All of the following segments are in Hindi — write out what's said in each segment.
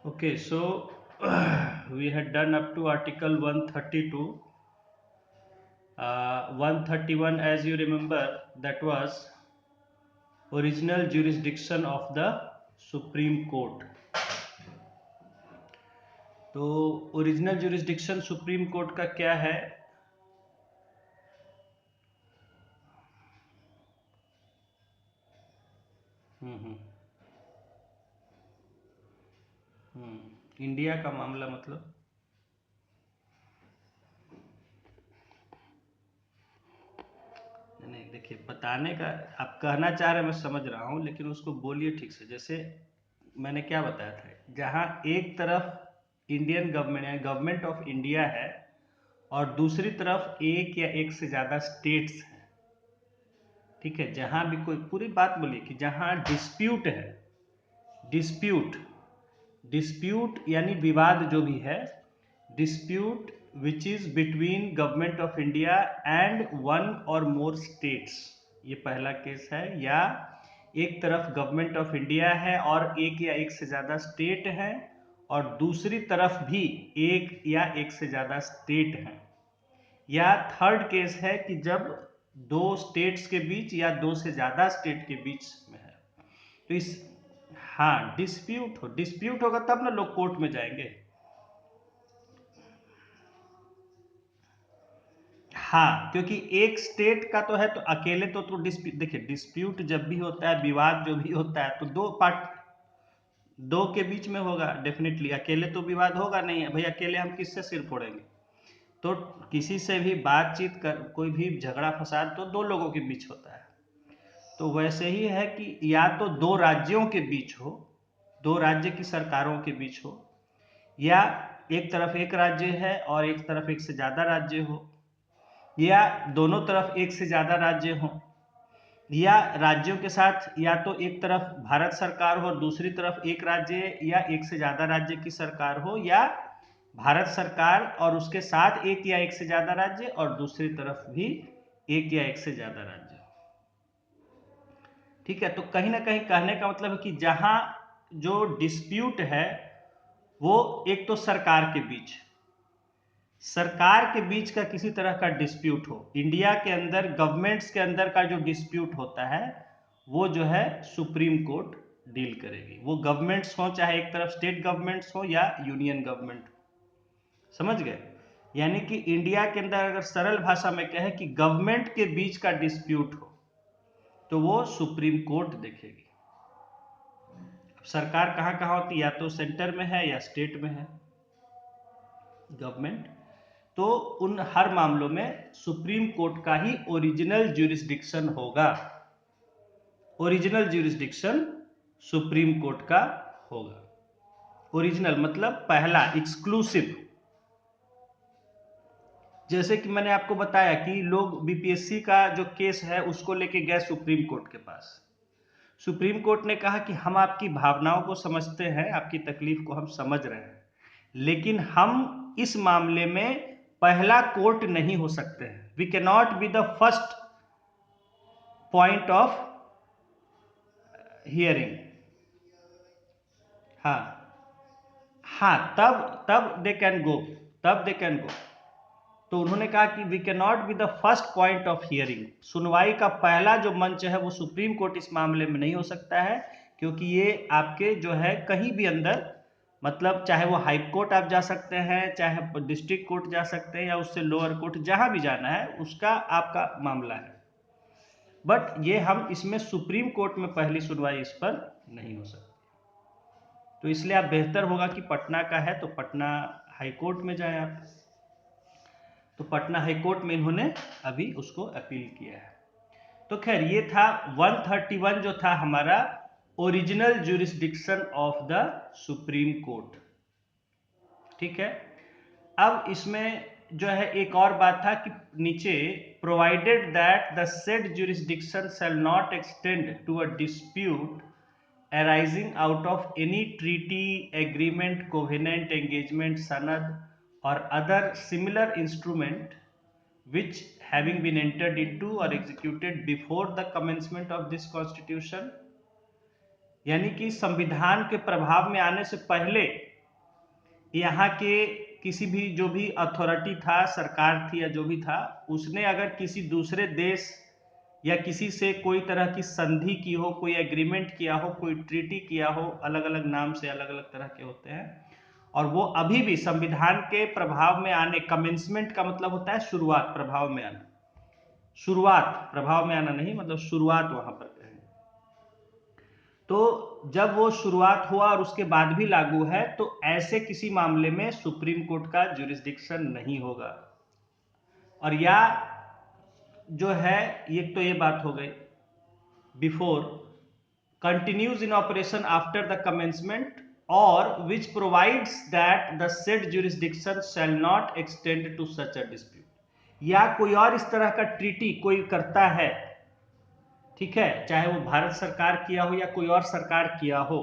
Okay, so we had done up to Article 132. 131, as you remember, that was original jurisdiction of the Supreme Court. तो ओरिजिनल jurisdiction सुप्रीम कोर्ट का क्या है? हम्म इंडिया का मामला मतलब नहीं, देखिए बताने का आप कहना चाह रहे हैं, मैं समझ रहा हूँ, लेकिन उसको बोलिए ठीक से। जैसे मैंने क्या बताया था, जहाँ एक तरफ इंडियन गवर्नमेंट या गवर्नमेंट ऑफ इंडिया है और दूसरी तरफ एक या एक से ज़्यादा स्टेट्स हैं, ठीक है, जहाँ भी कोई पूरी बात बोलिए कि जहाँ डिस्प्यूट है, डिस्प्यूट डिस्प्यूट यानी विवाद जो भी है, dispute which is between government of India and one और मोर स्टेट्स, ये पहला केस है। या एक तरफ गवर्नमेंट ऑफ इंडिया है और एक या एक से ज़्यादा स्टेट है, और दूसरी तरफ भी एक या एक से ज़्यादा स्टेट है। या थर्ड केस है कि जब दो स्टेट्स के बीच या दो से ज़्यादा स्टेट के बीच में है। तो इस हाँ, डिस्प्यूट होगा तब ना लोग कोर्ट में जाएंगे। हाँ, क्योंकि एक स्टेट का तो है, तो अकेले तो डिस्प्यूट, देखिए डिस्प्यूट जब भी होता है, विवाद जो भी होता है, तो दो के बीच में होगा डेफिनेटली। अकेले तो विवाद होगा नहीं है भाई, अकेले हम किससे सिर फोड़ेंगे? तो किसी से भी बातचीत कर, कोई भी झगड़ा फसाद तो दो लोगों के बीच होता है। तो वैसे ही है कि या तो दो राज्यों के बीच हो, दो राज्य की सरकारों के बीच हो, या एक तरफ एक राज्य है और एक तरफ एक से ज़्यादा राज्य हो, या दोनों तरफ एक से ज़्यादा राज्य हो, या राज्यों के साथ या तो एक तरफ भारत सरकार हो और दूसरी तरफ एक राज्य या एक से ज़्यादा राज्य की सरकार हो, या भारत सरकार और उसके साथ एक या एक से ज़्यादा राज्य और दूसरी तरफ भी एक या एक से ज़्यादा राज्य। ठीक है, तो कहीं ना कहीं कहने का मतलब है कि जहां जो डिस्प्यूट है वो एक तो सरकार के बीच का किसी तरह का डिस्प्यूट हो, इंडिया के अंदर गवर्नमेंट्स के अंदर का जो डिस्प्यूट होता है वो जो है सुप्रीम कोर्ट डील करेगी। वो गवर्नमेंट्स हो, चाहे एक तरफ स्टेट गवर्नमेंट्स हो या यूनियन गवर्नमेंट हो। समझ गए? यानी कि इंडिया के अंदर अगर सरल भाषा में कहे कि गवर्नमेंट के बीच का डिस्प्यूट हो तो वो सुप्रीम कोर्ट देखेगी। सरकार कहाँ कहाँ होती है? या तो सेंटर में है या स्टेट में है गवर्नमेंट। तो उन हर मामलों में सुप्रीम कोर्ट का ही ओरिजिनल ज्यूरिसडिक्शन होगा। ओरिजिनल ज्यूरिसडिक्शन सुप्रीम कोर्ट का होगा। ओरिजिनल मतलब पहला, एक्सक्लूसिव। जैसे कि मैंने आपको बताया कि लोग बीपीएससी का जो केस है उसको लेके गए सुप्रीम कोर्ट के पास। सुप्रीम कोर्ट ने कहा कि हम आपकी भावनाओं को समझते हैं, आपकी तकलीफ को हम समझ रहे हैं, लेकिन हम इस मामले में पहला कोर्ट नहीं हो सकते हैं। We can not be the first point of hearing. हाँ, हाँ, तब तब दे कैन गो, तब दे कैन गो। तो उन्होंने कहा कि we can not be the first point of hearing. सुनवाई का पहला जो मंच है वो सुप्रीम कोर्ट इस मामले में नहीं हो सकता है, क्योंकि ये आपके जो है कहीं भी अंदर, मतलब चाहे वो हाई कोर्ट आप जा सकते हैं, चाहे डिस्ट्रिक्ट कोर्ट जा सकते हैं, या उससे लोअर कोर्ट, जहां भी जाना है उसका आपका मामला है। बट ये हम इसमें सुप्रीम कोर्ट में पहली सुनवाई इस पर नहीं हो सकती। तो इसलिए आप बेहतर होगा कि पटना का है तो पटना हाई कोर्ट में जाए आप। तो पटना हाई कोर्ट में इन्होंने अभी उसको अपील किया है। तो खैर ये था 131 जो था हमारा original jurisdiction of the supreme court. ठीक है, अब इसमें जो है एक और बात था कि नीचे provided that the said jurisdiction shall not extend to a dispute arising out of any treaty, agreement, covenant, engagement, sanad, or other similar instrument which having been entered into or executed before the commencement of this constitution। यानी कि संविधान के प्रभाव में आने से पहले यहाँ के किसी भी जो भी अथॉरिटी था, सरकार थी या जो भी था, उसने अगर किसी दूसरे देश या किसी से कोई तरह की संधि की हो, कोई एग्रीमेंट किया हो, कोई ट्रीटी किया हो, अलग अलग नाम से अलग अलग तरह के होते हैं, और वो अभी भी संविधान के प्रभाव में आने, कमेंसमेंट का मतलब होता है शुरुआत, प्रभाव में आना, शुरुआत, प्रभाव में आना नहीं, मतलब शुरुआत वहां पर कहेंगे। तो जब वो शुरुआत हुआ और उसके बाद भी लागू है, तो ऐसे किसी मामले में सुप्रीम कोर्ट का जुरिस्डिक्शन नहीं होगा। और या जो है, ये तो ये बात हो गई, before, continues in operation after the commencement, or which provides that the said jurisdiction shall not extend to such a dispute, या कोई और इस तरह का ट्रीटी कोई करता है, ठीक है, चाहे वो भारत सरकार किया हो या कोई और सरकार किया हो,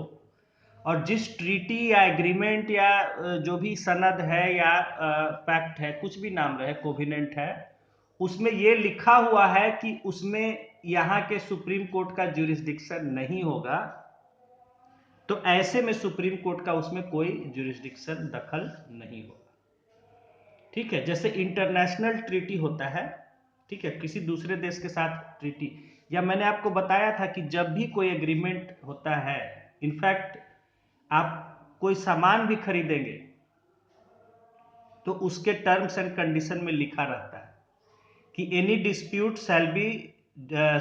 और जिस ट्रीटी या एग्रीमेंट या जो भी सनद है या पैक्ट है, कुछ भी नाम रहे, कोविनेंट है, उसमें ये लिखा हुआ है कि उसमें यहाँ के सुप्रीम कोर्ट का ज्यूरिसडिक्शन नहीं होगा, तो ऐसे में सुप्रीम कोर्ट का उसमें कोई ज्यूरिसडिक्शन दखल नहीं होगा। ठीक है, जैसे इंटरनेशनल ट्रीटी होता है, ठीक है, किसी दूसरे देश के साथ ट्रीटी, या मैंने आपको बताया था कि जब भी कोई एग्रीमेंट होता है, इनफैक्ट आप कोई सामान भी खरीदेंगे तो उसके टर्म्स एंड कंडीशन में लिखा रहता है कि any dispute shall be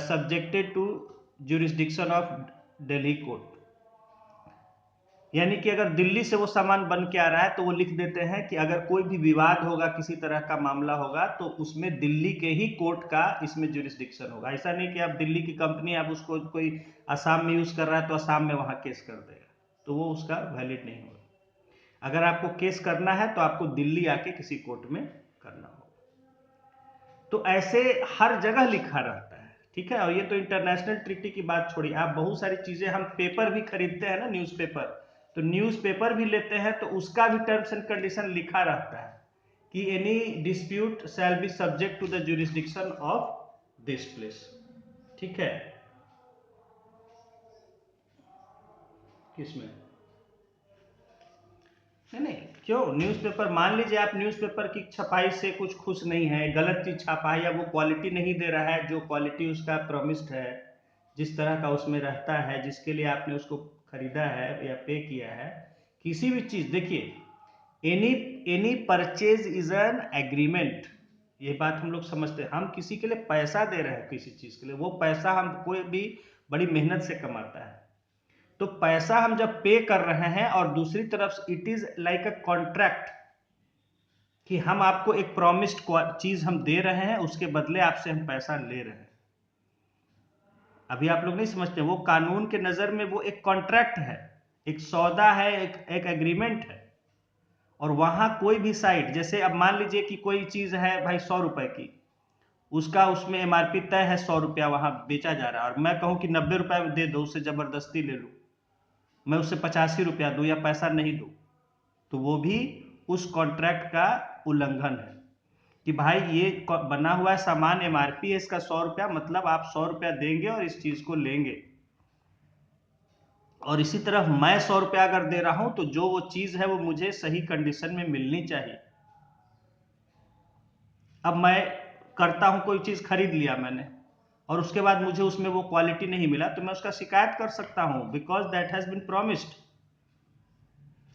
subjected to jurisdiction of Delhi court, यानी कि अगर दिल्ली से वो सामान बन के आ रहा है तो वो लिख देते हैं कि अगर कोई भी विवाद होगा, किसी तरह का मामला होगा, तो उसमें दिल्ली के ही कोर्ट का इसमें ज्यूरिसडिक्शन होगा। ऐसा नहीं कि आप दिल्ली की कंपनी, आप उसको कोई असम में यूज कर रहा है तो असम में वहां केस कर देगा, तो वो उसका वैलिड नहीं होगा। अगर आपको केस करना है तो आपको दिल्ली आके किसी कोर्ट में करना होगा। तो ऐसे हर जगह लिखा रहता है, ठीक है। और ये तो इंटरनेशनल ट्रीटी की बात छोड़ी, आप बहुत सारी चीजें, हम पेपर भी खरीदते हैं ना, न्यूज़पेपर, तो न्यूज़पेपर भी लेते हैं तो उसका भी टर्म्स एंड कंडीशन लिखा रहता है कि any dispute shall be subject to the jurisdiction of this place, ठीक है। किसमें? नहीं, क्यों न्यूज़पेपर, मान लीजिए आप न्यूज़पेपर की छपाई से कुछ खुश नहीं है, गलत चीज छपा है, या वो क्वालिटी नहीं दे रहा है जो क्वालिटी उसका प्रॉमिस्ड है, जिस तरह का उसमें रहता है, जिसके लिए आपने उसको खरीदा है या पे किया है, किसी भी चीज, देखिए, any any purchase is an agreement, ये बात हम लोग समझते हैं। हम किसी के लिए पैसा दे रहे हैं किसी चीज के लिए, वो पैसा हम कोई भी बड़ी मेहनत से कमाता है, तो पैसा हम जब पे कर रहे हैं और दूसरी तरफ it is like a contract, कि हम आपको एक प्रॉमिस्ड चीज हम दे रहे हैं, उसके बदले आपसे हम पैसा ले रहे हैं। अभी आप लोग नहीं समझते, वो कानून के नजर में वो एक कॉन्ट्रैक्ट है, एक सौदा है, एक एग्रीमेंट है। और वहां कोई भी साइड, जैसे अब मान लीजिए कि कोई चीज है भाई 100 रुपए की, उसका उसमें एमआरपी तय है 100 रुपया, वहां बेचा जा रहा है, और मैं कहूं कि 90 रुपए में दे दो, उससे जबरदस्ती ले लूं, मैं उससे 85 रुपया दूं या पैसा नहीं दूं, तो वो भी उस कॉन्ट्रैक्ट का उल्लंघन है कि भाई ये बना हुआ है सामान, एमआरपी है इसका 100 रुपया, मतलब आप 100 रुपया देंगे और इस चीज को लेंगे। और इसी तरह मैं 100 रुपया अगर दे रहा हूं तो जो वो चीज है वो मुझे सही कंडीशन में मिलनी चाहिए। अब मैं करता हूं, कोई चीज खरीद लिया मैंने और उसके बाद मुझे उसमें वो क्वालिटी नहीं मिला, तो मैं उसका शिकायत कर सकता हूं, because that has been promised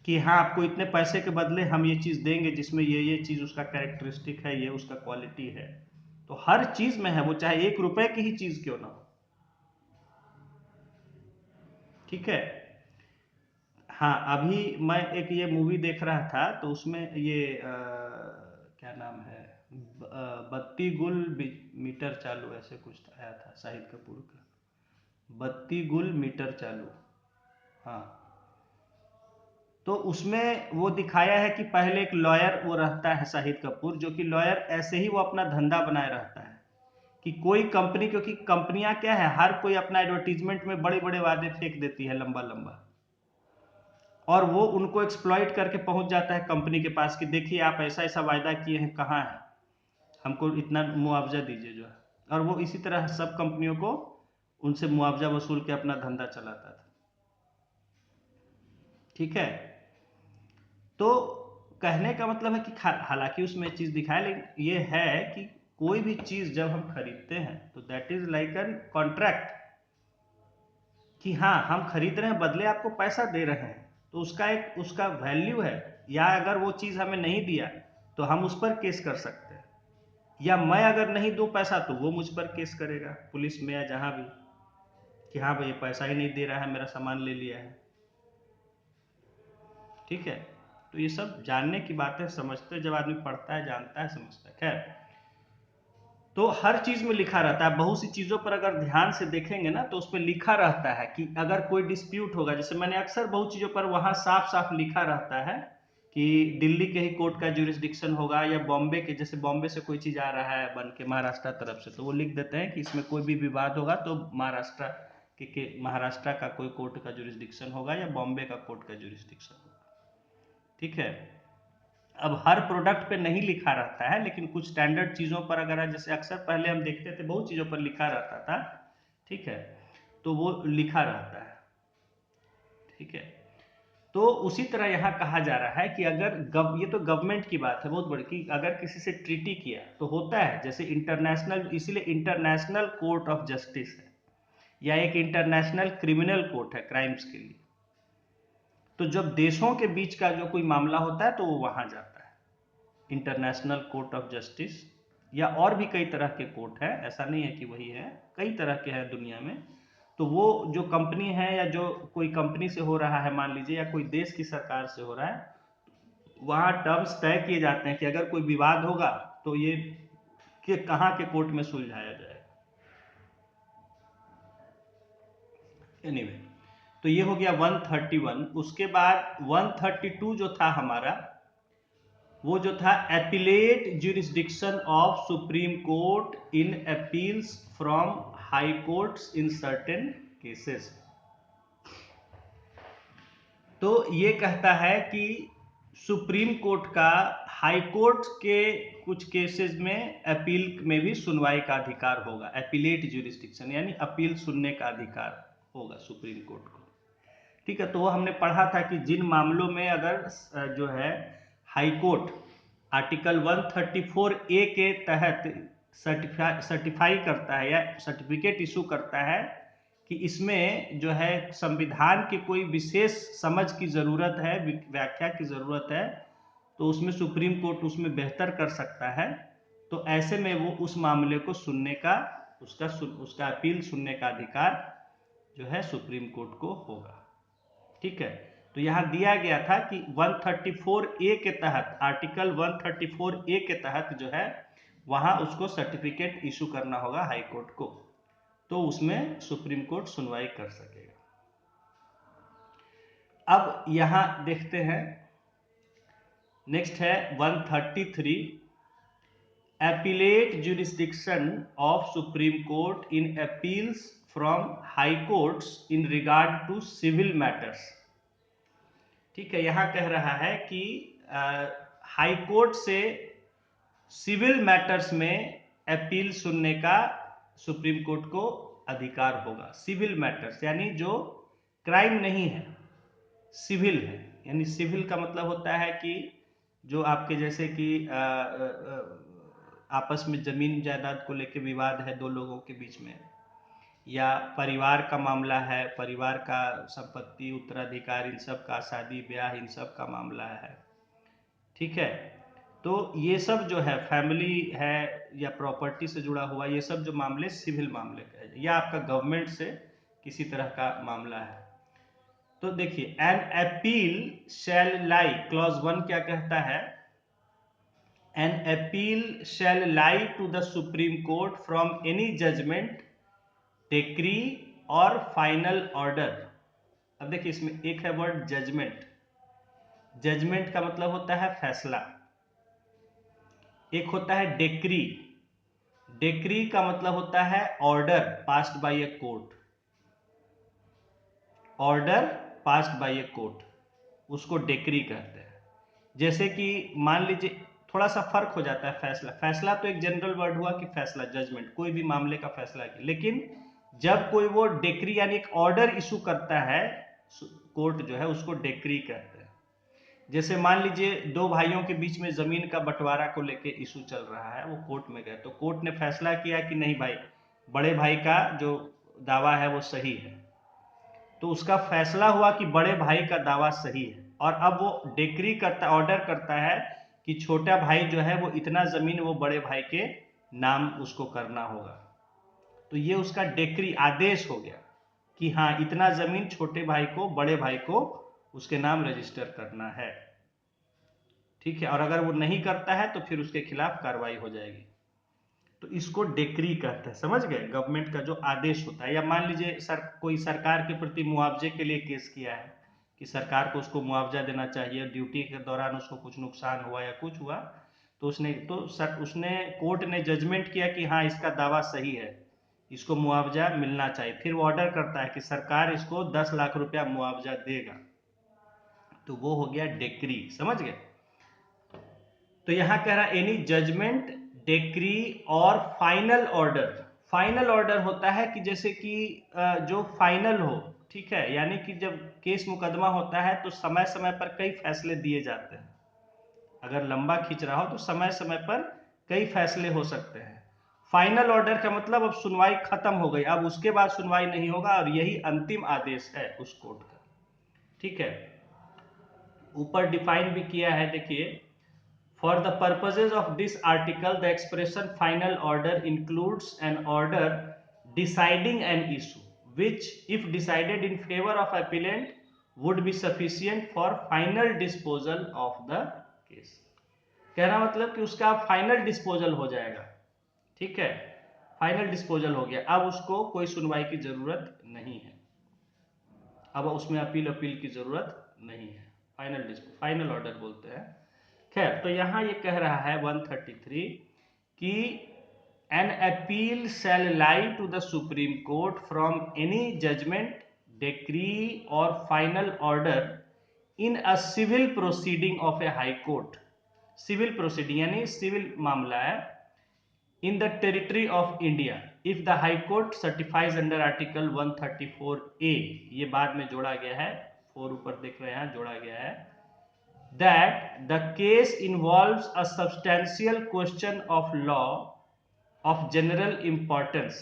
कि हाँ आपको इतने पैसे के बदले हम ये चीज देंगे जिसमें ये चीज उसका कैरेक्टरिस्टिक है, ये उसका क्वालिटी है। तो हर चीज में है, वो चाहे 1 रुपए की ही चीज क्यों ना हो, ठीक है। हाँ, अभी मैं एक ये मूवी देख रहा था, तो उसमें ये क्या नाम है, बत्ती गुल मीटर चालू, ऐसे कुछ आया था, शाहिद कपूर का, बत्ती गुल मीटर चालू। हाँ, तो उसमें वो दिखाया है कि पहले एक लॉयर वो रहता है शाहिद कपूर, जो कि लॉयर ऐसे ही वो अपना धंधा बनाए रहता है कि कोई कंपनी, क्योंकि कंपनियां क्या है, हर कोई अपना एडवर्टीजमेंट में बड़े बड़े वादे फेंक देती है लंबा लंबा, और वो उनको एक्सप्लॉइट करके पहुंच जाता है कंपनी के पास कि देखिए आप ऐसा ऐसा वायदा किए हैं, कहाँ है, हमको इतना मुआवजा दीजिए जो है। और वो इसी तरह सब कंपनियों को उनसे मुआवजा वसूल के अपना धंधा चलाता था, ठीक है। तो कहने का मतलब है कि हालांकि उसमें चीज दिखाया, लेकिन ये है कि कोई भी चीज जब हम खरीदते हैं तो that is like an contract, कि हाँ हम खरीद रहे हैं, बदले आपको पैसा दे रहे हैं, तो उसका एक उसका वैल्यू है। या अगर वो चीज हमें नहीं दिया तो हम उस पर केस कर सकते हैं, या मैं अगर नहीं दूं पैसा तो वो मुझ पर केस करेगा पुलिस में या जहां भी, कि हाँ भाई ये पैसा ही नहीं दे रहा है, मेरा सामान ले लिया है। ठीक है, तो ये सब जानने की बातें, समझते जब आदमी पढ़ता है, जानता है, समझता है। खैर, तो हर चीज में लिखा रहता है, बहुत सी चीजों पर अगर ध्यान से देखेंगे ना तो उस पर लिखा रहता है कि अगर कोई डिस्प्यूट होगा, जैसे मैंने अक्सर बहुत चीजों पर वहां साफ साफ लिखा रहता है कि दिल्ली के ही कोर्ट का जुरिस्डिक्शन होगा, या बॉम्बे के, जैसे बॉम्बे से कोई चीज आ रहा है बन के महाराष्ट्र तरफ से, तो वो लिख देते हैं कि इसमें कोई भी विवाद होगा तो महाराष्ट्र महाराष्ट्र का कोई कोर्ट का जुरिस्डिक्शन होगा या बॉम्बे का कोर्ट का जुरिस्डिक्शन होगा। ठीक है, अब हर प्रोडक्ट पे नहीं लिखा रहता है, लेकिन कुछ स्टैंडर्ड चीज़ों पर अगर, जैसे अक्सर पहले हम देखते थे बहुत चीज़ों पर लिखा रहता था, ठीक है, तो वो लिखा रहता है। ठीक है, तो उसी तरह यहाँ कहा जा रहा है कि अगर ये तो गवर्नमेंट की बात है बहुत बड़ी, कि अगर किसी से ट्रीटी किया तो होता है, जैसे इंटरनेशनल, इसीलिए इंटरनेशनल कोर्ट ऑफ जस्टिस है, या एक इंटरनेशनल क्रिमिनल कोर्ट है क्राइम्स के लिए। तो जब देशों के बीच का जो कोई मामला होता है तो वो वहां जाता है, इंटरनेशनल कोर्ट ऑफ जस्टिस, या और भी कई तरह के कोर्ट है, ऐसा नहीं है कि वही है, कई तरह के हैं दुनिया में। तो वो जो कंपनी है, या जो कोई कंपनी से हो रहा है मान लीजिए, या कोई देश की सरकार से हो रहा है, वहां टर्म्स तय किए जाते हैं कि अगर कोई विवाद होगा तो ये कि कहाँ के कोर्ट में सुलझाया जाएगा। एनीवे, तो ये हो गया 131। उसके बाद 132 जो था हमारा, वो जो था appellate jurisdiction of supreme court in appeals from high courts in certain cases. तो ये कहता है कि सुप्रीम कोर्ट का हाई कोर्ट के कुछ केसेस में अपील में भी सुनवाई का अधिकार होगा, एपीलेट ज्यूरिसडिक्शन यानी अपील सुनने का अधिकार होगा सुप्रीम कोर्ट को। ठीक है, तो वो हमने पढ़ा था कि जिन मामलों में अगर जो है हाई कोर्ट आर्टिकल 134 ए के तहत सर्टिफाई करता है या सर्टिफिकेट इशू करता है कि इसमें जो है संविधान की कोई विशेष समझ की जरूरत है, व्याख्या की जरूरत है, तो उसमें सुप्रीम कोर्ट उसमें बेहतर कर सकता है, तो ऐसे में वो उस मामले को सुनने का, उसका अपील सुनने का अधिकार जो है सुप्रीम कोर्ट को होगा। ठीक है, तो यहां दिया गया था कि 134 ए के तहत, आर्टिकल 134 ए के तहत जो है वहां उसको सर्टिफिकेट इशू करना होगा हाई कोर्ट को, तो उसमें सुप्रीम कोर्ट सुनवाई कर सकेगा। अब यहां देखते हैं, नेक्स्ट है 133, appellate jurisdiction of supreme court in appeals from high courts in regard to civil matters. ठीक है, यहां कह रहा है कि हाई कोर्ट से सिविल मैटर्स में अपील सुनने का सुप्रीम कोर्ट को अधिकार होगा। सिविल मैटर्स यानी जो क्राइम नहीं है, सिविल है, यानी सिविल का मतलब होता है कि जो आपके जैसे कि आपस में जमीन जायदाद को लेकर विवाद है दो लोगों के बीच में, या परिवार का मामला है, परिवार का संपत्ति उत्तराधिकार इन सब का, शादी ब्याह इन सब का मामला है। ठीक है, तो ये सब जो है फैमिली है या प्रॉपर्टी से जुड़ा हुआ, ये सब जो मामले सिविल मामले का है, या आपका गवर्नमेंट से किसी तरह का मामला है। तो देखिए, an appeal shall lie, clause 1 क्या कहता है, an appeal shall lie to the supreme court from any judgment, decree और फाइनल ऑर्डर। अब देखिए इसमें एक है वर्ड जजमेंट, जजमेंट का मतलब होता है फैसला, एक होता है डिक्री, डिक्री का मतलब होता है order passed by a court, order passed by a court, उसको डिक्री कहते हैं। जैसे कि मान लीजिए थोड़ा सा फर्क हो जाता है, फैसला, फैसला तो एक जनरल वर्ड हुआ कि फैसला, जजमेंट, कोई भी मामले का फैसला किया, लेकिन जब कोई वो डिक्री यानी एक ऑर्डर इशू करता है कोर्ट जो है उसको डिक्री कहते हैं। जैसे मान लीजिए दो भाइयों के बीच में जमीन का बंटवारा को लेके इशू चल रहा है, वो कोर्ट में गए तो कोर्ट ने फैसला किया कि नहीं भाई, बड़े भाई का जो दावा है वो सही है। तो उसका फैसला हुआ कि बड़े भाई का दावा सही है, और अब वो डिक्री करता, ऑर्डर करता है कि छोटा भाई जो है वो इतना जमीन वो बड़े भाई के नाम उसको करना होगा। तो ये उसका डिक्री, आदेश हो गया कि हाँ इतना जमीन छोटे भाई को, बड़े भाई को उसके नाम रजिस्टर करना है। ठीक है, और अगर वो नहीं करता है तो फिर उसके खिलाफ कार्रवाई हो जाएगी। तो इसको डिक्री कहते हैं, समझ गए, गवर्नमेंट का जो आदेश होता है। या मान लीजिए कोई सरकार के प्रति मुआवजे के लिए केस किया है कि सरकार को उसको मुआवजा देना चाहिए, ड्यूटी के दौरान उसको कुछ नुकसान हुआ या कुछ हुआ, तो उसने कोर्ट ने जजमेंट किया कि हाँ इसका दावा सही है, इसको मुआवजा मिलना चाहिए। फिर वो ऑर्डर करता है कि सरकार इसको 10 लाख रुपया मुआवजा देगा, तो वो हो गया डिक्री, समझ गए। तो यहां कह रहा है एनी जजमेंट, डिक्री और फाइनल ऑर्डर। फाइनल ऑर्डर होता है कि जैसे कि जो फाइनल हो, ठीक है, यानी कि जब केस मुकदमा होता है तो समय समय पर कई फैसले दिए जाते हैं। अगर लंबा खींच रहा हो तो समय समय पर कई फैसले हो सकते हैं। फाइनल ऑर्डर का मतलब अब सुनवाई खत्म हो गई, अब उसके बाद सुनवाई नहीं होगा, और यही अंतिम आदेश है उस कोर्ट का। ठीक है, ऊपर डिफाइन भी किया है, देखिए, For the purposes of this article, the expression final order includes an order deciding an issue, which, if decided in favor of appellant, would be sufficient for final disposal of the case. कहना मतलब कि उसका फाइनल डिस्पोजल हो जाएगा। ठीक है, फाइनल डिस्पोजल हो गया, अब उसको कोई सुनवाई की जरूरत नहीं है, अब उसमें अपील की जरूरत नहीं है। फाइनल ऑर्डर बोलते हैं। खैर, तो यहां ये कह रहा है 133 कि an appeal shall lie to the supreme court from any judgment, decree और final order in a civil proceeding of a High Court. Civil proceeding यानी सिविल मामला है, in the territory of India, if the High Court certifies under article 134A, ये बाद में जोड़ा गया है, 4 ऊपर देख रहे हैं जोड़ा गया है, that the case involves a substantial question of law of general importance।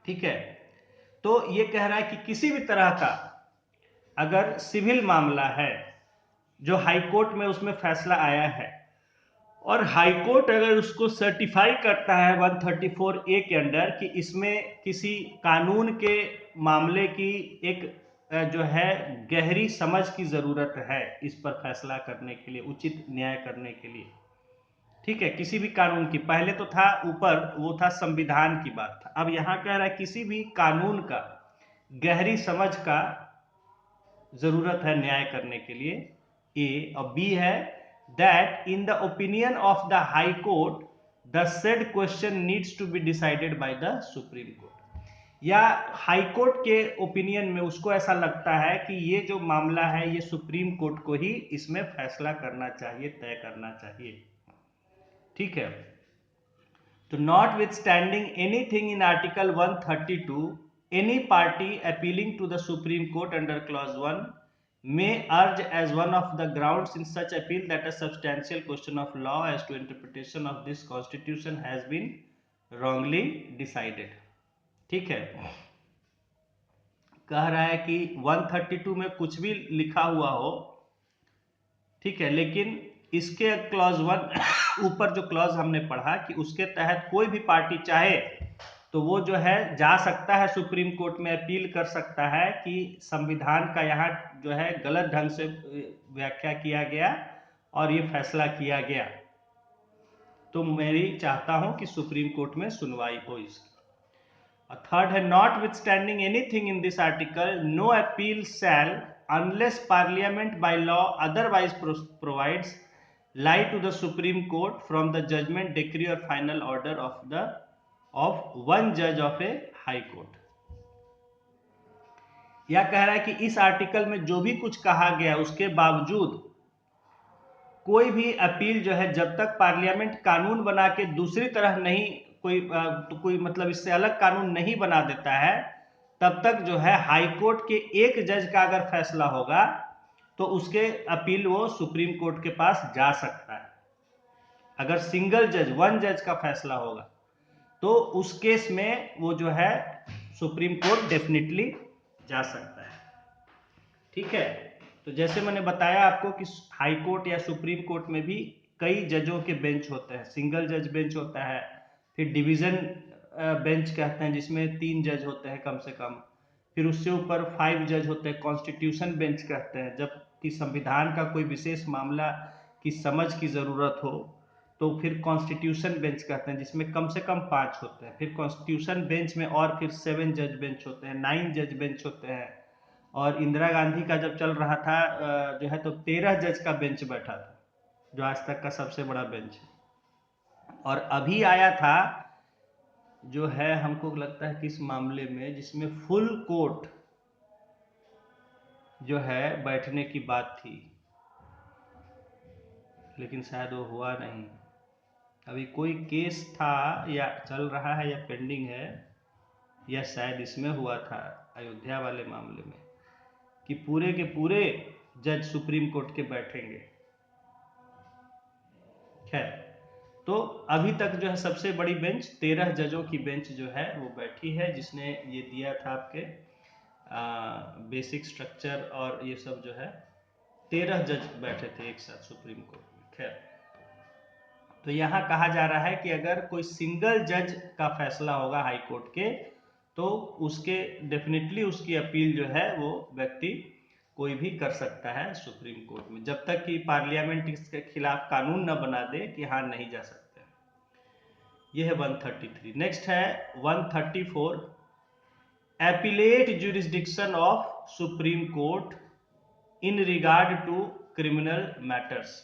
ठीक है, तो ये कह रहा है कि किसी भी तरह का अगर सिविल मामला है जो हाई कोर्ट में उसमें फैसला आया है, और हाई कोर्ट अगर उसको सर्टिफाई करता है 134A के अंडर कि इसमें किसी कानून के मामले की एक जो है गहरी समझ की जरूरत है इस पर फैसला करने के लिए, उचित न्याय करने के लिए। ठीक है, किसी भी कानून की, पहले तो था ऊपर वो था संविधान की बात था, अब यहां कह रहा है किसी भी कानून का गहरी समझ का जरूरत है न्याय करने के लिए, ए। और बी है that in the opinion of the high court the said question needs to be decided by the supreme court। या हाई कोर्ट के ओपिनियन में उसको ऐसा लगता है कि ये जो मामला है ये सुप्रीम कोर्ट को ही इसमें फैसला करना चाहिए, तय करना चाहिए। ठीक है, तो not with standing anything in article 132, any party appealing to the Supreme Court under clause 1 may urge as one of the grounds in such appeal that a substantial question of law as to interpretation of this constitution has been wrongly decided। ठीक है, कह रहा है कि 132 में कुछ भी लिखा हुआ हो, ठीक है, लेकिन इसके क्लॉज 1 ऊपर जो क्लॉज हमने पढ़ा कि उसके तहत कोई भी पार्टी चाहे तो वो जो है जा सकता है सुप्रीम कोर्ट में, अपील कर सकता है कि संविधान का यहाँ जो है गलत ढंग से व्याख्या किया गया और ये फैसला किया गया, तो मेरी चाहता हूं कि सुप्रीम कोर्ट में सुनवाई हो इसकी। और थर्ड है notwithstanding anything in this article no appeal shall unless parliament by law otherwise provides lie to the supreme court from the judgment, decree or final order of one judge of a high court। यह कह रहा है कि इस आर्टिकल में जो भी कुछ कहा गया उसके बावजूद कोई भी अपील जो है, जब तक पार्लियामेंट कानून बना के दूसरी तरह नहीं कोई मतलब इससे अलग कानून नहीं बना देता है, तब तक जो है हाई कोर्ट के एक जज का अगर फैसला होगा तो उसके अपील वो सुप्रीम कोर्ट के पास जा सकता है। अगर सिंगल जज, वन जज का फैसला होगा तो उस केस में वो जो है सुप्रीम कोर्ट डेफिनेटली जा सकता है। ठीक है, तो जैसे मैंने बताया आपको कि हाई कोर्ट या सुप्रीम कोर्ट में भी कई जजों के बेंच होते हैं। सिंगल जज बेंच होता है, फिर डिवीजन बेंच कहते हैं जिसमें 3 जज होते हैं कम से कम, फिर उससे ऊपर 5 जज होते हैं, कॉन्स्टिट्यूशन बेंच कहते हैं। जबकि संविधान का कोई विशेष मामला की समझ की ज़रूरत हो तो फिर कॉन्स्टिट्यूशन बेंच कहते हैं जिसमें कम से कम 5 होते हैं। फिर कॉन्स्टिट्यूशन बेंच में और फिर 7 जज बेंच होते हैं, 9 जज बेंच होते हैं। और इंदिरा गांधी का जब चल रहा था जो है तो 13 जज का बेंच बैठा था, जो आज तक का सबसे बड़ा बेंच है। और अभी आया था जो है, हमको लगता है किस मामले में, जिसमें फुल कोर्ट जो है बैठने की बात थी, लेकिन शायद वो हुआ नहीं। अभी कोई केस था या चल रहा है या पेंडिंग है, या शायद इसमें हुआ था अयोध्या वाले मामले में कि पूरे के पूरे जज सुप्रीम कोर्ट के बैठेंगे। खैर, तो अभी तक जो है सबसे बड़ी बेंच 13 जजों की बेंच जो है वो बैठी है, जिसने ये दिया था आपके बेसिक स्ट्रक्चर और ये सब जो है 13 जज बैठे थे एक साथ सुप्रीम कोर्ट में। खैर, तो यहाँ कहा जा रहा है कि अगर कोई सिंगल जज का फैसला होगा हाई कोर्ट के तो उसके डेफिनेटली उसकी अपील जो है वो व्यक्ति कोई भी कर सकता है सुप्रीम कोर्ट में, जब तक कि पार्लियामेंट इसके खिलाफ कानून न बना दे कि हाँ नहीं जा सकते। यह है 133। नेक्स्ट है 134, appellate jurisdiction of supreme court in regard to criminal matters.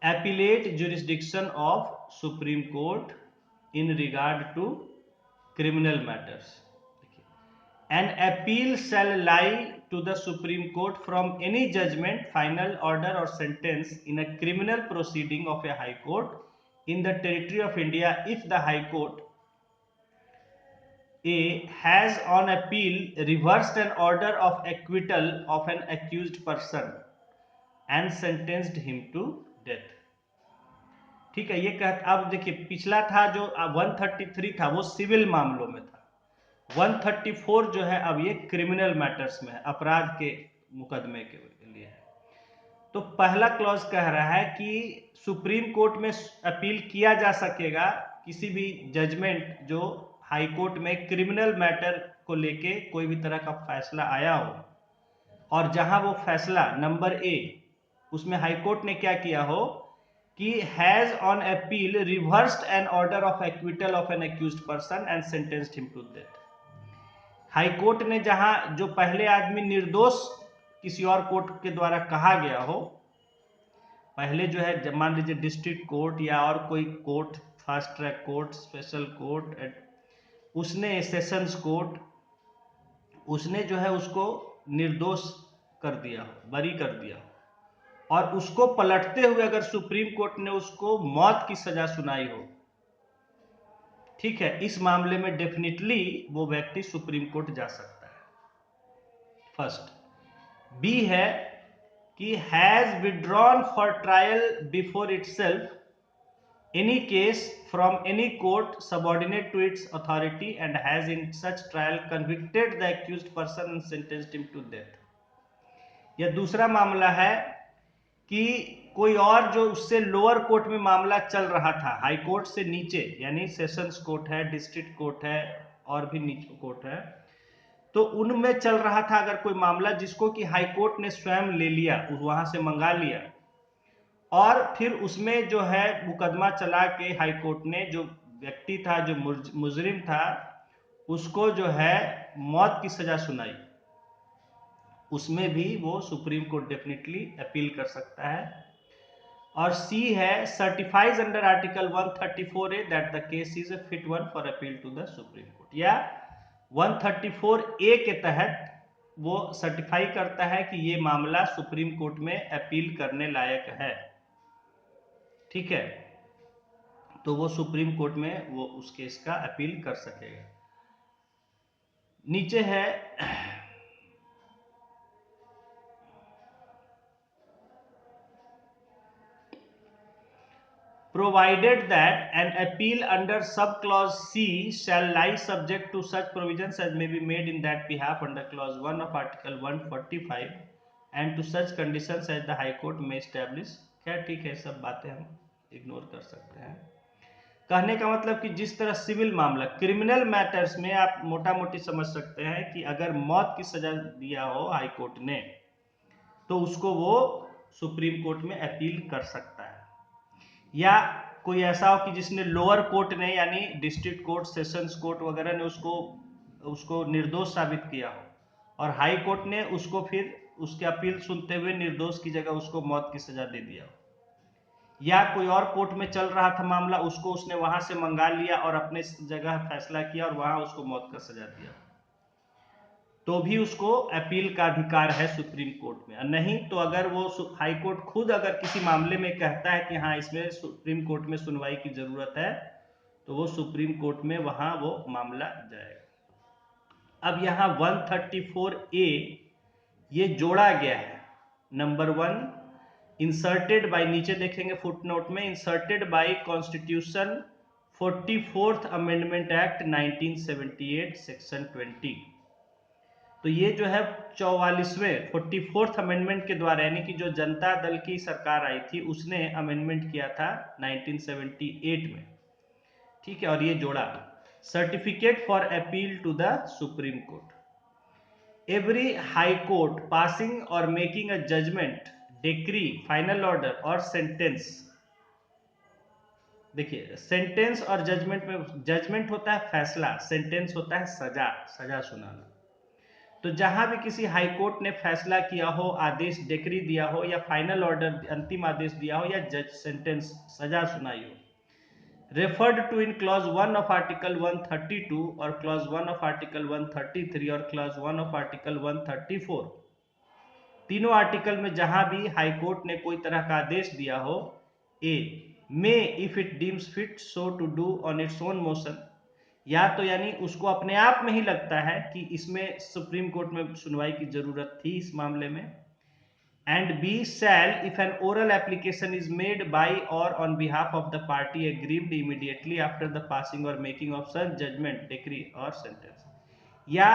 Appellate jurisdiction of Supreme Court in regard to criminal matters. An appeal shall lie to the Supreme Court from any judgment, final order or sentence in a criminal proceeding of a High Court in the territory of India if the High Court A has on appeal reversed an order of acquittal of an accused person and sentenced him to death. ठीक है, ये अब देखिए, पिछला था जो 133 था वो सिविल मामलों में था, 134 जो है अब ये क्रिमिनल मैटर्स में है, अपराध के मुकदमे के लिए है। तो पहला क्लॉज कह रहा है कि सुप्रीम कोर्ट में अपील किया जा सकेगा किसी भी जजमेंट जो हाई कोर्ट में क्रिमिनल मैटर को लेके कोई भी तरह का फैसला आया हो, और जहां वो फैसला नंबर ए, उसमें हाई कोर्ट ने क्या किया हो कि has on appeal reversed an order of acquittal of an accused person and sentenced him to death. High court ने जहां जो पहले आदमी निर्दोष किसी और कोर्ट के द्वारा कहा गया हो, पहले जो है मान लीजिए डिस्ट्रिक्ट कोर्ट या और कोई court, fast track court, special court, उसने सेशंस कोर्ट, उसने जो है उसको निर्दोष कर दिया हो, बरी कर दिया हो, और उसको पलटते हुए अगर सुप्रीम कोर्ट ने उसको मौत की सजा सुनाई हो, ठीक है, इस मामले में डेफिनेटली वो व्यक्ति सुप्रीम कोर्ट जा सकता है। फर्स्ट। बी है कि has withdrawn for trial before itself any case from any court subordinate to its authority and has in such trial convicted the accused person and sentenced him to death. यह दूसरा मामला है कि कोई और जो उससे लोअर कोर्ट में मामला चल रहा था, हाई कोर्ट से नीचे, यानी सेशंस कोर्ट है, डिस्ट्रिक्ट कोर्ट है और भी नीचे कोर्ट है, तो उनमें चल रहा था अगर कोई मामला जिसको कि हाई कोर्ट ने स्वयं ले लिया, वहां से मंगा लिया, और फिर उसमें जो है मुकदमा चला के हाई कोर्ट ने जो व्यक्ति था, जो मुजरिम था, उसको जो है मौत की सजा सुनाई, उसमें भी वो सुप्रीम कोर्ट डेफिनेटली अपील कर सकता है। और सी है certifies under article 134A that the case is a fit one for appeal to the supreme court, या 134A के तहत वो सर्टिफाई करता है कि ये मामला सुप्रीम कोर्ट में अपील करने लायक है। ठीक है, तो वो सुप्रीम कोर्ट में वो उस केस का अपील कर सकेगा। नीचे है provided that an appeal under subclause C shall lie subject to such provisions as may be made in that behalf under clause 1 of article 145 and to such conditions as the High Court may establish। क्या ठीक है, सब बातें हम इग्नोर कर सकते हैं। कहने का मतलब कि जिस तरह सिविल मामला क्रिमिनल मैटर्स में आप मोटा मोटी समझ सकते हैं कि अगर मौत की सजा दिया हो हाई कोर्ट ने तो उसको वो सुप्रीम कोर्ट में अपील कर सकता है, या कोई ऐसा हो कि जिसने लोअर कोर्ट ने यानी डिस्ट्रिक्ट कोर्ट, सेशंस कोर्ट वगैरह ने उसको निर्दोष साबित किया हो और हाई कोर्ट ने उसको फिर उसके अपील सुनते हुए निर्दोष की जगह उसको मौत की सजा दे दिया हो, या कोई और कोर्ट में चल रहा था मामला, उसको उसने वहां से मंगा लिया और अपने जगह फैसला किया और वहां उसको मौत का सजा दिया, तो भी उसको अपील का अधिकार है सुप्रीम कोर्ट में। नहीं तो अगर वो हाई कोर्ट खुद अगर किसी मामले में कहता है कि हाँ इसमें सुप्रीम कोर्ट में सुनवाई की जरूरत है तो वो सुप्रीम कोर्ट में वहां वो मामला जाएगा। अब यहाँ 134A ये जोड़ा गया है। नंबर 1 इंसर्टेड बाय, नीचे देखेंगे फुटनोट में, inserted by constitution 44th amendment act 1978 section 20। तो ये जो है 44वें 44th अमेंडमेंट के द्वारा, यानी कि जो जनता दल की सरकार आई थी उसने अमेंडमेंट किया था 1978 में, ठीक है। और ये जोड़ा certificate for appeal to the supreme Court. Every High Court passing और making a judgment, decree, final order और सेंटेंस। देखिए सेंटेंस और जजमेंट में, जजमेंट होता है फैसला, सेंटेंस होता है सजा, सजा सुनाना। तो जहां भी किसी हाई कोर्ट ने फैसला किया हो, आदेश डिक्री दिया हो या फाइनल ऑर्डर अंतिम आदेश दिया हो या जज सेंटेंस सजा सुनाई हो, referred to in clause 1 of article 132 और क्लॉज 1 ऑफ आर्टिकल 133 और क्लॉज 1 ऑफ आर्टिकल 134, तीनों आर्टिकल में जहां भी हाई कोर्ट ने कोई तरह का आदेश दिया हो, a may if it deems fit so to do on its own motion, या तो यानी उसको अपने आप में ही लगता है कि इसमें सुप्रीम कोर्ट में सुनवाई की जरूरत थी इस मामले में, and b shall if an oral application is made by और on behalf of the party aggrieved immediately after the passing और making of such judgment, decree और सेंटेंस। या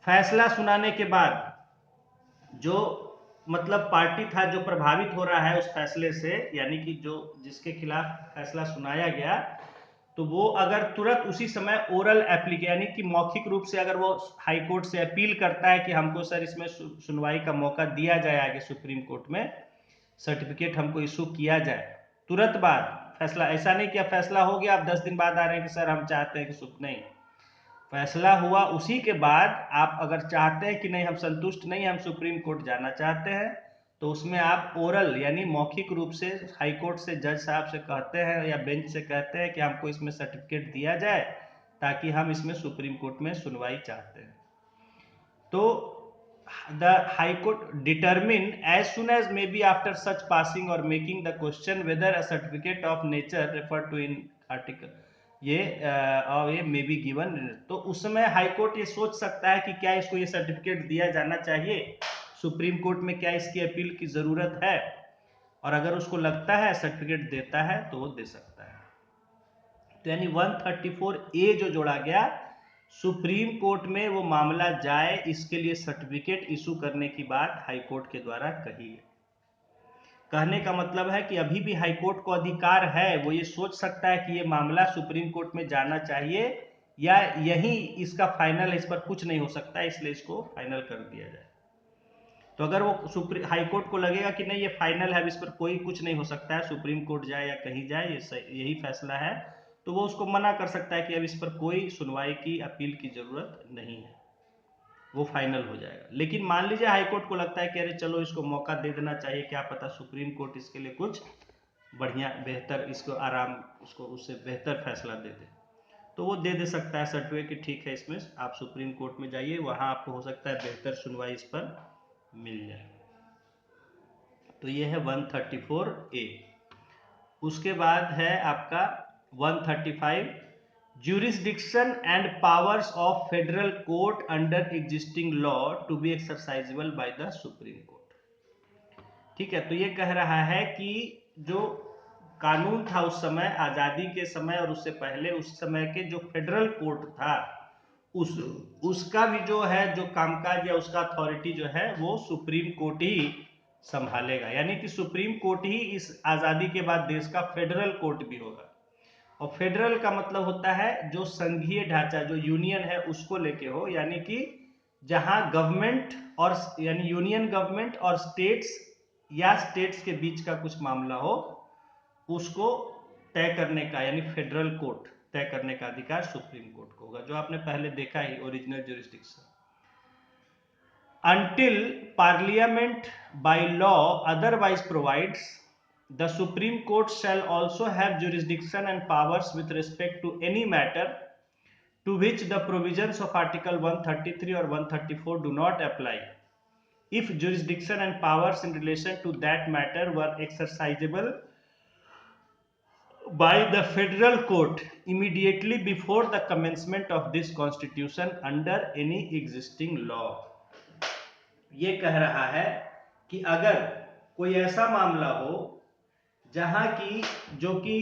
फैसला सुनाने के बाद जो मतलब पार्टी था जो प्रभावित हो रहा है उस फैसले से, यानी कि जो जिसके खिलाफ फैसला सुनाया गया, तो वो अगर तुरंत उसी समय ओरल एप्लीकेशन यानी कि मौखिक रूप से अगर वो हाई कोर्ट से अपील करता है कि हमको सर इसमें सुनवाई का मौका दिया जाए आगे सुप्रीम कोर्ट में, सर्टिफिकेट हमको इशू किया जाए, तुरंत बाद फैसला, ऐसा नहीं कि फैसला हो गया आप 10 दिन बाद आ रहे हैं कि सर हम चाहते हैं कि नहीं, फैसला हुआ उसी के बाद आप अगर चाहते हैं कि नहीं हम संतुष्ट नहीं, हम सुप्रीम कोर्ट जाना चाहते हैं, तो उसमें आप ओरल यानी मौखिक रूप से हाई कोर्ट से जज साहब से कहते हैं या बेंच से कहते हैं कि हमको इसमें सर्टिफिकेट दिया जाए ताकि हम इसमें सुप्रीम कोर्ट में सुनवाई चाहते हैं। तो the High Court determine as soon as may be after such passing और making the question whether a certificate of nature refer to in article ये मे बी गिवन, तो उस समय हाई कोर्ट ये सोच सकता है कि क्या इसको ये सर्टिफिकेट दिया जाना चाहिए, सुप्रीम कोर्ट में क्या इसकी अपील की जरूरत है, और अगर उसको लगता है सर्टिफिकेट देता है तो वो दे सकता है। तो यानी 134A जो जोड़ा गया, सुप्रीम कोर्ट में वो मामला जाए इसके लिए सर्टिफिकेट इशू करने की बात हाई कोर्ट के द्वारा कही है। कहने का मतलब है कि अभी भी हाई कोर्ट को अधिकार है, वो ये सोच सकता है कि ये मामला सुप्रीम कोर्ट में जाना चाहिए या यही इसका फाइनल है, इस पर कुछ नहीं हो सकता, इसलिए इसको फाइनल कर दिया जाए। तो अगर वो हाई कोर्ट को लगेगा कि नहीं ये फाइनल है, इस पर कोई कुछ नहीं हो सकता है, सुप्रीम कोर्ट जाए या कहीं जाए यही फैसला है, तो वो उसको मना कर सकता है कि अब इस पर कोई सुनवाई की अपील की जरूरत नहीं है, वो फाइनल हो जाएगा। लेकिन मान लीजिए हाई कोर्ट को लगता है कि अरे चलो इसको मौका दे देना चाहिए, क्या पता सुप्रीम कोर्ट इसके लिए कुछ बढ़िया बेहतर इसको आराम उसको उससे बेहतर फैसला दे दे, तो वो दे सकता है सर्टिफिकेट कि ठीक है इसमें आप सुप्रीम कोर्ट में जाइए, वहां आपको हो सकता है बेहतर सुनवाई इस पर मिल जाए। तो ये है 134A। उसके बाद है आपका 135 jurisdiction and powers of federal court under existing law to be exercisable by the Supreme Court। ठीक है, तो ये कह रहा है कि जो कानून था उस समय, आजादी के समय और उससे पहले, उस समय के जो फेडरल कोर्ट था उसका भी जो है जो कामकाज या उसका अथॉरिटी जो है वो सुप्रीम कोर्ट ही संभालेगा। यानी कि सुप्रीम कोर्ट ही इस आजादी के बाद देश का फेडरल कोर्ट भी होगा। और फेडरल का मतलब होता है जो संघीय ढांचा, जो यूनियन है उसको लेके हो, यानी कि जहां गवर्नमेंट और यानी यूनियन गवर्नमेंट और स्टेट्स या स्टेट्स के बीच का कुछ मामला हो उसको तय करने का, यानी फेडरल कोर्ट तय करने का अधिकार सुप्रीम कोर्ट को होगा, जो आपने पहले देखा ही original jurisdiction. Until Parliament by law otherwise provides, the Supreme Court shall also have jurisdiction and powers with respect to any matter to which the provisions of Article 133 or 134 do not apply, if jurisdiction and powers in relation to that matter were exercisable by the federal court immediately before the commencement of this constitution under any existing law। ये कह रहा है कि अगर कोई ऐसा मामला हो जहां की जो कि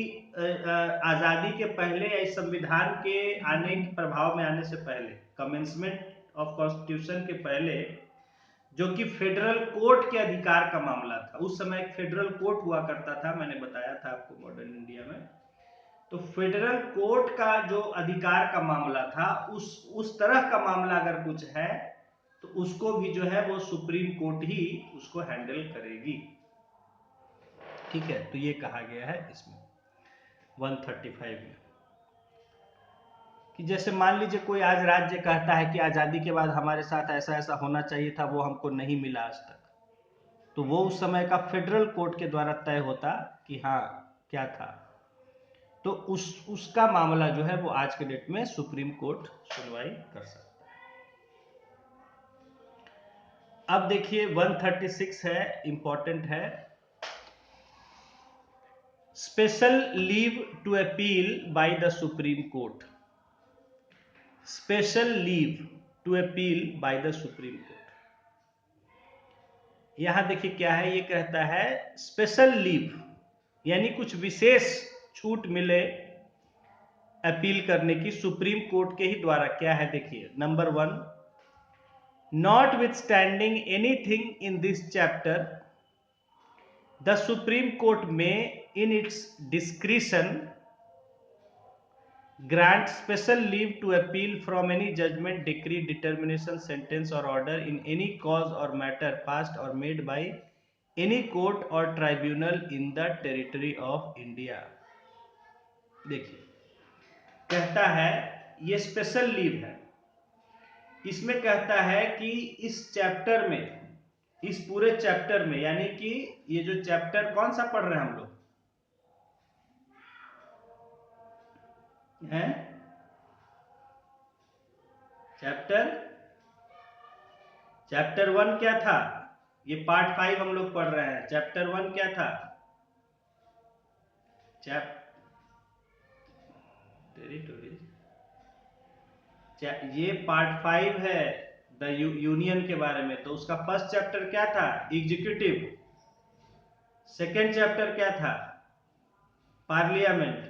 आजादी के पहले या इस संविधान के आने के प्रभाव में आने से पहले, कमेंसमेंट ऑफ कॉन्स्टिट्यूशन के पहले, जो कि फेडरल कोर्ट के अधिकार का मामला था। उस समय एक फेडरल कोर्ट हुआ करता था, मैंने बताया था आपको मॉडर्न इंडिया में। तो फेडरल कोर्ट का जो अधिकार का मामला था उस तरह का मामला अगर कुछ है तो उसको भी जो है वो सुप्रीम कोर्ट ही उसको हैंडल करेगी। ठीक है, तो ये कहा गया है इसमें 135 में कि जैसे मान लीजिए कोई आज राज्य कहता है कि आजादी के बाद हमारे साथ ऐसा ऐसा होना चाहिए था, वो हमको नहीं मिला आज तक, तो वो उस समय का फेडरल कोर्ट के द्वारा तय होता कि हाँ क्या था, तो उसका मामला जो है वो आज के डेट में सुप्रीम कोर्ट सुनवाई कर सकता है। अब देखिए 136 है, इंपॉर्टेंट है, special leave to appeal by the supreme court. Special leave to appeal by the supreme court. यहां देखिए क्या है, ये कहता है स्पेशल लीव यानी कुछ विशेष छूट मिले अपील करने की सुप्रीम कोर्ट के ही द्वारा। क्या है देखिए, number 1, notwithstanding anything in this chapter, the Supreme Court may in its discretion grant special leave to appeal from any judgment, decree, determination, sentence or order in any cause or matter passed or made by any court or tribunal in the territory of India। देखिए कहता है ये स्पेशल लीव है, इसमें कहता है कि इस चैप्टर में, इस पूरे चैप्टर में, यानी कि ये जो चैप्टर कौन सा पढ़ रहे हैं हम लोग हैं, चैप्टर 1 क्या था, ये पार्ट 5 हम लोग पढ़ रहे हैं। चैप्टर 1 क्या था, ये पार्ट 5 है द यूनियन के बारे में। तो उसका फर्स्ट चैप्टर क्या था, एग्जीक्यूटिव। सेकेंड चैप्टर क्या था, पार्लियामेंट।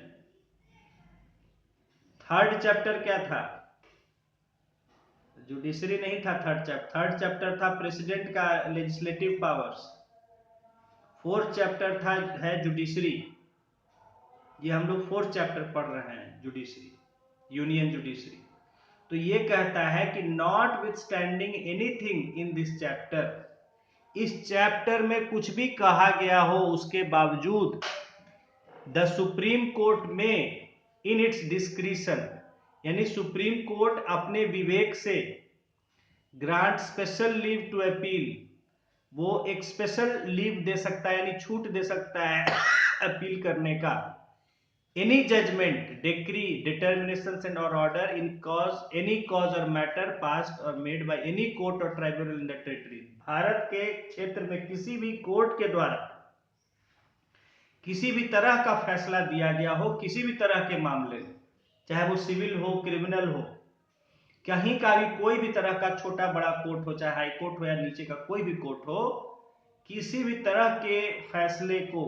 थर्ड चैप्टर क्या था, जुडिशरी नहीं था थर्ड चैप्टर था प्रेसिडेंट का लेजिस्लेटिव पावर्स। फोर्थ चैप्टर था है जुडिशरी। ये हम लोग फोर्थ चैप्टर पढ़ रहे हैं, जुडिशरी, यूनियन जुडिशरी। तो ये कहता है कि not with standing anything in this chapter, इस चैप्टर में कुछ भी कहा गया हो उसके बावजूद द सुप्रीम कोर्ट में इन इट्स डिस्क्रिशन, यानी सुप्रीम कोर्ट अपने विवेक से grant special leave to appeal, वो एक स्पेशल लीव दे सकता है यानी छूट दे सकता है अपील करने का। Any judgment, decree, determination and और order in cause any cause और मैटर पास्ड और मेड बाय एनी कोर्ट और tribunal in the territory, Bharat के क्षेत्र में किसी भी कोर्ट के द्वारा किसी भी तरह का फैसला दिया गया हो, किसी भी तरह के मामले में, चाहे वो सिविल हो, क्रिमिनल हो, कहीं का भी कोई भी तरह का छोटा बड़ा कोर्ट हो, चाहे हाई कोर्ट हो या नीचे का कोई भी कोर्ट हो, किसी भी तरह के फैसले को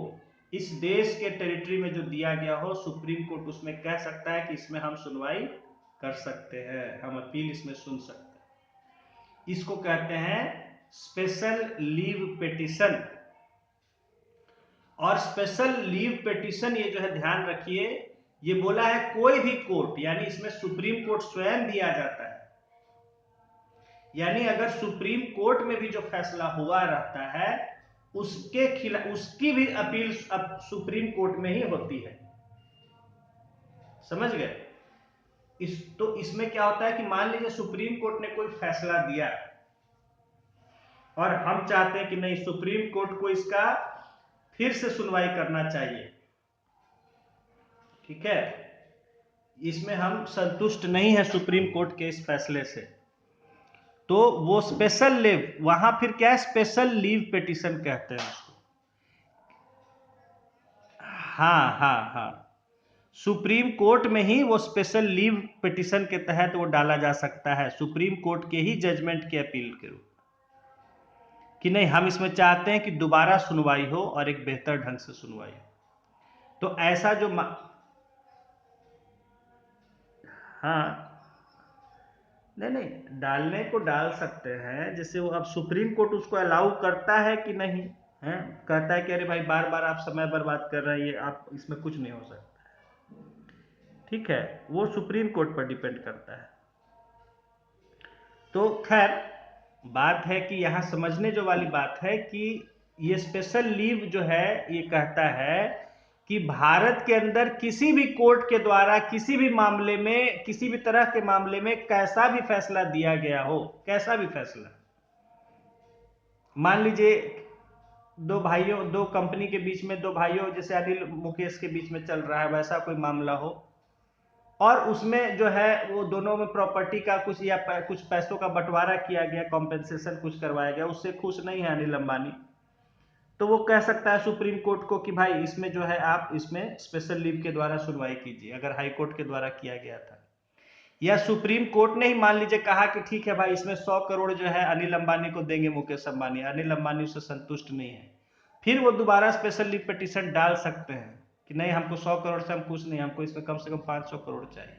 इस देश के टेरिटरी में जो दिया गया हो, सुप्रीम कोर्ट उसमें कह सकता है कि इसमें हम सुनवाई कर सकते हैं, हम अपील इसमें सुन सकते हैं। इसको कहते हैं स्पेशल लीव पिटीशन। और स्पेशल लीव पिटीशन ये जो है ध्यान रखिए, ये बोला है कोई भी कोर्ट, यानी इसमें सुप्रीम कोर्ट स्वयं भी आ जाता है। यानी अगर सुप्रीम कोर्ट में भी जो फैसला हुआ रहता है उसके खिलाफ, उसकी भी अपील अब सुप्रीम कोर्ट में ही होती है। समझ गए? तो इसमें क्या होता है कि मान लीजिए सुप्रीम कोर्ट ने कोई फैसला दिया और हम चाहते हैं कि नहीं, सुप्रीम कोर्ट को इसका फिर से सुनवाई करना चाहिए, ठीक है, इसमें हम संतुष्ट नहीं है सुप्रीम कोर्ट के इस फैसले से, तो वो स्पेशल लीव, वहां फिर क्या है, स्पेशल लीव पिटीशन कहते हैं उसको। हाँ हाँ हाँ, सुप्रीम कोर्ट में ही वो स्पेशल लीव पिटीशन के तहत वो डाला जा सकता है, सुप्रीम कोर्ट के ही जजमेंट के अपील के रूप कि नहीं, हम इसमें चाहते हैं कि दोबारा सुनवाई हो और एक बेहतर ढंग से सुनवाई हो। तो ऐसा जो हाँ, नहीं नहीं, डालने को डाल सकते हैं, जैसे वो अब सुप्रीम कोर्ट उसको अलाउ करता है कि नहीं है, कहता है कि अरे भाई बार बार आप समय बर्बाद कर रहे हैं, ये आप इसमें कुछ नहीं हो सकता, ठीक है, वो सुप्रीम कोर्ट पर डिपेंड करता है। तो खैर बात है कि यहाँ समझने जो वाली बात है कि ये स्पेशल लीव जो है ये कहता है कि भारत के अंदर किसी भी कोर्ट के द्वारा किसी भी मामले में, किसी भी तरह के मामले में कैसा भी फैसला दिया गया हो, कैसा भी फैसला, मान लीजिए दो भाइयों, दो कंपनी के बीच में, दो भाइयों जैसे अनिल मुकेश के बीच में चल रहा है, वैसा कोई मामला हो और उसमें जो है वो दोनों में प्रॉपर्टी का कुछ या कुछ पैसों का बंटवारा किया गया, कॉम्पेंसेशन कुछ करवाया गया, उससे खुश नहीं है अनिल अंबानी, तो वो कह सकता है सुप्रीम कोर्ट को कि भाई इसमें जो है आप इसमें स्पेशल लीव के द्वारा सुनवाई कीजिए, अगर हाई कोर्ट के द्वारा किया गया था। या सुप्रीम कोर्ट ने ही मान लीजिए कहा कि ठीक है भाई, इसमें 100 करोड़ जो है अनिल अंबानी को देंगे, मुकेश अंबानी, अनिल अंबानी उससे संतुष्ट नहीं है, फिर वो दोबारा स्पेशल लीव पिटीशन डाल सकते हैं कि नहीं, हमको 100 करोड़ से हम खुश नहीं, हमको इसमें कम से कम 500 करोड़ चाहिए,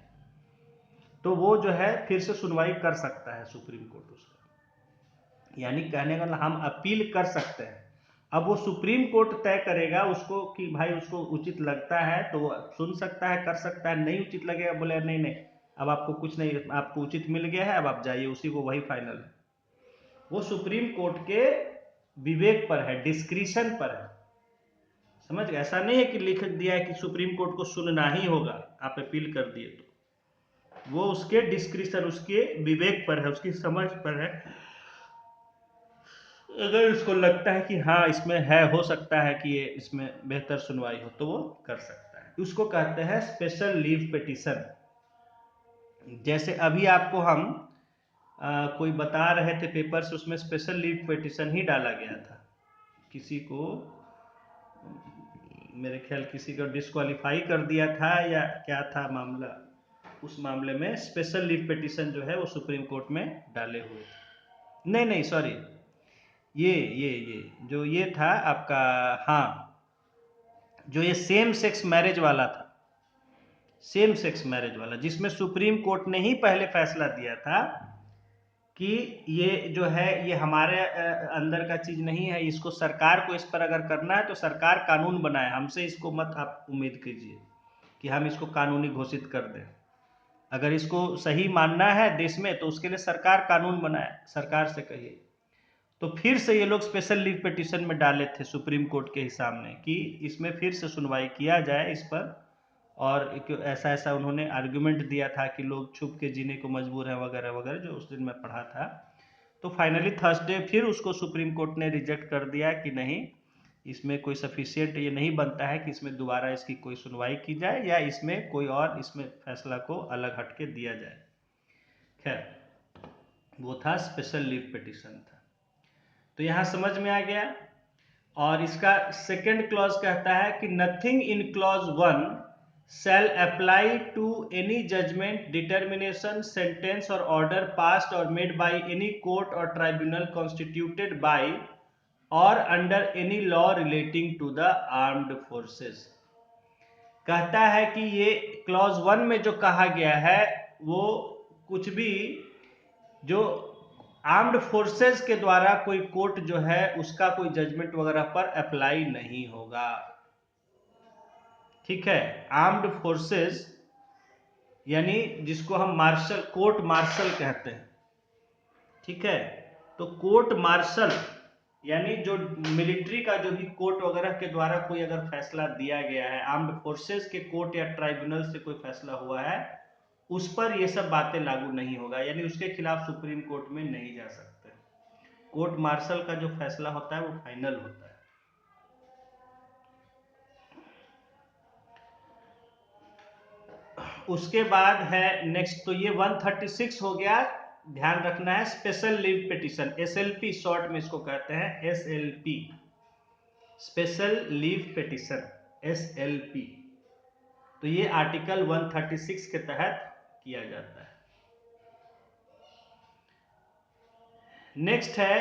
तो वो जो है फिर से सुनवाई कर सकता है सुप्रीम कोर्ट उसका। यानी कहने का हम अपील कर सकते हैं। अब वो सुप्रीम कोर्ट तय करेगा उसको कि भाई उसको उचित लगता है तो वो सुन सकता है, कर सकता है, नहीं उचित लगेगा बोले नहीं नहीं अब आपको कुछ नहीं, आपको उचित मिल गया है, अब आप जाइए, उसी को वही फाइनल है। वो सुप्रीम कोर्ट के विवेक पर है, डिस्क्रिशन पर है। समझ गए? ऐसा नहीं है कि लिख दिया है कि सुप्रीम कोर्ट को सुनना ही होगा, आप अपील कर दिए, तो वो उसके डिस्क्रिशन, उसके विवेक पर है, उसकी समझ पर है। अगर उसको लगता है कि हाँ इसमें है, हो सकता है कि ये इसमें बेहतर सुनवाई हो, तो वो कर सकता है। उसको कहते हैं स्पेशल लीव पिटीशन। जैसे अभी आपको हम कोई बता रहे थे पेपर से, उसमें स्पेशल लीव पिटीशन ही डाला गया था, किसी को मेरे ख्याल किसी को डिस्क्वालीफाई कर दिया था या क्या था मामला, उस मामले में स्पेशल लीव पिटीशन जो है वो सुप्रीम कोर्ट में डाले हुए थे। नहीं नहीं सॉरी, ये जो ये था आपका, हाँ, जो ये सेम सेक्स मैरिज वाला था, सेम सेक्स मैरिज वाला, जिसमें सुप्रीम कोर्ट ने ही पहले फैसला दिया था कि ये जो है ये हमारे अंदर का चीज नहीं है, इसको सरकार को इस पर अगर करना है तो सरकार कानून बनाए, हमसे इसको मत आप उम्मीद कीजिए कि हम इसको कानूनी घोषित कर दें। अगर इसको सही मानना है देश में तो उसके लिए सरकार कानून बनाए, सरकार से कहिए। तो फिर से ये लोग स्पेशल लीव पिटीशन में डाले थे सुप्रीम कोर्ट के ही सामने कि इसमें फिर से सुनवाई किया जाए इस पर, और ऐसा ऐसा उन्होंने आर्गुमेंट दिया था कि लोग छुप के जीने को मजबूर हैं वगैरह वगैरह, जो उस दिन मैं पढ़ा था। तो फाइनली थर्सडे फिर उसको सुप्रीम कोर्ट ने रिजेक्ट कर दिया कि नहीं, इसमें कोई सफिशियंट ये नहीं बनता है कि इसमें दोबारा इसकी कोई सुनवाई की जाए या इसमें कोई और इसमें फैसला को अलग हट के दिया जाए। खैर वो था स्पेशल लीव पिटीशन था। तो यहां समझ में आ गया। और इसका सेकेंड क्लॉज कहता है कि nothing in clause 1 shall apply to any judgment, determination, sentence or order passed or made by any court or tribunal constituted by or under any law relating to the armed forces। कहता है कि ये क्लॉज 1 में जो कहा गया है वो कुछ भी जो आर्म्ड फोर्सेस के द्वारा कोई कोर्ट जो है उसका कोई जजमेंट वगैरह पर अप्लाई नहीं होगा। ठीक है, आर्म्ड फोर्सेस यानी जिसको हम मार्शल कोर्ट मार्शल कहते हैं। ठीक है, तो कोर्ट मार्शल यानी जो मिलिट्री का जो भी कोर्ट वगैरह के द्वारा कोई अगर फैसला दिया गया है, आर्म्ड फोर्सेस के कोर्ट या ट्राइब्यूनल से कोई फैसला हुआ है, उस पर ये सब बातें लागू नहीं होगा, यानी उसके खिलाफ सुप्रीम कोर्ट में नहीं जा सकते। कोर्ट मार्शल का जो फैसला होता है वो फाइनल होता है। उसके बाद है नेक्स्ट, तो ये 136 हो गया। ध्यान रखना है special leave petition, SLP short में इसको कहते हैं, SLP, special leave petition, SLP. तो ये आर्टिकल 136 के तहत किया जाता है। नेक्स्ट है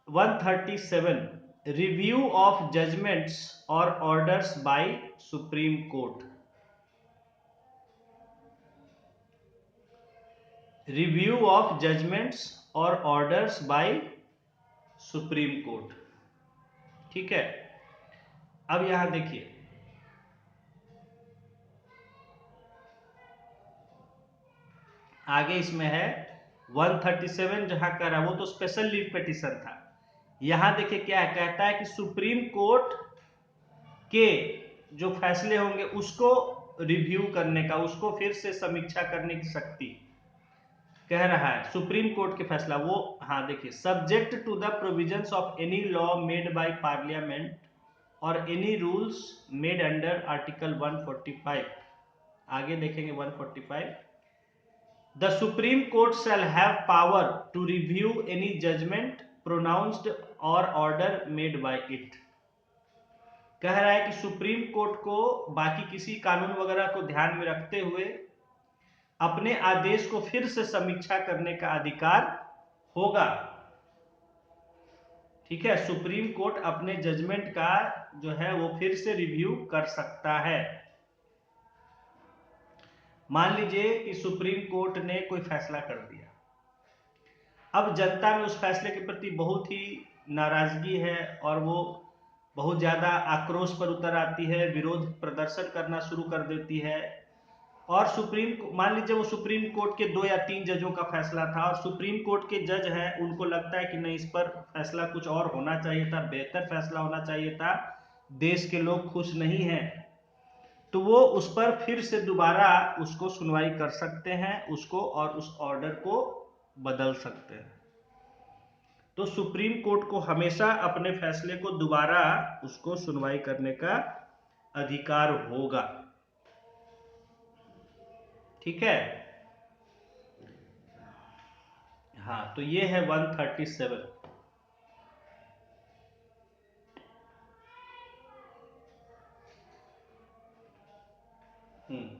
137, रिव्यू ऑफ जजमेंट्स और orders by supreme court. Review of judgments और ऑर्डर्स बाय सुप्रीम कोर्ट। ठीक है, अब यहां देखिए, आगे इसमें है 137 जहां कर रहा है वो तो स्पेशल लीव पिटीशन था। यहां देखिए क्या है, कहता है कि सुप्रीम कोर्ट के जो फैसले होंगे उसको रिव्यू करने का, उसको फिर से समीक्षा करने की शक्ति कह रहा है। सुप्रीम कोर्ट के फैसला वो, हाँ देखिए, subject to the provisions of any law made by Parliament और any rules made under article 145। आगे देखेंगे 145, the supreme court shall have power to review any judgment pronounced और ऑर्डर मेड बाय इट। कह रहा है कि सुप्रीम कोर्ट को बाकी किसी कानून वगैरह को ध्यान में रखते हुए अपने आदेश को फिर से समीक्षा करने का अधिकार होगा। ठीक है, सुप्रीम कोर्ट अपने जजमेंट का जो है वो फिर से रिव्यू कर सकता है। मान लीजिए कि सुप्रीम कोर्ट ने कोई फैसला कर दिया, अब जनता में उस फैसले के प्रति बहुत ही नाराजगी है और वो बहुत ज्यादा आक्रोश पर उतर आती है, विरोध प्रदर्शन करना शुरू कर देती है। और मान लीजिए वो सुप्रीम कोर्ट के 2 या 3 जजों का फैसला था और सुप्रीम कोर्ट के जज हैं, उनको लगता है कि नहीं, इस पर फैसला कुछ और होना चाहिए था, बेहतर फैसला होना चाहिए था, देश के लोग खुश नहीं हैं, तो वो उस पर फिर से दोबारा उसको सुनवाई कर सकते हैं, उसको और उस ऑर्डर को बदल सकते हैं। तो सुप्रीम कोर्ट को हमेशा अपने फैसले को दोबारा उसको सुनवाई करने का अधिकार होगा। ठीक है, हाँ, तो ये है 137। हम्म।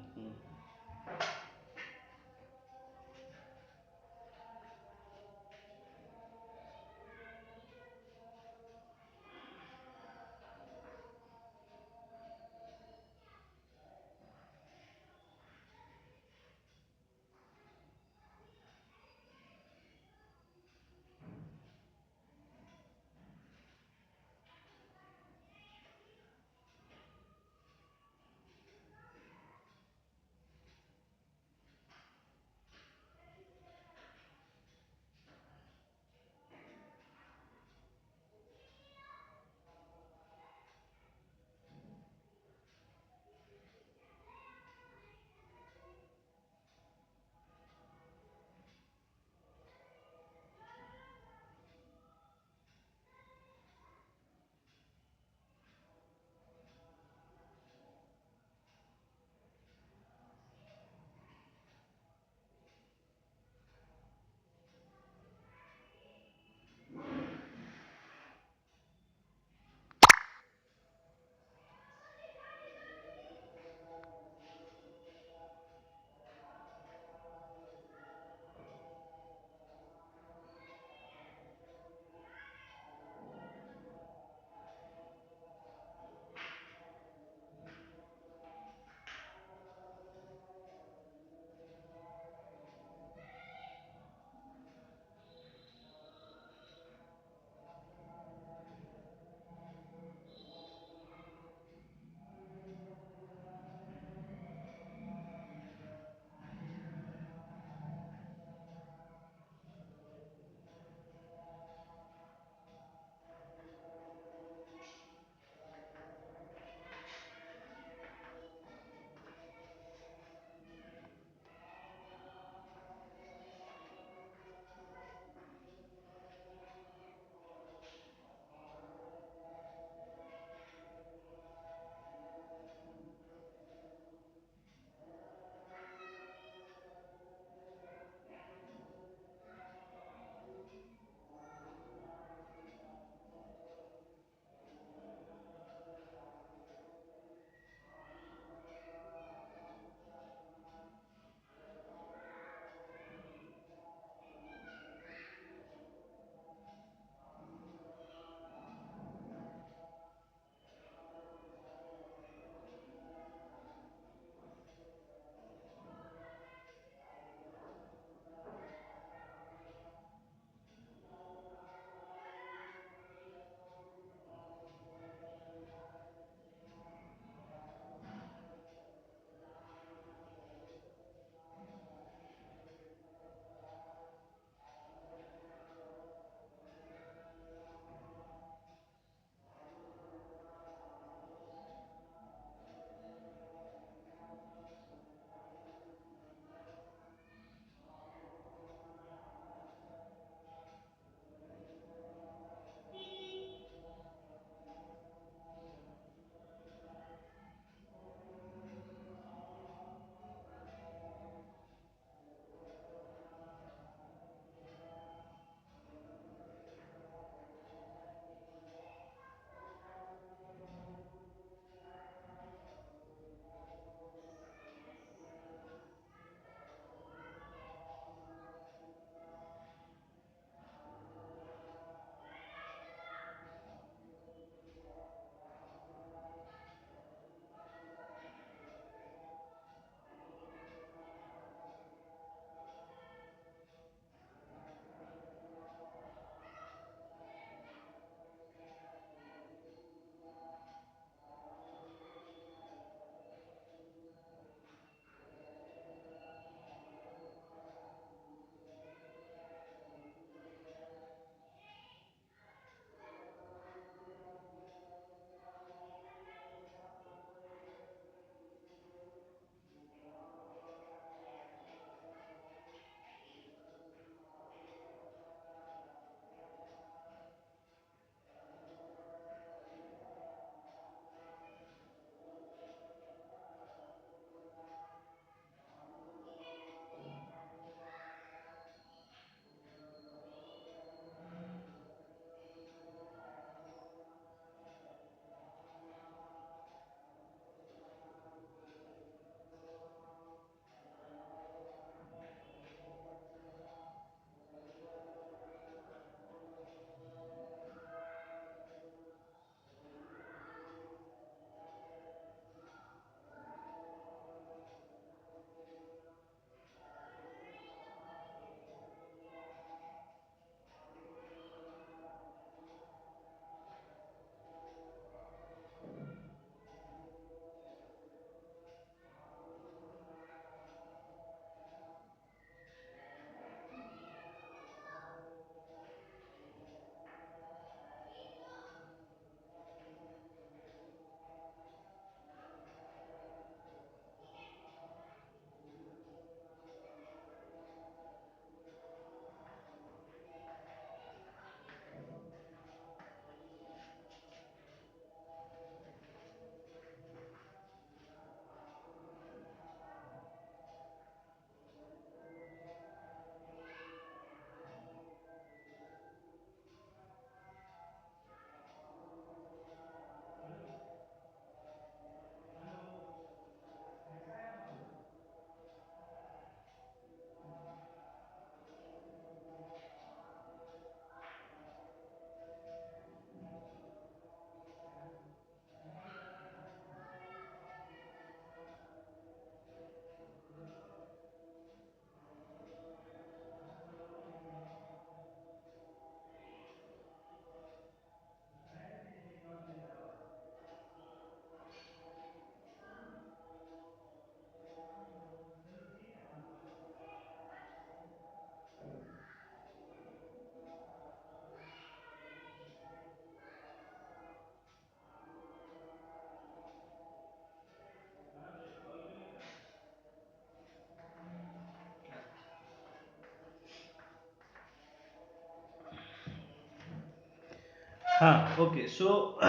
हाँ, ओके, सो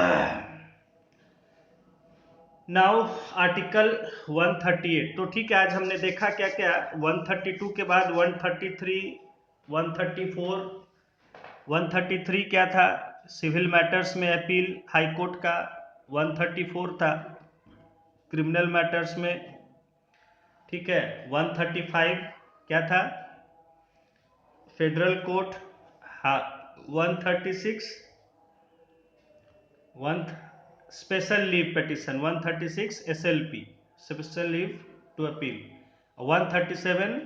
नाउ आर्टिकल 138। तो ठीक है, आज हमने देखा क्या क्या। 132 के बाद 133, 134, 133 क्या था, सिविल मैटर्स में अपील हाई कोर्ट का। 134 था क्रिमिनल मैटर्स में, ठीक है। 135 क्या था, फेडरल कोर्ट। हाँ, 136 one special leave petition, 136 SLP, special leave to appeal. 137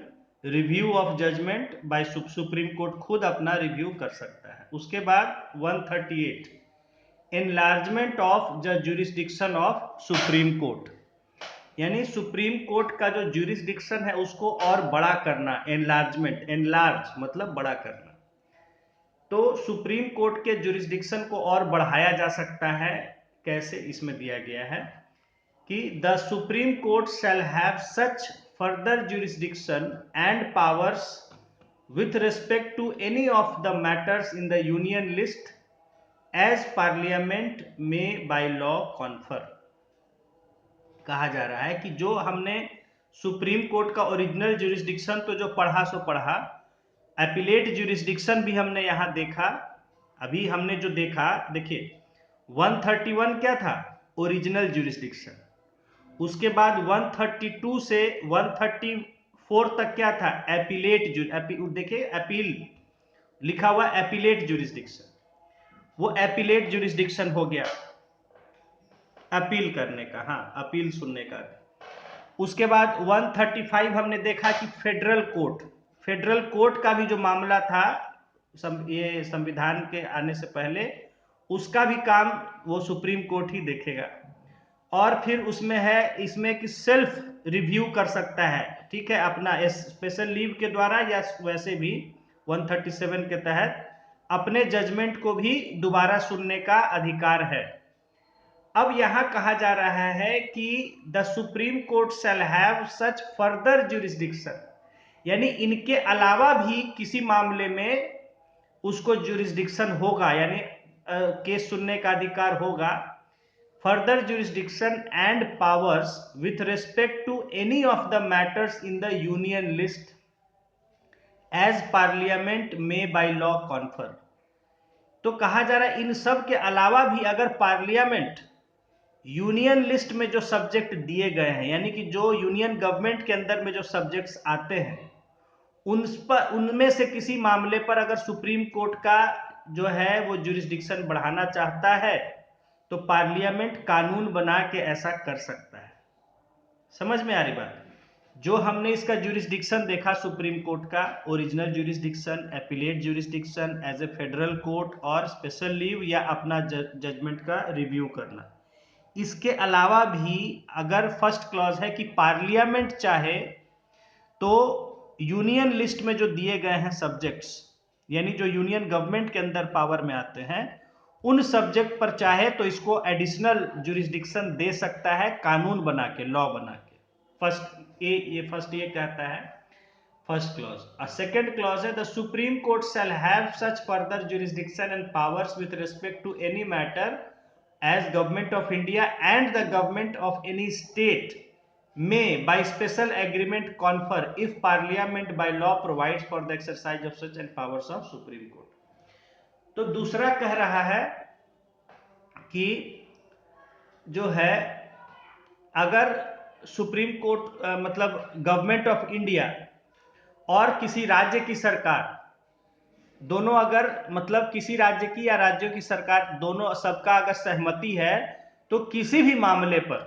review of judgment by supreme court, खुद अपना रिव्यू कर सकता है। उसके बाद 138 enlargement of the jurisdiction of supreme court, यानी सुप्रीम कोर्ट का जो ज्यूरिसडिक्शन है उसको और बड़ा करना। एनलार्जमेंट, एनलार्ज मतलब बड़ा करना। तो सुप्रीम कोर्ट के ज्यूरिसडिक्शन को और बढ़ाया जा सकता है, कैसे, इसमें दिया गया है कि the supreme court shall have such further jurisdiction and powers with respect to any of the matters in the union list as parliament may by law confer। कहा जा रहा है कि जो हमने सुप्रीम कोर्ट का ओरिजिनल ज्यूरिसडिक्शन तो जो पढ़ा सो पढ़ा, एपिलेट ज्यूरिसडिक्शन भी हमने यहां देखा। अभी हमने जो देखा, देखिए 131 क्या था, ओरिजिनल ज्यूरिसडिक्शन। उसके बाद 132 से 134 तक क्या था, एपिलेट। देखिए अपील लिखा हुआ, एपिलेट ज्यूरिसडिक्शन, वो एपिलेट ज्यूरिसडिक्शन हो गया अपील करने का, हाँ, अपील सुनने का। उसके बाद 135 हमने देखा कि फेडरल कोर्ट, फेडरल कोर्ट का भी जो मामला था ये संविधान के आने से पहले, उसका भी काम वो सुप्रीम कोर्ट ही देखेगा। और फिर उसमें है इसमें कि सेल्फ रिव्यू कर सकता है, ठीक है, अपना स्पेशल लीव के द्वारा या वैसे भी 137 के तहत अपने जजमेंट को भी दोबारा सुनने का अधिकार है। अब यहां कहा जा रहा है कि the supreme court shall have such further jurisdiction, यानी इनके अलावा भी किसी मामले में उसको ज्यूरिसडिक्शन होगा, यानी केस सुनने का अधिकार होगा। Further jurisdiction and powers with respect to any of the matters in the union list as parliament may by law confer. तो कहा जा रहा है इन सब के अलावा भी अगर पार्लियामेंट यूनियन लिस्ट में जो सब्जेक्ट दिए गए हैं, यानी कि जो यूनियन गवर्नमेंट के अंदर में जो सब्जेक्ट्स आते हैं, उन पर, उनमें से किसी मामले पर अगर सुप्रीम कोर्ट का जो है वो ज्यूरिसडिक्शन बढ़ाना चाहता है तो पार्लियामेंट कानून बना के ऐसा कर सकता है। समझ में आ रही बात। जो हमने इसका ज्यूरिसडिक्शन देखा सुप्रीम कोर्ट का, original jurisdiction, appellate jurisdiction, as a federal court, और स्पेशल लीव या अपना जजमेंट का रिव्यू करना। इसके अलावा भी अगर फर्स्ट क्लॉज है कि पार्लियामेंट चाहे तो यूनियन लिस्ट में जो दिए गए हैं सब्जेक्ट्स, यानी जो यूनियन गवर्नमेंट के अंदर पावर में आते हैं, उन सब्जेक्ट पर चाहे तो इसको एडिशनल ज्यूरिसडिक्शन दे सकता है, कानून बना के, लॉ बना के। फर्स्ट ये कहता है first clause. A second clause है the supreme court shall have such further jurisdiction and powers with respect to any matter as government of India and the government of any state may by special agreement confer if parliament by law provides for the exercise of such and powers of supreme court। तो दूसरा कह रहा है कि जो है अगर सुप्रीम कोर्ट मतलब गवर्नमेंट ऑफ इंडिया और किसी राज्य की सरकार, दोनों अगर मतलब किसी राज्य की या राज्यों की सरकार, दोनों सबका अगर सहमति है तो किसी भी मामले पर,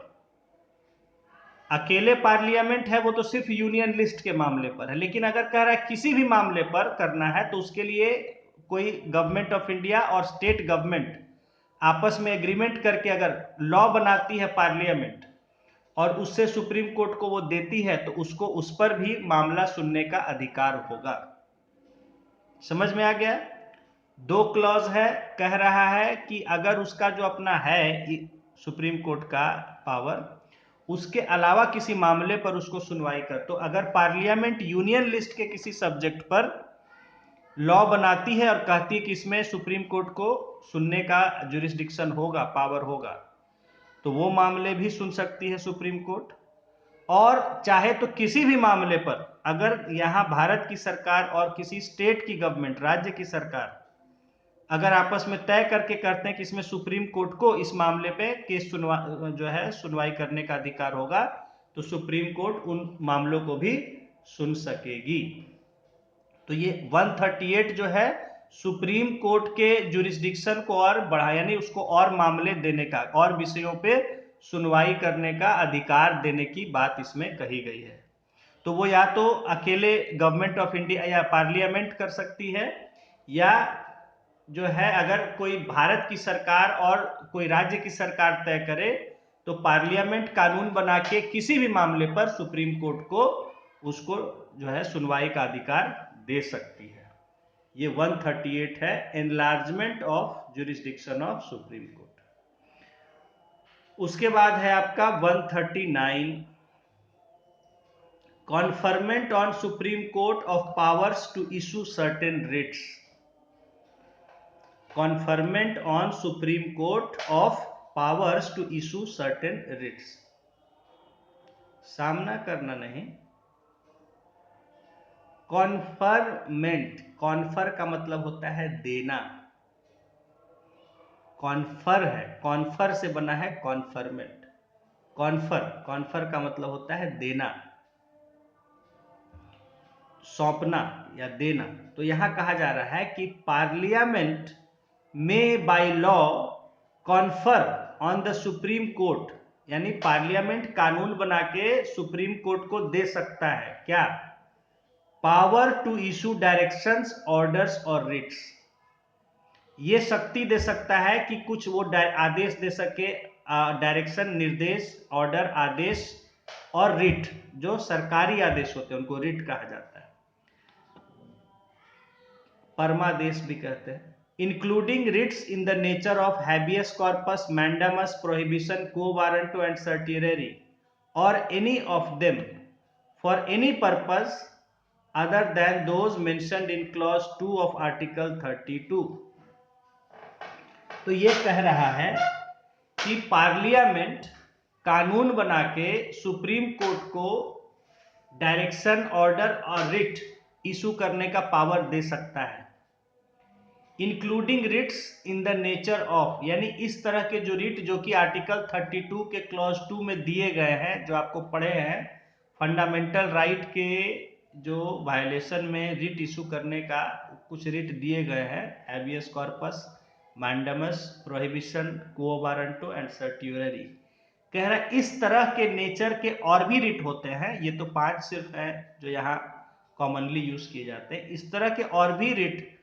अकेले पार्लियामेंट है वो तो सिर्फ यूनियन लिस्ट के मामले पर है, लेकिन अगर कह रहा है किसी भी मामले पर करना है तो उसके लिए कोई गवर्नमेंट ऑफ इंडिया और स्टेट गवर्नमेंट आपस में एग्रीमेंट करके अगर लॉ बनाती है पार्लियामेंट और उससे सुप्रीम कोर्ट को वो देती है तो उसको उस पर भी मामला सुनने का अधिकार होगा। समझ में आ गया। दो क्लॉज है, कह रहा है कि अगर उसका जो अपना है सुप्रीम कोर्ट का पावर, उसके अलावा किसी मामले पर उसको सुनवाई कर, तो अगर पार्लियामेंट यूनियन लिस्ट के किसी सब्जेक्ट पर लॉ बनाती है और कहती है कि इसमें सुप्रीम कोर्ट को सुनने का जुरिस्डिक्शन होगा, पावर होगा, तो वो मामले भी सुन सकती है सुप्रीम कोर्ट। और चाहे तो किसी भी मामले पर अगर यहाँ भारत की सरकार और किसी स्टेट की गवर्नमेंट, राज्य की सरकार अगर आपस में तय करके करते हैं कि इसमें सुप्रीम कोर्ट को इस मामले पे केस सुनवाई करने का अधिकार होगा, तो सुप्रीम कोर्ट उन मामलों को भी सुन सकेगी। तो ये 138 जो है सुप्रीम कोर्ट के जुरिस्डिक्शन को और बढ़ा, यानी उसको और मामले देने का, और विषयों पे सुनवाई करने का अधिकार देने की बात इसमें कही गई है। तो वो या तो अकेले गवर्नमेंट ऑफ इंडिया या पार्लियामेंट कर सकती है, या जो है अगर कोई भारत की सरकार और कोई राज्य की सरकार तय करे तो पार्लियामेंट कानून बना के किसी भी मामले पर सुप्रीम कोर्ट को उसको जो है सुनवाई का अधिकार दे सकती है। ये 138 है, enlargement of jurisdiction of supreme Court. उसके बाद है आपका 139, conferment on Supreme Court of powers to issue certain writs. Conferment on Supreme Court of powers to issue certain writs. सामना करना नहीं, कॉन्फरमेंट, कॉन्फर का मतलब होता है देना, कॉन्फर है, कॉन्फर से बना है कॉन्फरमेंट। कॉन्फर, कॉन्फर का मतलब होता है देना, सौंपना या देना। तो यहां कहा जा रहा है कि parliament may by law confer on the supreme court, यानी पार्लियामेंट कानून बना के सुप्रीम कोर्ट को दे सकता है क्या, power to issue directions, orders और रिट्स। ये शक्ति दे सकता है कि कुछ वो आदेश दे सके, डायरेक्शन, निर्देश, ऑर्डर, आदेश और रिट, जो सरकारी आदेश होते हैं उनको रिट कहा जाता है, परमादेश भी कहते हैं। Including writs in the nature of habeas corpus, mandamus, prohibition, quo warranto and certiorari, और any of them for any purpose other than those mentioned in clause 2 of article 32। तो ये कह रहा है कि पार्लियामेंट कानून बना के सुप्रीम कोर्ट को डायरेक्शन, ऑर्डर और रिट इशू करने का पावर दे सकता है, including writs in the nature of, यानी इस तरह के जो रिट जो कि आर्टिकल 32 के क्लॉज 2 में दिए गए हैं, जो आपको पढ़े हैं, फंडामेंटल राइट के जो वायलेशन में रिट इशू करने का कुछ रिट दिए गए हैं, habeas corpus, mandamus, prohibition, quo warranto and सर्टियरी। कह रहा है इस तरह के नेचर के और भी रिट होते हैं, ये तो 5 सिर्फ हैं जो यहाँ कॉमनली यूज किए जाते हैं, इस तरह के और भी रिट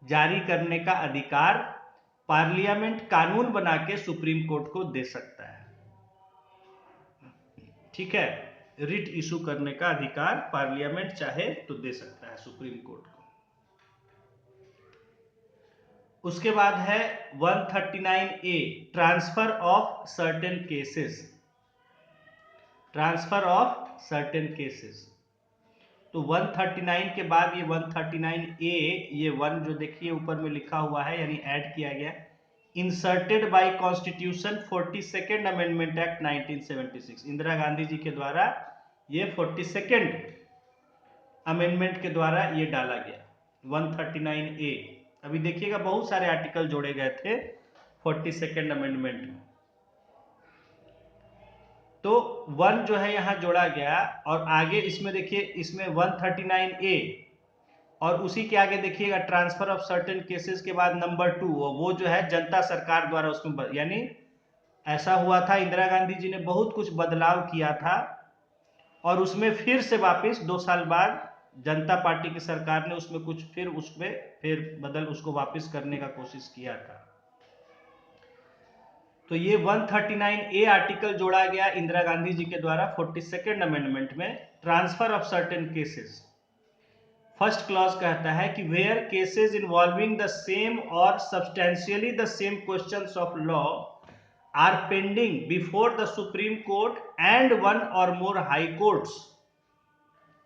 जारी करने का अधिकार पार्लियामेंट कानून बना के सुप्रीम कोर्ट को दे सकता है। ठीक है, रिट इशू करने का अधिकार पार्लियामेंट चाहे तो दे सकता है सुप्रीम कोर्ट को। उसके बाद है 139A, transfer of certain cases. Transfer of certain cases, तो 139 के बाद ये 139A, ये 1 जो देखिए ऊपर में लिखा हुआ है, यानी ऐड किया गया, inserted by constitution 42nd amendment act 1976। Indira Gandhi ji के द्वारा ये 42nd अमेंडमेंट के द्वारा ये डाला गया 139A। अभी देखिएगा बहुत सारे आर्टिकल जोड़े गए थे 42nd अमेंडमेंट में, तो 1 जो है यहां जोड़ा गया, और आगे इसमें देखिए, इसमें 139A और उसी के आगे देखिएगा ट्रांसफर ऑफ सर्टेन केसेस के बाद नंबर 2, वो जो है जनता सरकार द्वारा उसमें, यानी ऐसा हुआ था इंदिरा गांधी जी ने बहुत कुछ बदलाव किया था और उसमें फिर से वापस 2 साल बाद जनता पार्टी की सरकार ने उसमें कुछ फिर उसमें फिर बदल उसको वापस करने का कोशिश किया था। तो ये 139A आर्टिकल जोड़ा गया इंदिरा गांधी जी के द्वारा 42nd अमेंडमेंट में, transfer of certain cases. First clause कहता है कि where cases involving the same और substantially the same questions of law are pending before the supreme court and 1 or more High Courts,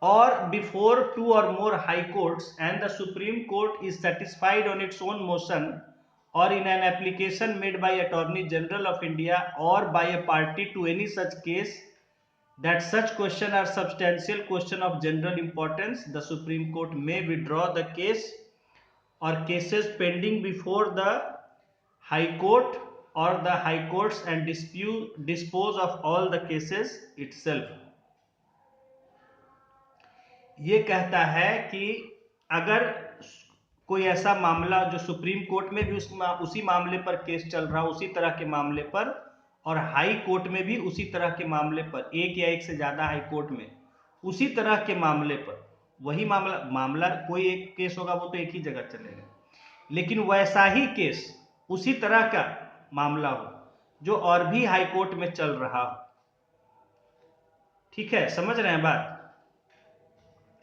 or before two or more high courts, and the Supreme Court is satisfied on its own motion or in an application made by Attorney General of India or by a party to any such case, that such question are substantial question of general importance, the Supreme Court may withdraw the case or cases pending before the High Court or the High Courts and dispose of all the cases itself. ये कहता है कि अगर कोई ऐसा मामला जो सुप्रीम कोर्ट में भी उसी मामले पर केस चल रहा हो, उसी तरह के मामले पर, और हाई कोर्ट में भी उसी तरह के मामले पर, एक या एक से ज्यादा हाई कोर्ट में उसी तरह के मामले पर, वही मामला कोई एक केस होगा वो तो एक ही जगह चलेगा, लेकिन वैसा ही केस उसी तरह का मामला हो जो और भी हाई कोर्ट में चल रहा हो, ठीक है, समझ रहे हैं बात?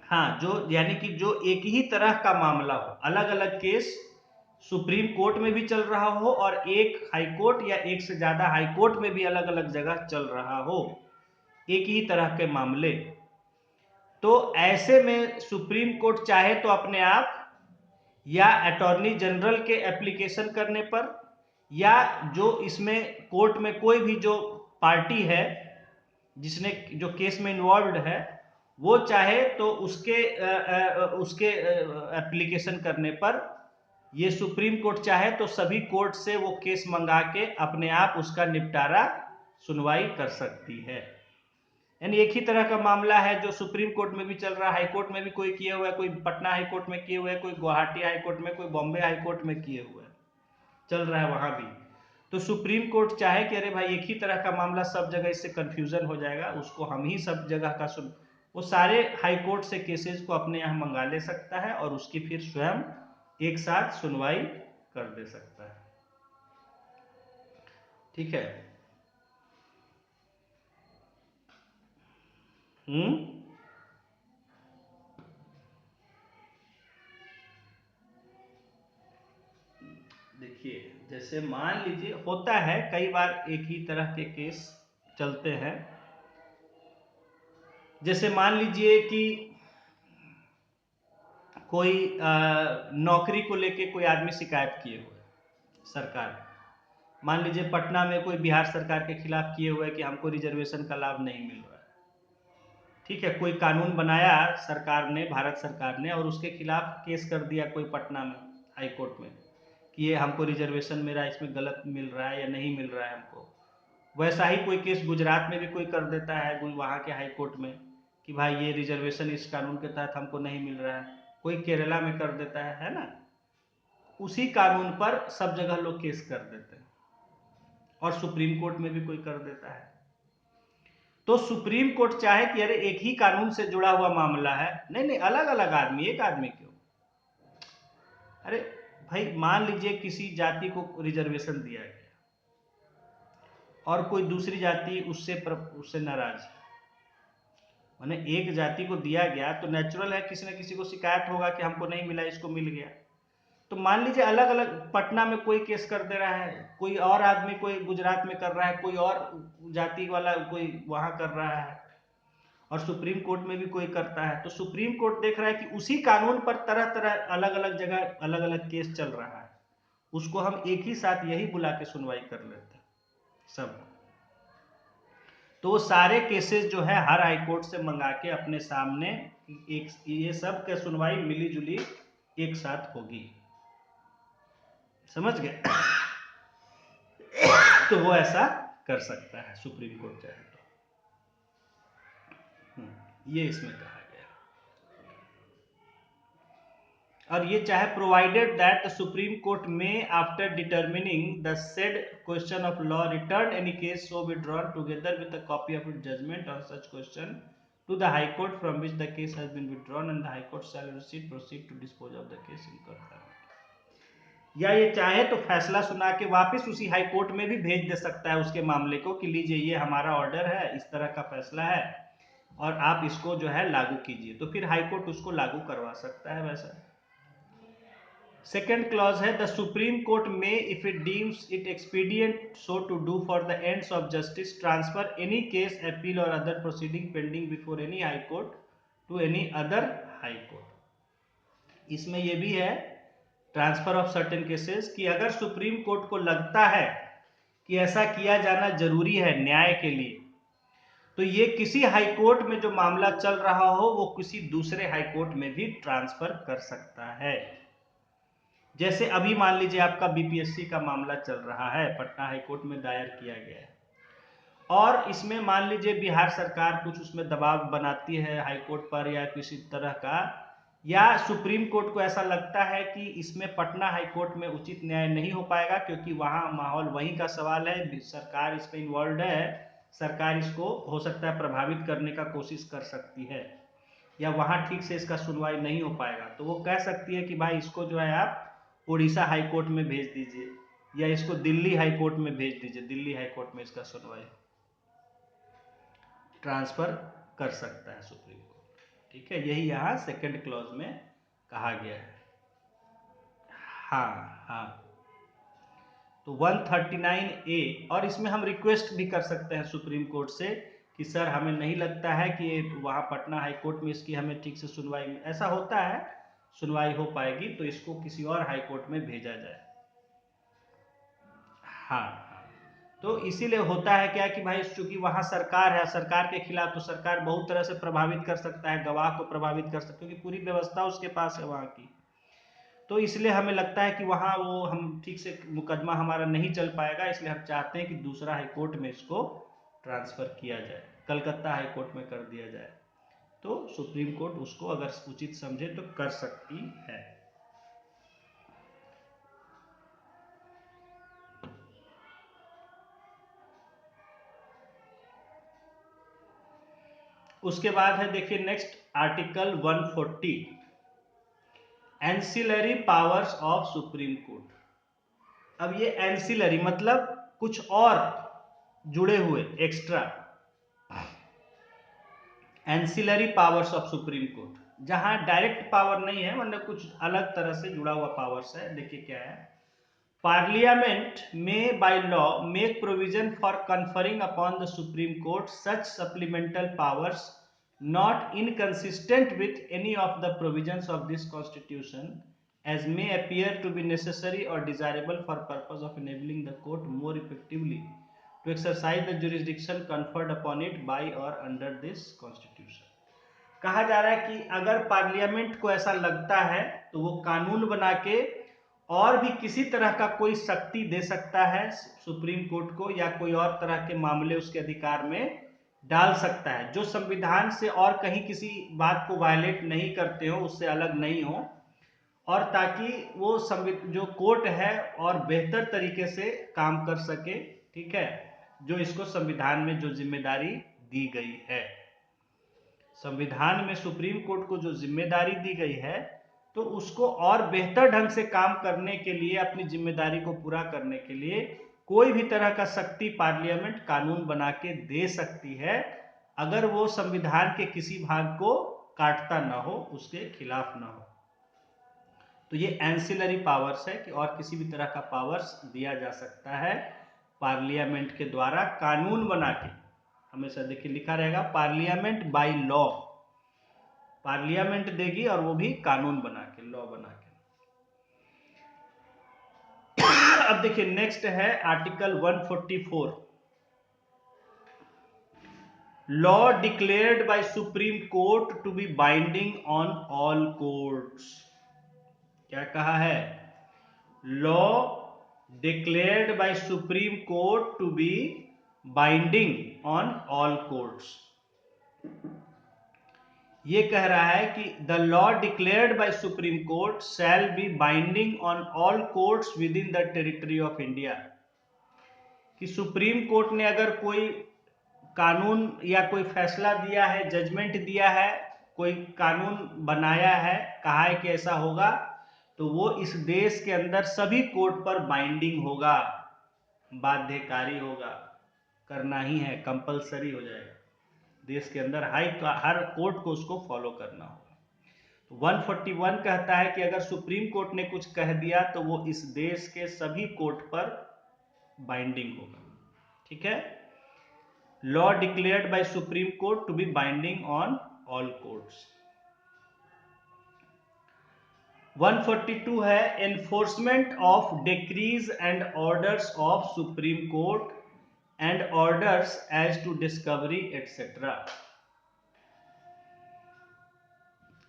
हाँ, जो यानी कि जो एक ही तरह का मामला हो, अलग अलग केस सुप्रीम कोर्ट में भी चल रहा हो और एक हाई कोर्ट या एक से ज्यादा हाई कोर्ट में भी अलग अलग जगह चल रहा हो, एक ही तरह के मामले, तो ऐसे में सुप्रीम कोर्ट चाहे तो अपने आप या अटॉर्नी जनरल के एप्लीकेशन करने पर, या जो इसमें कोर्ट में कोई भी जो पार्टी है जिसने जो केस में इन्वॉल्व है, वो चाहे तो उसके एप्लीकेशन करने पर ये सुप्रीम कोर्ट चाहे तो सभी कोर्ट से वो केस मंगा के अपने आप उसका निपटारा सुनवाई कर सकती है। यानी एक ही तरह का मामला है जो सुप्रीम कोर्ट में भी चल रहा है, हाई कोर्ट में भी कोई किए हुआ है, कोई पटना हाई कोर्ट में किए हुए है, कोई गुवाहाटी हाई कोर्ट में, कोई बॉम्बे हाई कोर्ट में किए हुए है, चल रहा है वहां भी, तो सुप्रीम कोर्ट चाहे कि अरे भाई एक ही तरह का मामला सब जगह, इससे कंफ्यूजन हो जाएगा, उसको हम ही सब जगह का सुन, वो सारे हाई कोर्ट से केसेस को अपने यहाँ मंगा ले सकता है और उसकी फिर स्वयं एक साथ सुनवाई कर दे सकता है, ठीक है। देखिए, जैसे मान लीजिए होता है कई बार एक ही तरह के केस चलते हैं, जैसे मान लीजिए कि कोई नौकरी को लेके कोई आदमी शिकायत किए हुए सरकार, मान लीजिए पटना में कोई बिहार सरकार के खिलाफ किए हुए कि हमको रिजर्वेशन का लाभ नहीं मिल रहा है, ठीक है, कोई कानून बनाया सरकार ने, भारत सरकार ने, और उसके खिलाफ केस कर दिया कोई पटना में हाई कोर्ट में कि ये हमको रिजर्वेशन मेरा इसमें गलत मिल रहा है या नहीं मिल रहा है हमको। वैसा ही कोई केस गुजरात में भी कोई कर देता है वहाँ के हाई कोर्ट में कि भाई ये रिजर्वेशन इस कानून के तहत हमको नहीं मिल रहा है, कोई केरला में कर देता है ना, उसी कानून पर सब जगह लोग केस कर देते हैं और सुप्रीम कोर्ट में भी कोई कर देता है। तो सुप्रीम कोर्ट चाहे कि अरे एक ही कानून से जुड़ा हुआ मामला है, नहीं नहीं अलग अलग आदमी, एक आदमी क्यों, अरे भाई मान लीजिए किसी जाति को रिजर्वेशन दिया गया और कोई दूसरी जाति उससे नाराज है, माने एक जाति को दिया गया तो नेचुरल है किसी न किसी को शिकायत होगा कि हमको नहीं मिला, इसको मिल गया, तो मान लीजिए अलग अलग पटना में कोई केस कर दे रहा है, कोई और आदमी कोई गुजरात में कर रहा है, कोई और जाति वाला कोई वहां कर रहा है, और सुप्रीम कोर्ट में भी कोई करता है, तो सुप्रीम कोर्ट देख रहा है कि उसी कानून पर तरह तरह अलग अलग जगह अलग अलग केस चल रहा है, उसको हम एक ही साथ यही बुला के सुनवाई कर लेते हैं सब, तो वो सारे केसेस जो है हर हाई कोर्ट से मंगा के अपने सामने एक ये सब के सुनवाई मिली जुली एक साथ होगी, समझ गए? तो वो ऐसा कर सकता है सुप्रीम कोर्ट चाहे तो, ये इसमें कहा गया, और ये चाहे provided that the supreme court may after determining the said question of law return any case so withdrawn together with a copy of it judgment on such question to the high court from which the case has been withdrawn and the high court shall proceed to dispose of the case in concurrent, या ये चाहे तो फैसला सुना के वापस उसी हाई कोर्ट में भी भेज दे सकता है उसके मामले को कि लीजिए ये हमारा ऑर्डर है, इस तरह का फैसला है और आप इसको जो है लागू कीजिए, तो फिर हाई कोर्ट उसको लागू करवा सकता है वैसा। सेकेंड क्लॉज है the supreme court may if it deems it expedient so to do for the ends of justice transfer any case appeal और other proceeding pending before any High Court to any other High Court. इसमें यह भी है ट्रांसफर ऑफ सर्टेन केसेस कि अगर सुप्रीम कोर्ट को लगता है कि ऐसा किया जाना जरूरी है न्याय के लिए, तो ये किसी हाई कोर्ट में जो मामला चल रहा हो वो किसी दूसरे हाई कोर्ट में भी ट्रांसफर कर सकता है। जैसे अभी मान लीजिए आपका बीपीएससी का मामला चल रहा है, पटना हाई कोर्ट में दायर किया गया है, और इसमें मान लीजिए बिहार सरकार कुछ उसमें दबाव बनाती है हाई कोर्ट पर या किसी तरह का, या सुप्रीम कोर्ट को ऐसा लगता है कि इसमें पटना हाई कोर्ट में उचित न्याय नहीं हो पाएगा क्योंकि वहाँ माहौल वहीं का सवाल है, सरकार इसमें इन्वॉल्व है, सरकार इसको हो सकता है प्रभावित करने का कोशिश कर सकती है, या वहाँ ठीक से इसका सुनवाई नहीं हो पाएगा, तो वो कह सकती है कि भाई इसको जो है आप उड़ीसा हाई कोर्ट में भेज दीजिए या इसको दिल्ली हाई कोर्ट में भेज दीजिए, दिल्ली हाई कोर्ट में इसका सुनवाई ट्रांसफर कर सकता है सुप्रीम कोर्ट। ठीक है, यही यहाँ सेकंड क्लॉज में कहा गया है। हाँ, तो 139A, और इसमें हम रिक्वेस्ट भी कर सकते हैं सुप्रीम कोर्ट से कि सर हमें नहीं लगता है कि वहाँ पटना हाई कोर्ट में इसकी हमें ठीक से सुनवाई, ऐसा होता है सुनवाई हो पाएगी तो इसको किसी और हाई कोर्ट में भेजा जाए। हाँ, तो इसीलिए होता है क्या कि भाई चूंकि वहाँ सरकार है, सरकार के खिलाफ तो सरकार बहुत तरह से प्रभावित कर सकता है, गवाह को प्रभावित कर सकता है क्योंकि पूरी व्यवस्था उसके पास है वहाँ की, तो इसलिए हमें लगता है कि वहाँ वो हम ठीक से मुकदमा हमारा नहीं चल पाएगा, इसलिए हम चाहते हैं कि दूसरा हाई कोर्ट में इसको ट्रांसफर किया जाए, कलकत्ता हाई कोर्ट में कर दिया जाए, तो सुप्रीम कोर्ट उसको अगर उचित समझे तो कर सकती है। उसके बाद है देखिए next article 140, ancillary powers of supreme court. अब ये एंसिलरी मतलब कुछ और जुड़े हुए extra, ancillary powers of supreme court, जहां डायरेक्ट पावर नहीं है मतलब कुछ अलग तरह से जुड़ा हुआ पावर्स है। देखिए क्या है, parliament may by law make provision for conferring upon the supreme court such supplemental powers not inconsistent with any of the provisions of this constitution as may appear to be necessary or desirable for purpose of enabling the court more effectively to exercise the jurisdiction conferred upon it by or under this constitution। कहा जा रहा है कि अगर पार्लियामेंट को ऐसा लगता है तो वो कानून बना के और भी किसी तरह का कोई शक्ति दे सकता है सुप्रीम कोर्ट को, या कोई और तरह के मामले उसके अधिकार में डाल सकता है जो संविधान से और कहीं किसी बात को वायलेट नहीं करते हो, उससे अलग नहीं हो, और ताकि वो जो कोर्ट है और बेहतर तरीके से काम कर सके। ठीक है, जो इसको संविधान में जो जिम्मेदारी दी गई है, संविधान में सुप्रीम कोर्ट को जो जिम्मेदारी दी गई है तो उसको और बेहतर ढंग से काम करने के लिए, अपनी जिम्मेदारी को पूरा करने के लिए कोई भी तरह का शक्ति पार्लियामेंट कानून बना के दे सकती है अगर वो संविधान के किसी भाग को काटता ना हो, उसके खिलाफ ना हो। तो ये एंसिलरी पावर्स है कि और किसी भी तरह का पावर्स दिया जा सकता है पार्लियामेंट के द्वारा कानून बना के। हमेशा देखिए लिखा रहेगा पार्लियामेंट बाय लॉ, पार्लियामेंट देगी और वो भी कानून बना के, लॉ बना के। अब देखिए नेक्स्ट है article 144, law declared by supreme court to be binding on all courts. क्या कहा है, law declared by supreme court to be binding on all courts. ये कह रहा है कि the law declared by supreme court shall be binding on all courts within the territory of India. कि सुप्रीम कोर्ट ने अगर कोई कानून या कोई फैसला दिया है, जजमेंट दिया है, कोई कानून बनाया है, कहा है कि ऐसा होगा, तो वो इस देश के अंदर सभी कोर्ट पर बाइंडिंग होगा, बाध्यकारी होगा, करना ही है, कंपलसरी हो जाएगा, देश के अंदर हर कोर्ट को उसको फॉलो करना होगा। तो 141 कहता है कि अगर सुप्रीम कोर्ट ने कुछ कह दिया तो वो इस देश के सभी कोर्ट पर बाइंडिंग होगा। ठीक है, law declared by supreme court to be binding on all courts. 142 है enforcement of decrees and orders of supreme court and orders as to discovery etcetera.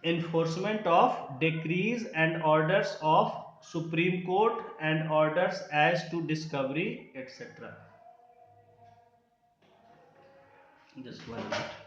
enforcement of decrees and orders of Supreme Court and orders as to discovery etc. Just 1 minute.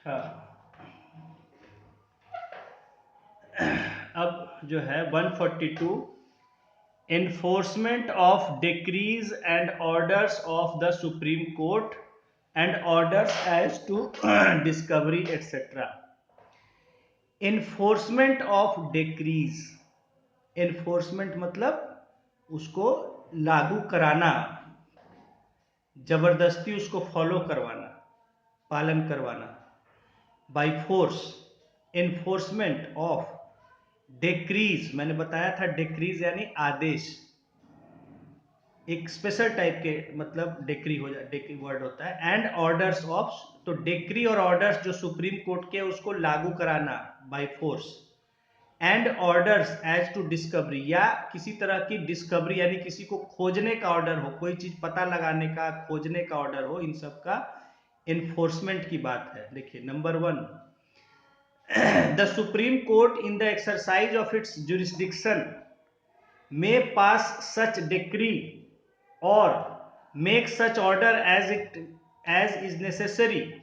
हाँ, अब जो है 142 enforcement of decrees and orders of the Supreme Court and orders as to discovery etc. enforcement of decrees, enforcement मतलब उसको लागू कराना, जबरदस्ती उसको फॉलो करवाना, पालन करवाना। By force, enforcement of decrease, मैंने बताया था डिक्रीज यानी आदेश, एक स्पेशल टाइप के मतलब डिक्री हो जाए, डिक्री वर्ड होता है। एंड ऑर्डर्स ऑफ, तो डिक्री और ऑर्डर्स जो सुप्रीम कोर्ट के उसको लागू कराना by force. And orders as to discovery, या किसी तरह की डिस्कवरी यानी किसी को खोजने का ऑर्डर हो, कोई चीज पता लगाने का, खोजने का ऑर्डर हो, इन सब का एनफोर्समेंट की बात है। देखिए number 1, the supreme court in the exercise of its jurisdiction may pass such decree or make such order as is necessary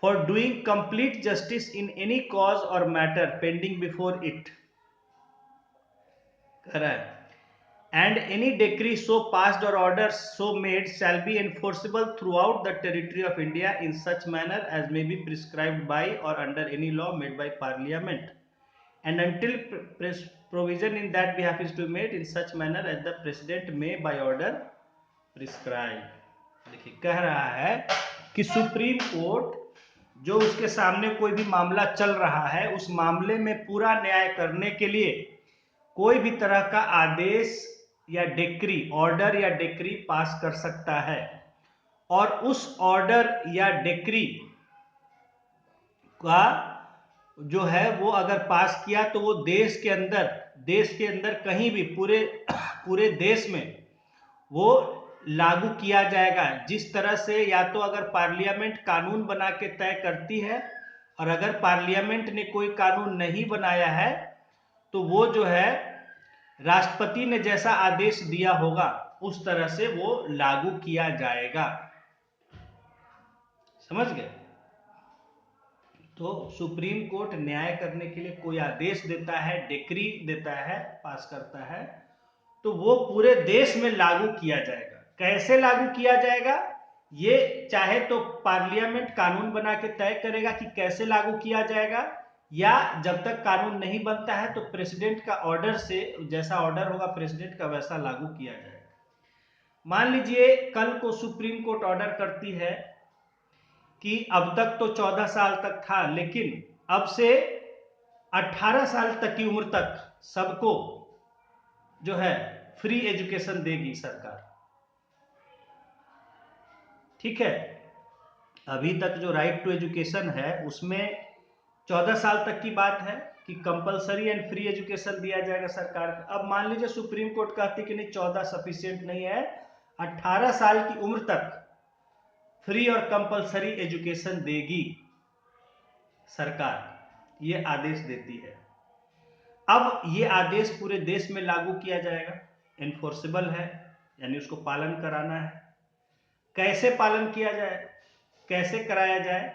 for doing complete justice in any cause or matter pending before it. Correct. And any decree so passed or orders so made shall be enforceable throughout the territory of India in such manner as may be prescribed by or under any law made by Parliament, and until provision in that behalf is to be made in such manner as the President may by order prescribe. देखिए कह रहा है कि सुप्रीम कोर्ट जो उसके सामने कोई भी मामला चल रहा है, उस मामले में पूरा न्याय करने के लिए कोई भी तरह का आदेश या डिक्री, ऑर्डर या डिक्री पास कर सकता है, और उस ऑर्डर या डिक्री का जो है वो अगर पास किया तो वो देश के अंदर कहीं भी पूरे देश में वो लागू किया जाएगा। जिस तरह से या तो अगर पार्लियामेंट कानून बना के तय करती है, और अगर पार्लियामेंट ने कोई कानून नहीं बनाया है तो वो जो है राष्ट्रपति ने जैसा आदेश दिया होगा उस तरह से वो लागू किया जाएगा। समझ गए? तो सुप्रीम कोर्ट न्याय करने के लिए कोई आदेश देता है, डिक्री देता है, पास करता है, तो वो पूरे देश में लागू किया जाएगा। कैसे लागू किया जाएगा, ये चाहे तो पार्लियामेंट कानून बना के तय करेगा कि कैसे लागू किया जाएगा, या जब तक कानून नहीं बनता है तो प्रेसिडेंट का ऑर्डर से, जैसा ऑर्डर होगा प्रेसिडेंट का वैसा लागू किया जाएगा। मान लीजिए कल को सुप्रीम कोर्ट ऑर्डर करती है कि अब तक तो 14 साल तक था, लेकिन अब से 18 साल तक की उम्र तक सबको जो है फ्री एजुकेशन देगी सरकार। ठीक है, अभी तक जो राइट टू एजुकेशन है उसमें 14 साल तक की बात है कि कंपलसरी एंड फ्री एजुकेशन दिया जाएगा सरकार। अब मान लीजिए सुप्रीम कोर्ट कहती कि नहीं 14 सफिशिएंट नहीं है, 18 साल की उम्र तक फ्री और कंपलसरी एजुकेशन देगी सरकार, ये आदेश देती है। अब ये आदेश पूरे देश में लागू किया जाएगा, एनफोर्सेबल है, यानी उसको पालन कराना है। कैसे पालन किया जाए, कैसे कराया जाए,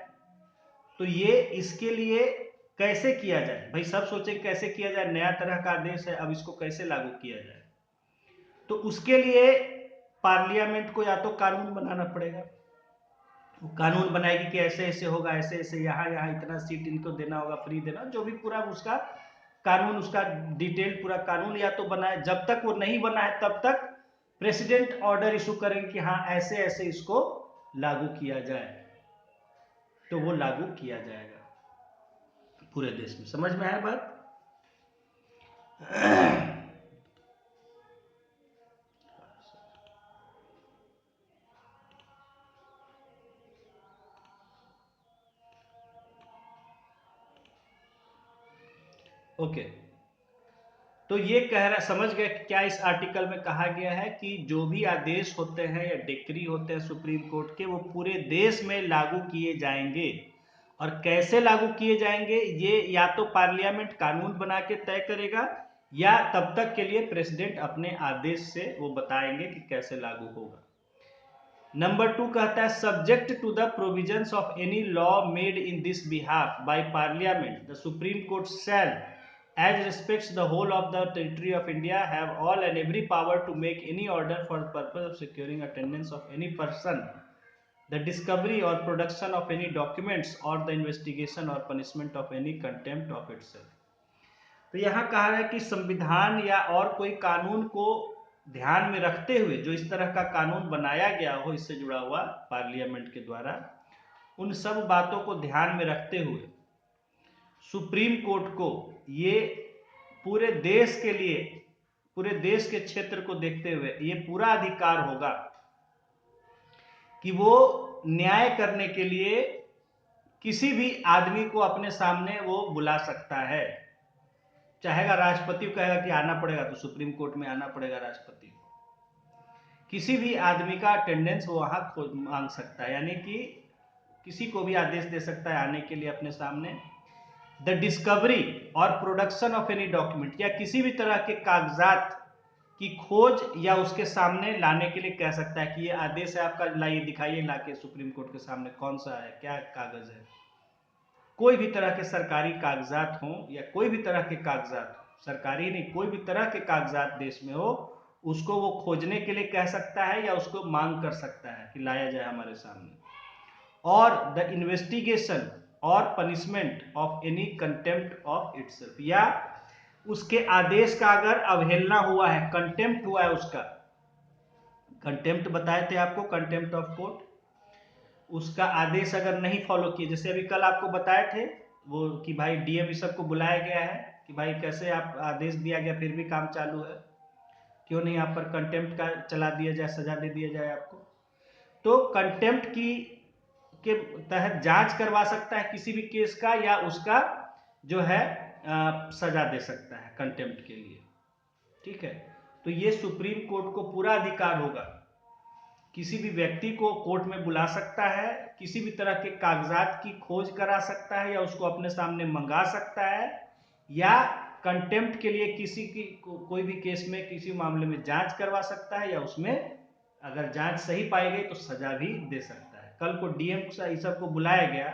तो ये इसके लिए कैसे किया जाए, भाई सब सोचे कैसे किया जाए, नया तरह का आदेश है, अब इसको कैसे लागू किया जाए। तो उसके लिए पार्लियामेंट को या तो कानून बनाना पड़ेगा, वो कानून बनाएगी कि ऐसे ऐसे होगा, ऐसे ऐसे यहाँ यहाँ इतना सीट इनको देना होगा, फ्री देना, जो भी पूरा उसका कानून, उसका डिटेल पूरा कानून या तो बनाए। जब तक वो नहीं बना है तब तक प्रेसिडेंट ऑर्डर इशू करेंगे कि हाँ ऐसे ऐसे इसको लागू किया जाए, तो वो लागू किया जाएगा पूरे देश में। समझ में आया बात? ओके, तो ये कह रहा, समझ गए क्या इस आर्टिकल में कहा गया है कि जो भी आदेश होते हैं या डिक्री होते हैं सुप्रीम कोर्ट के, वो पूरे देश में लागू किए जाएंगे। और कैसे लागू किए जाएंगे, ये या तो पार्लियामेंट कानून बना के तय करेगा, या तब तक के लिए प्रेसिडेंट अपने आदेश से वो बताएंगे कि कैसे लागू होगा। नंबर 2 कहता है subject to the provisions of any law made in this behalf by parliament the supreme court shall as respects the whole of the territory of India have all and every power to make any order for the purpose of securing attendance of any person, the discovery or production of any documents, or the investigation or punishment of any contempt of itself। तो यहाँ कहा है कि संविधान या और कोई कानून को ध्यान में रखते हुए जो इस तरह का कानून बनाया गया हो इससे जुड़ा हुआ पार्लियामेंट के द्वारा, उन सब बातों को ध्यान में रखते हुए सुप्रीम कोर्ट को ये पूरे देश के लिए, पूरे देश के क्षेत्र को देखते हुए ये पूरा अधिकार होगा कि वो न्याय करने के लिए किसी भी आदमी को अपने सामने वो बुला सकता है। चाहेगा राष्ट्रपति को कहेगा कि आना पड़ेगा तो सुप्रीम कोर्ट में आना पड़ेगा राष्ट्रपति को, किसी भी आदमी का अटेंडेंस वो वहां मांग सकता है, यानी कि किसी को भी आदेश दे सकता है आने के लिए अपने सामने। द डिस्कवरी और प्रोडक्शन ऑफ एनी डॉक्यूमेंट, या किसी भी तरह के कागजात की खोज या उसके सामने लाने के लिए कह सकता है कि ये आदेश है आपका, लाइए दिखाइए लाके सुप्रीम कोर्ट के सामने कौन सा है, क्या कागज है। कोई भी तरह के सरकारी कागजात हो या कोई भी तरह के कागजात, सरकारी नहीं, कोई भी तरह के कागजात देश में हो, उसको वो खोजने के लिए कह सकता है या उसको मांग कर सकता है कि लाया जाए हमारे सामने। और द इन्वेस्टिगेशन और punishment of any contempt of itself, या उसके आदेश का अगर अवहेलना हुआ है, कंटेम्प्ट हुआ है उसका, कंटेम्प्ट बताए थे आपको, कंटेम्प्ट ऑफ कोर्ट, उसका आदेश अगर नहीं फॉलो किए, जैसे अभी कल आपको बताए थे वो कि भाई डीएम सबको बुलाया गया है कि भाई कैसे आप आदेश दिया गया फिर भी काम चालू है, क्यों नहीं आप पर कंटेम्प्ट का चला दिया जाए, सजा दे दिया जाए आपको। तो कंटेम्प्ट की के तहत जांच करवा सकता है किसी भी केस का, या उसका जो है सजा दे सकता है कंटेम्प्ट के लिए। ठीक है, तो ये सुप्रीम कोर्ट को पूरा अधिकार होगा, किसी भी व्यक्ति को कोर्ट में बुला सकता है, किसी भी तरह के कागजात की खोज करा सकता है या उसको अपने सामने मंगा सकता है, या कंटेम्प्ट के लिए किसी की कोई भी केस में किसी मामले में जांच करवा सकता है, या उसमें अगर जांच सही पाई गई तो सजा भी दे सकता है। कल को डीएम सब को बुलाया गया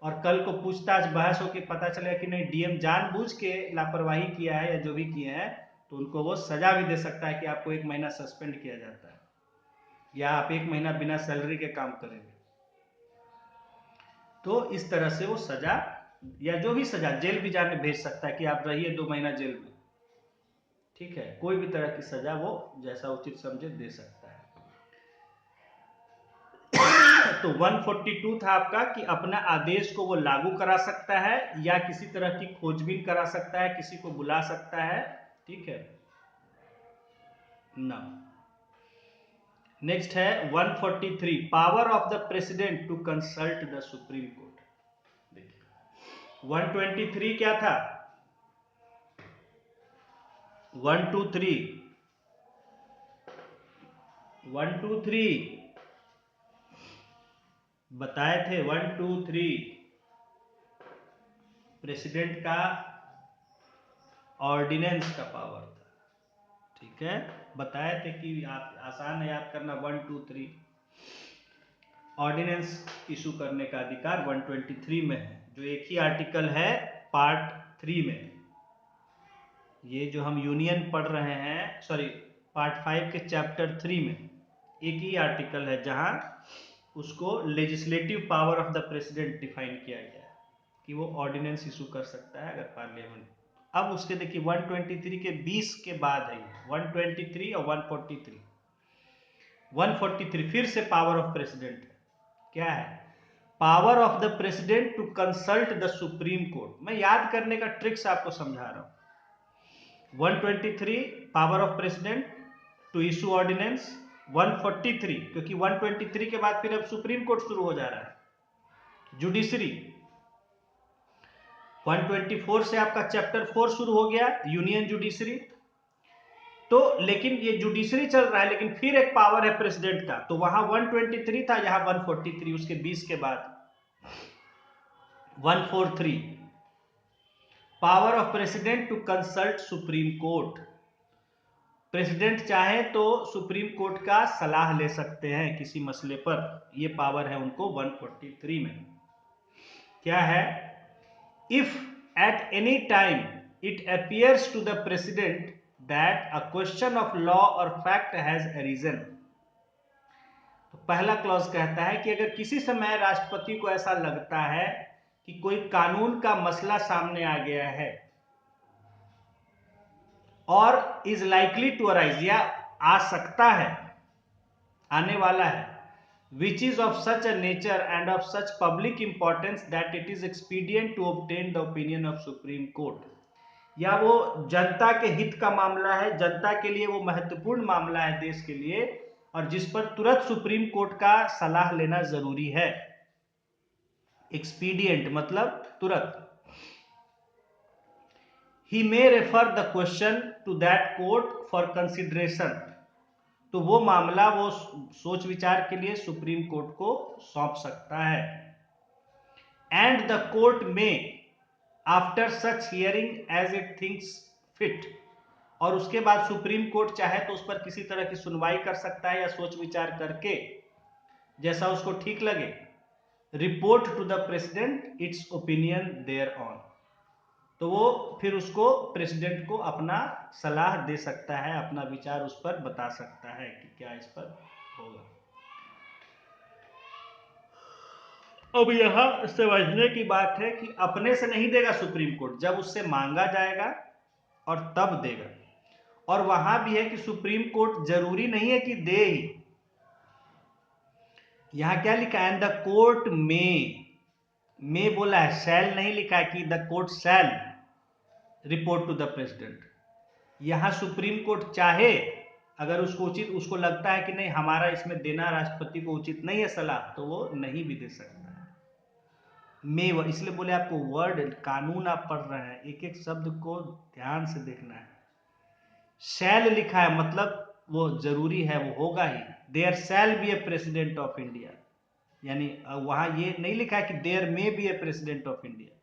और कल को पूछताछ बहस होकर पता चला कि नहीं डीएम जानबूझ के लापरवाही किया है या जो भी किए हैं, तो उनको वो सजा भी दे सकता है कि आपको 1 महीना सस्पेंड किया जाता है, या आप 1 महीना बिना सैलरी के काम करेंगे। तो इस तरह से वो सजा या जो भी सजा, जेल भी जाने भेज सकता है कि आप रहिए 2 महीना जेल में। ठीक है, कोई भी तरह की सजा वो जैसा उचित समझे दे सकता है। तो 142 था आपका कि अपना आदेश को वो लागू करा सकता है या किसी तरह की खोजबीन करा सकता है, किसी को बुला सकता है। ठीक है ना। नेक्स्ट है 143 power of the president to consult the supreme court. देखिए 123 क्या था, 123 बताए थे। 123 प्रेसिडेंट का ऑर्डिनेंस का पावर था। ठीक है, बताए थे कि आप आसान है याद करना। 123 ऑर्डिनेंस इशू करने का अधिकार 123 में है, जो एक ही आर्टिकल है पार्ट 3 में। ये जो हम यूनियन पढ़ रहे हैं, सॉरी पार्ट 5 के चैप्टर 3 में एक ही आर्टिकल है जहां उसको legislative power of the president define किया गया है कि वो ऑर्डिनेंस इशू कर सकता है अगर पार्लियामेंट। अब उसके देखिए 123 के 20 के बाद है 123 और 143। 143 फिर से पावर ऑफ प्रेसिडेंट है। क्या है? Power of the president to consult the supreme court. मैं याद करने का ट्रिक्स आपको समझा रहा हूं। 123 power of president to issue ordinance. 143 क्योंकि 123 के बाद फिर अब सुप्रीम कोर्ट शुरू हो जा रहा है। जुडिशरी 124 से आपका चैप्टर 4 शुरू हो गया, यूनियन जुडिशरी। तो लेकिन ये जुडिशरी चल रहा है, लेकिन फिर एक पावर है प्रेसिडेंट का, तो वहां 123 था, यहां 143 उसके 20 के बाद 143 power of president to consult supreme court. President चाहे तो सुप्रीम कोर्ट का सलाह ले सकते हैं किसी मसले पर, ये पावर है उनको 143 में। क्या है? If at any time it appears to the president that a question of law or fact has arisen। तो पहला क्लॉज कहता है कि अगर किसी समय राष्ट्रपति को ऐसा लगता है कि कोई कानून का मसला सामने आ गया है और इज लाइकली टू अराइज, या आ सकता है, आने वाला है, which is of such a nature and of such public importance that it is expedient to obtain the opinion of Supreme Court। या वो जनता के हित का मामला है, जनता के लिए वो महत्वपूर्ण मामला है देश के लिए, और जिस पर तुरंत सुप्रीम कोर्ट का सलाह लेना जरूरी है। एक्सपीडियंट मतलब तुरंत। He may refer the question to that court for consideration। तो वो मामला वो सोच विचार के लिए सुप्रीम कोर्ट को सौंप सकता है। And the court may after such hearing as it thinks fit. और उसके बाद सुप्रीम कोर्ट चाहे तो उस पर किसी तरह की सुनवाई कर सकता है या सोच विचार करके जैसा उसको ठीक लगे, report to the president its opinion thereon. तो वो फिर उसको प्रेसिडेंट को अपना सलाह दे सकता है, अपना विचार उस पर बता सकता है कि क्या इस पर होगा। अब यहां समझने की बात है कि अपने से नहीं देगा सुप्रीम कोर्ट, जब उससे मांगा जाएगा और तब देगा। और वहां भी है कि सुप्रीम कोर्ट जरूरी नहीं है कि दे ही। यहां क्या लिखा है? द कोर्ट में बोला है, शैल नहीं लिखा है कि the court shall report to the president. यहां सुप्रीम कोर्ट चाहे, अगर उसको उचित, उसको लगता है कि नहीं हमारा इसमें देना राष्ट्रपति को उचित नहीं है सलाह, तो वो नहीं भी दे सकता है। में इसलिए बोले आपको वर्ड, कानून आप पढ़ रहे हैं, एक एक शब्द को ध्यान से देखना है। शैल लिखा है मतलब वो जरूरी है, वो होगा ही। There shall be a president of India, यानी वहां ये नहीं लिखा है कि there may be a president of India,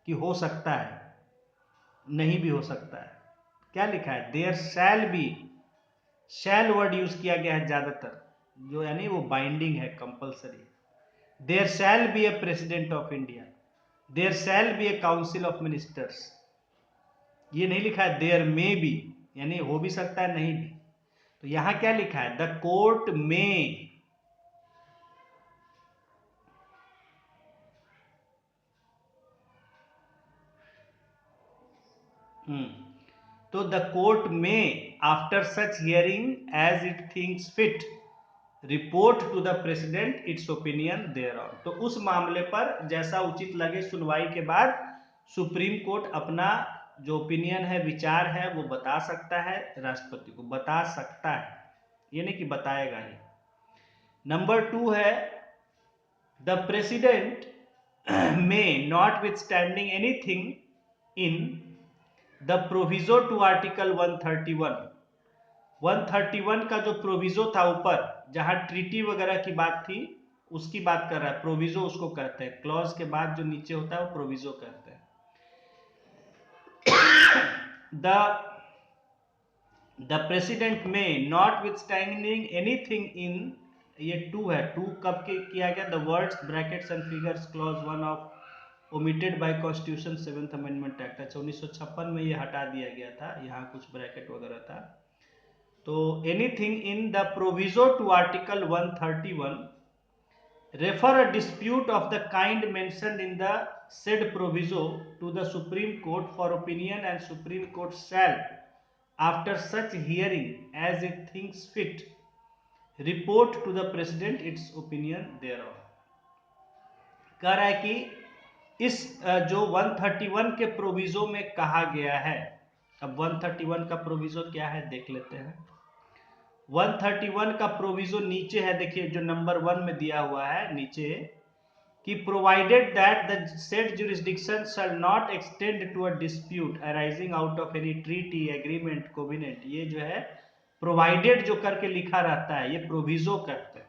कि हो सकता है, नहीं भी हो सकता है। क्या लिखा है? There shall be. Shall word use किया गया है ज्यादातर, जो यानी वो बाइंडिंग है, compulsory. There shall be a president of India, there shall be a council of ministers. ये नहीं लिखा है देयर में बी, यानी हो भी सकता है नहीं भी। तो यहां क्या लिखा है? The court may. तो the court may after such hearing as it thinks fit report to the president its opinion thereon. तो उस मामले पर जैसा उचित लगे सुनवाई के बाद सुप्रीम कोर्ट अपना जो ओपिनियन है, विचार है, वो बता सकता है राष्ट्रपति को, बता सकता है, ये नहीं कि बताएगा ही। नंबर 2 है the president may notwithstanding anything in the proviso to article 131। 131 का जो प्रोविजो था ऊपर, जहां ट्रीटी वगैरह की बात थी, उसकी बात कर रहा है। प्रोविजो उसको कहते हैं, क्लॉज के बाद जो नीचे होता है वो प्रोविजो कहते हैं। The president may notwithstanding anything इन, ये 2 है। 2 कब के किया गया? The words brackets and figures clause 1 of omitted bye constitution 7th amendment act. अच्छा, 1956 में ये हटा दिया गया था, यहाँ कुछ ब्रैकेट वगैरह था। तो anything in the proviso to article 131 refer a dispute of the kind mentioned in the said proviso to the Supreme Court for opinion, and Supreme Court shall, after such hearing as it thinks fit, report to the President its opinion thereon. कह रहा है कि इस जो 131 के प्रोविजो में कहा गया है, अब 131 का प्रोविजो क्या है देख लेते हैं। 131 का प्रोविजो नीचे है, देखिए जो नंबर 1 में दिया हुआ है नीचे कि provided that the said jurisdiction shall not extend to a dispute arising out of any treaty agreement covenant. ये जो है प्रोवाइडेड जो करके लिखा रहता है ये प्रोविजो करते हैं,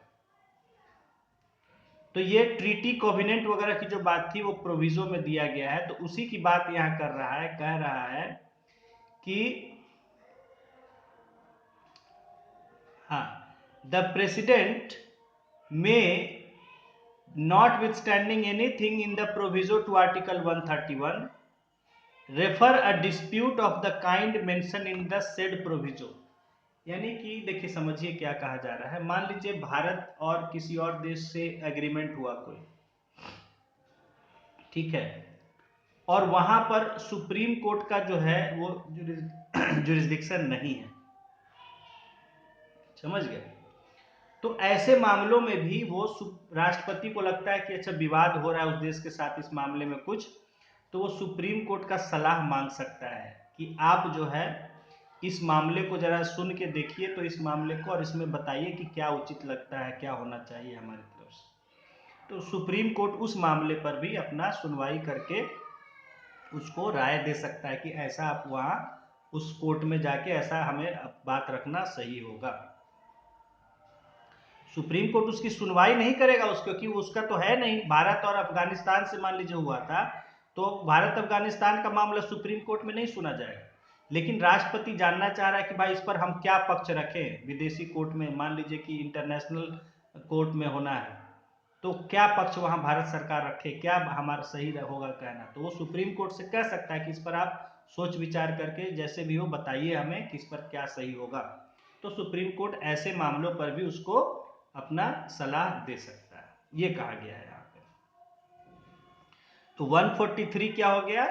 तो ये ट्रीटी कोविनेंट वगैरह की जो बात थी वो प्रोविजो में दिया गया है, तो उसी की बात यहां कर रहा है, कह रहा है कि हाँ, द प्रेसिडेंट में notwithstanding anything in the proviso to article 131 refer a dispute of the kind mentioned in the said proviso। यानी कि देखिए समझिए क्या कहा जा रहा है। मान लीजिए भारत और किसी और देश से एग्रीमेंट हुआ कोई, ठीक है, और वहां पर सुप्रीम कोर्ट का जो है वो जुरिस्डिक्शन नहीं है, समझ गए। तो ऐसे मामलों में भी वो राष्ट्रपति को लगता है कि अच्छा विवाद हो रहा है उस देश के साथ इस मामले में कुछ, तो वो सुप्रीम कोर्ट का सलाह मांग सकता है कि आप जो है इस मामले को जरा सुन के देखिए, तो इस मामले को और इसमें बताइए कि क्या उचित लगता है, क्या होना चाहिए हमारी तरफ से। तो सुप्रीम कोर्ट उस मामले पर भी अपना सुनवाई करके उसको राय दे सकता है कि ऐसा आप वहाँ उस कोर्ट में जाके ऐसा हमें बात रखना सही होगा। सुप्रीम कोर्ट उसकी सुनवाई नहीं करेगा क्योंकि उसका तो है नहीं। भारत और अफगानिस्तान से मान लीजिए हुआ था, तो भारत अफगानिस्तान का मामला सुप्रीम कोर्ट में नहीं सुना जाएगा, लेकिन राष्ट्रपति जानना चाह रहा है कि भाई इस पर हम क्या पक्ष रखें विदेशी कोर्ट में, मान लीजिए कि इंटरनेशनल कोर्ट में होना है, तो क्या पक्ष वहां भारत सरकार रखे, क्या हमारा सही होगा कहना। तो वो सुप्रीम कोर्ट से कह सकता है कि इस पर आप सोच विचार करके जैसे भी हो बताइए हमें किस पर क्या सही होगा। तो सुप्रीम कोर्ट ऐसे मामलों पर भी उसको अपना सलाह दे सकता है, ये कहा गया है यहाँ पे। तो 143 क्या हो गया,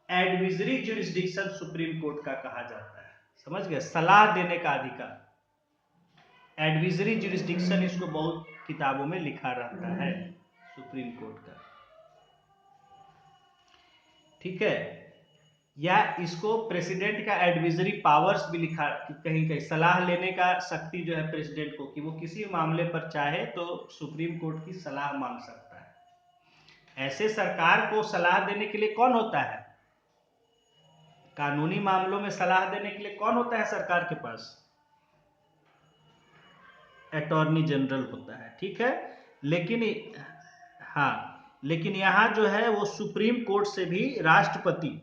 एडविजरी ज्यूरिसडिक्शन सुप्रीम कोर्ट का कहा जाता है, समझ गए, सलाह देने का अधिकार। एडविजरी ज्यूरिसडिक्शन इसको बहुत किताबों में लिखा रहता है सुप्रीम कोर्ट का, ठीक है, या इसको प्रेसिडेंट का एडविजरी पावर्स भी लिखा कहीं कहीं, सलाह लेने का शक्ति जो है प्रेसिडेंट को कि वो किसी मामले पर चाहे तो सुप्रीम कोर्ट की सलाह मांग सकता है। ऐसे सरकार को सलाह देने के लिए कौन होता है, कानूनी मामलों में सलाह देने के लिए कौन होता है सरकार के पास, अटॉर्नी जनरल होता है, ठीक है। लेकिन हाँ, लेकिन यहाँ जो है वो सुप्रीम कोर्ट से भी राष्ट्रपति,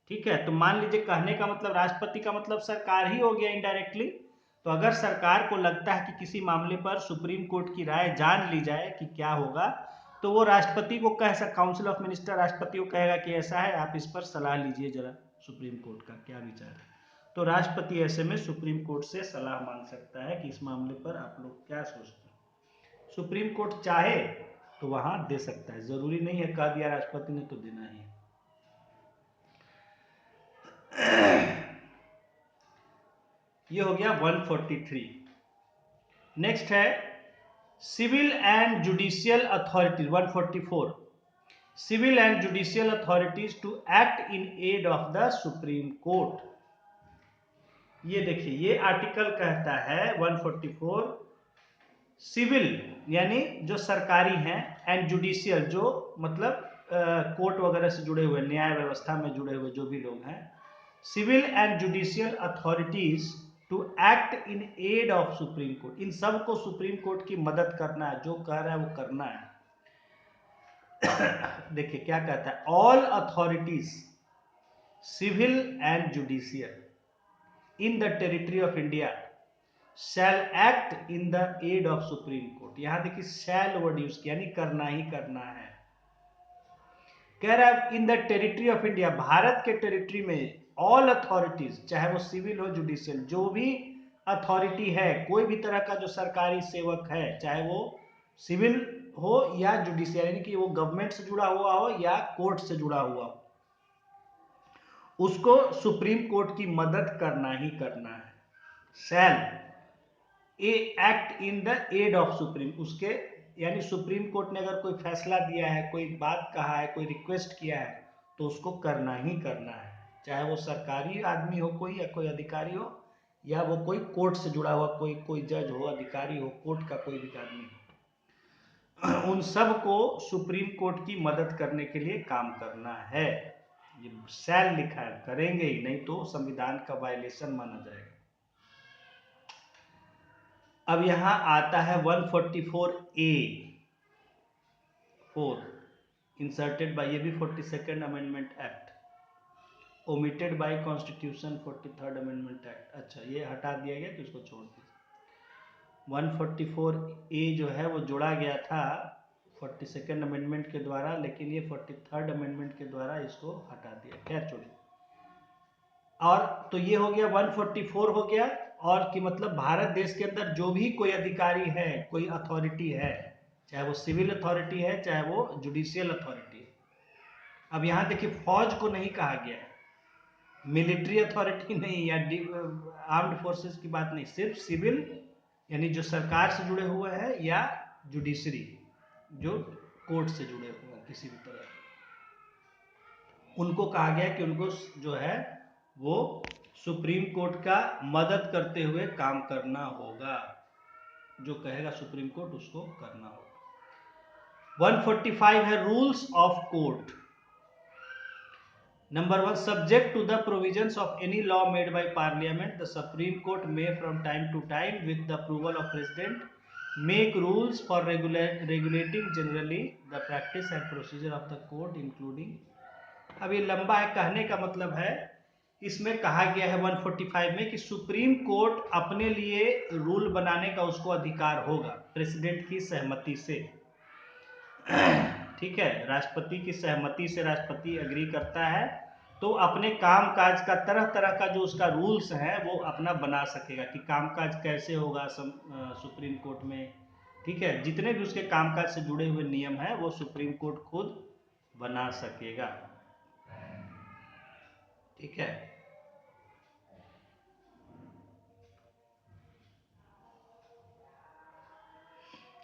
ठीक है। तो मान लीजिए कहने का मतलब राष्ट्रपति का मतलब सरकार ही हो गया इनडायरेक्टली। तो अगर सरकार को लगता है कि किसी मामले पर सुप्रीम कोर्ट की राय जान ली जाए कि क्या होगा, तो वो राष्ट्रपति को कह सकता, काउंसिल ऑफ मिनिस्टर राष्ट्रपति को कहेगा कि ऐसा है, आप इस पर सलाह लीजिए जरा सुप्रीम कोर्ट का क्या विचार है। तो राष्ट्रपति ऐसे में सुप्रीम कोर्ट से सलाह मांग सकता है कि इस मामले पर आप लोग क्या सोचते हैं। सुप्रीम कोर्ट चाहे तो वहां दे सकता है, जरूरी नहीं है कह दिया राष्ट्रपति ने तो देना ही है। ये हो गया 143। नेक्स्ट है civil and judicial authorities 144, civil and judicial authorities to act in aid of the supreme court. ये देखिए ये आर्टिकल कहता है 144, सिविल यानी जो सरकारी हैं, एंड जुडिशियल जो मतलब कोर्ट वगैरह से जुड़े हुए, न्याय व्यवस्था में जुड़े हुए जो भी लोग हैं, civil and judicial authorities to act in aid of supreme court, इन सब को सुप्रीम कोर्ट की मदद करना है, जो कह रहा है वो करना है। देखिए क्या कहता है, all authorities civil and judicial in the territory of India shall act in the aid of supreme court. यहां देखिए शैल वर्ड यूज किया, यानी करना ही करना है। कह रहा है in the territory of India, Bharat के टेरिटरी में ऑल अथॉरिटीज, चाहे वो सिविल हो जुडिशियल, जो भी अथॉरिटी है, कोई भी तरह का जो सरकारी सेवक है, चाहे वो सिविल हो या जुडिशियल, यानी कि वो गवर्नमेंट से जुड़ा हुआ हो या कोर्ट से जुड़ा हुआ हो, उसको सुप्रीम कोर्ट की मदद करना ही करना है। Shall act in the aid of Supreme, उसके यानी सुप्रीम कोर्ट ने अगर कोई फैसला दिया है, कोई बात कहा है, कोई रिक्वेस्ट किया है, तो उसको करना ही करना है, चाहे वो सरकारी आदमी हो कोई, या कोई अधिकारी हो, या वो कोई कोर्ट से जुड़ा हुआ कोई जज हो, अधिकारी हो, कोर्ट का कोई भी आदमी हो, उन सब को सुप्रीम कोर्ट की मदद करने के लिए काम करना है। ये शैल लिखा है, करेंगे ही, नहीं तो संविधान का वायलेशन माना जाएगा। अब यहां आता है 144A 4 इंसर्टेड बाय, ये भी 42nd amendment act, omitted bye constitution 43rd amendment act. अच्छा, ये हटा दिया गया तो इसको छोड़ दीजिए। 144A जो है वो जोड़ा गया था 42nd अमेंडमेंट के द्वारा, लेकिन ये 43rd अमेंडमेंट के द्वारा इसको हटा दिया। खैर छोड़िए। और तो ये हो गया 144 हो गया, और कि मतलब भारत देश के अंदर जो भी कोई अधिकारी है, कोई अथॉरिटी है, चाहे वो सिविल अथॉरिटी है, चाहे वो जुडिशियल अथॉरिटी है। अब यहाँ देखिए, फौज को नहीं कहा गया है, मिलिट्री अथॉरिटी नहीं, या आर्म्ड फोर्सेस की बात नहीं, सिर्फ सिविल यानी जो सरकार से जुड़े हुए हैं, या जुडिशरी जो कोर्ट से जुड़े हुए हैं किसी भी तरह, उनको कहा गया कि उनको जो है वो सुप्रीम कोर्ट का मदद करते हुए काम करना होगा, जो कहेगा सुप्रीम कोर्ट उसको करना होगा। 145 है rules of court. Number 1, subject to the provisions of any law made by Parliament, the Supreme Court may from time to time, with the approval of President, make rules for regulating generally the practice and procedure of the court, including। अब ये लंबा है, कहने का मतलब है, इसमें कहा गया है 145 में कि सुप्रीम कोर्ट अपने लिए रूल बनाने का उसको अधिकार होगा प्रेसिडेंट की सहमति से। ठीक है, राष्ट्रपति की सहमति से राष्ट्रपति एग्री करता है, तो अपने कामकाज का तरह तरह का जो उसका रूल्स है वो अपना बना सकेगा कि कामकाज कैसे होगा सुप्रीम कोर्ट में। ठीक है, जितने भी उसके कामकाज से जुड़े हुए नियम हैं वो सुप्रीम कोर्ट खुद बना सकेगा। ठीक है,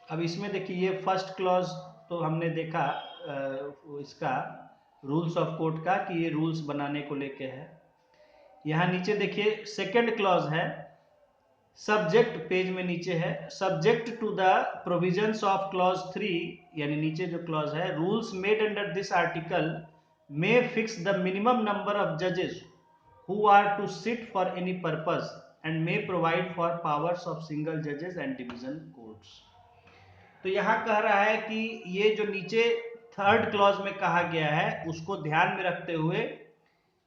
अब इसमें देखिए, ये फर्स्ट क्लॉज तो हमने देखा इसका रूल्स ऑफ कोर्ट का, कि ये रूल्स बनाने को लेके है। यहाँ नीचे देखिए सेकंड क्लॉज है, सब्जेक्ट, पेज में नीचे है, subject to the provisions of clause 3, यानी नीचे जो क्लॉज है, rules made under this article may fix the minimum number of जजेस who are to sit for any purpose and may provide for powers of single जजेस एंड डिवीजन कोर्ट्स। तो यहाँ कह रहा है कि ये जो नीचे थर्ड क्लॉज में कहा गया है उसको ध्यान में रखते हुए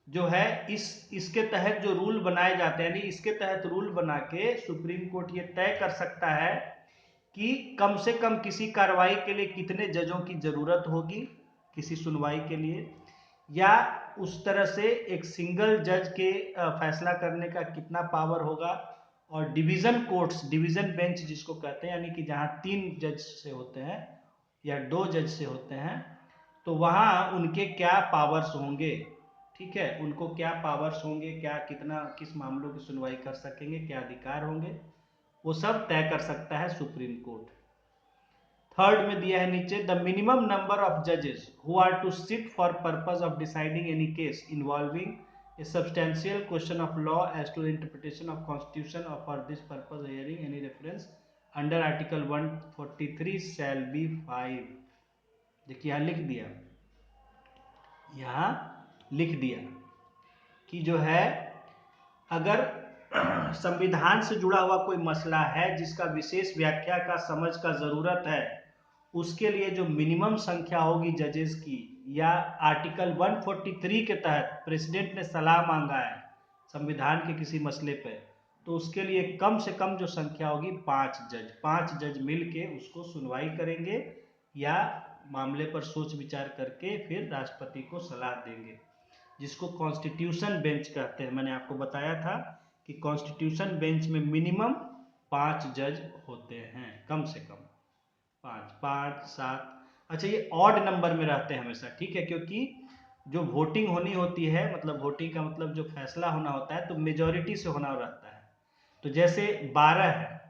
जो है इसके तहत जो रूल बनाए जाते हैं, यानी इसके तहत रूल बना के सुप्रीम कोर्ट ये तय कर सकता है कि कम से कम किसी कार्रवाई के लिए कितने जजों की जरूरत होगी किसी सुनवाई के लिए, या उस तरह से एक सिंगल जज के फैसला करने का कितना पावर होगा, और डिवीजन कोर्ट्स, डिवीजन बेंच जिसको कहते हैं, यानी कि जहाँ 3 जज से होते हैं या 2 जज से होते हैं, तो वहाँ उनके क्या पावर्स होंगे। ठीक है, उनको क्या पावर्स होंगे, क्या कितना किस मामलों की सुनवाई कर सकेंगे, क्या अधिकार होंगे, वो सब तय कर सकता है सुप्रीम कोर्ट। थर्ड में दिया है नीचे, द मिनिमम नंबर ऑफ जजेस who are to sit for purpose of deciding any case involving a substantial question of law as to the interpretation of constitution or for this purpose hearing any reference under article 143 shall be 5। देखिए यहाँ लिख दिया, यहाँ लिख दिया कि जो है अगर संविधान से जुड़ा हुआ कोई मसला है जिसका विशेष व्याख्या का समझ का जरूरत है, उसके लिए जो मिनिमम संख्या होगी जजेस की, या आर्टिकल 143 के तहत प्रेसिडेंट ने सलाह मांगा है संविधान के किसी मसले पे, तो उसके लिए कम से कम जो संख्या होगी 5 जज मिलके उसको सुनवाई करेंगे या मामले पर सोच विचार करके फिर राष्ट्रपति को सलाह देंगे, जिसको कॉन्स्टिट्यूशन बेंच कहते हैं। मैंने आपको बताया था कि कॉन्स्टिट्यूशन बेंच में मिनिमम 5 जज होते हैं, कम से कम 5, 5, 7। अच्छा, ये ऑड नंबर में रहते हैं हमेशा, ठीक है, क्योंकि जो वोटिंग होनी होती है, मतलब वोटिंग का मतलब जो फैसला होना होता है तो मेजॉरिटी से होना रहता है। तो जैसे 12 है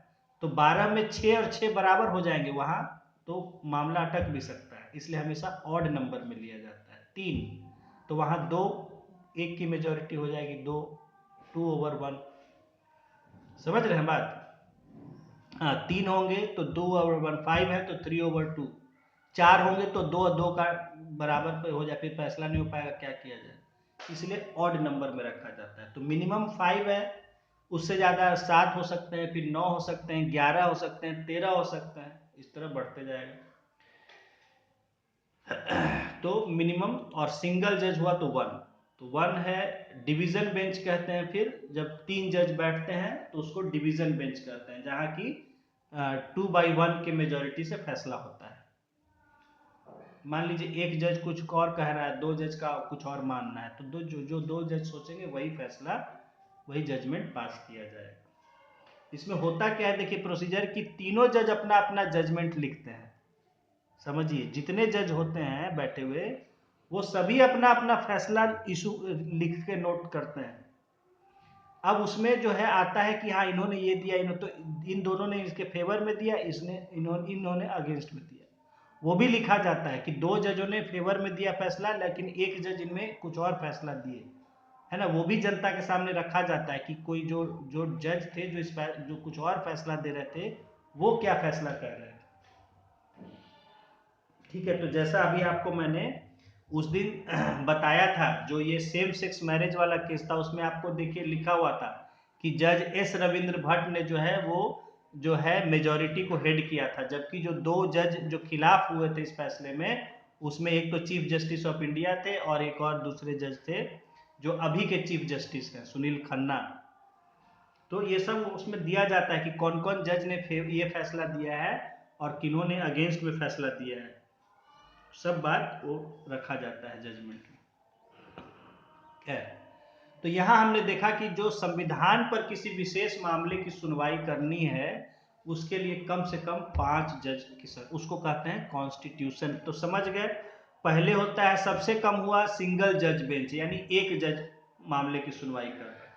तो 12 में 6 और 6 बराबर हो जाएंगे वहां, तो मामला अटक भी सकता है, इसलिए हमेशा ऑड नंबर में लिया जाता है। 3 तो वहां 2, 1 की मेजॉरिटी हो जाएगी 2, 2/1। समझ रहे हैं बात? हाँ, 3 होंगे तो 2/1, 5 है तो 3/2, 4 होंगे तो 2 का बराबर पे हो जाए, फिर फैसला नहीं हो पाएगा, क्या किया जाए, इसलिए ऑड नंबर में रखा जाता है। तो मिनिमम 5 है, उससे ज़्यादा 7 हो सकते हैं, फिर 9 हो सकते हैं, 11 हो सकते हैं, 13 हो सकते हैं, इस तरह बढ़ते जाएगा। तो मिनिमम, और सिंगल जज हुआ तो 1, तो 1 है। डिवीजन बेंच कहते हैं, फिर जब 3 जज बैठते हैं तो उसको डिवीजन बेंच कहते हैं, जहाँ की 2/1 के मेजोरिटी से फैसला होता है। मान लीजिए एक जज कुछ और कह रहा है, 2 जज का कुछ और मानना है, तो जो 2 जज सोचेंगे वही फैसला, वही जजमेंट पास किया जाएगा। इसमें होता क्या है, देखिए प्रोसीजर की तीनों जज अपना अपना जजमेंट लिखते हैं। समझिए, जितने जज होते हैं बैठे हुए, वो सभी अपना अपना फैसला इशू लिख के नोट करते हैं। अब उसमें जो है आता है कि हाँ इन्होंने ये दिया, तो इन दोनों ने इसके फेवर में दिया, इन्होंने अगेंस्ट में दिया, वो भी लिखा जाता है कि 2 जजों ने फेवर में दिया फैसला, लेकिन एक जज इनमें कुछ और फैसला दिए, है ना, वो भी जनता के सामने रखा जाता है कि कोई जो जो जज थे जो कुछ और फैसला दे रहे थे, वो क्या फैसला कर रहे थे। ठीक है, तो जैसा अभी आपको मैंने उस दिन बताया था, जो ये सेम सेक्स मैरिज वाला केस था, उसमें आपको देखिए लिखा हुआ था कि जज एस रविंद्र भट्ट ने जो है वो जो है मेजॉरिटी को हेड किया था, जबकि जो 2 जज जो खिलाफ हुए थे इस फैसले में, उसमें एक तो चीफ जस्टिस ऑफ इंडिया थे और एक और दूसरे जज थे जो अभी के चीफ जस्टिस हैं, सुनील खन्ना। तो ये सब उसमें दिया जाता है कि कौन कौन जज ने ये फैसला दिया है और किन्होंने अगेंस्ट में फैसला दिया है, सब बात वो रखा जाता है जजमेंट में है। तो यहां हमने देखा कि जो संविधान पर किसी विशेष मामले की सुनवाई करनी है, उसके लिए कम से कम 5 जज की उसको कहते हैं कॉन्स्टिट्यूशन। तो समझ गए, पहले होता है सबसे कम हुआ सिंगल जज बेंच, यानी एक जज मामले की सुनवाई कर रहे हैं।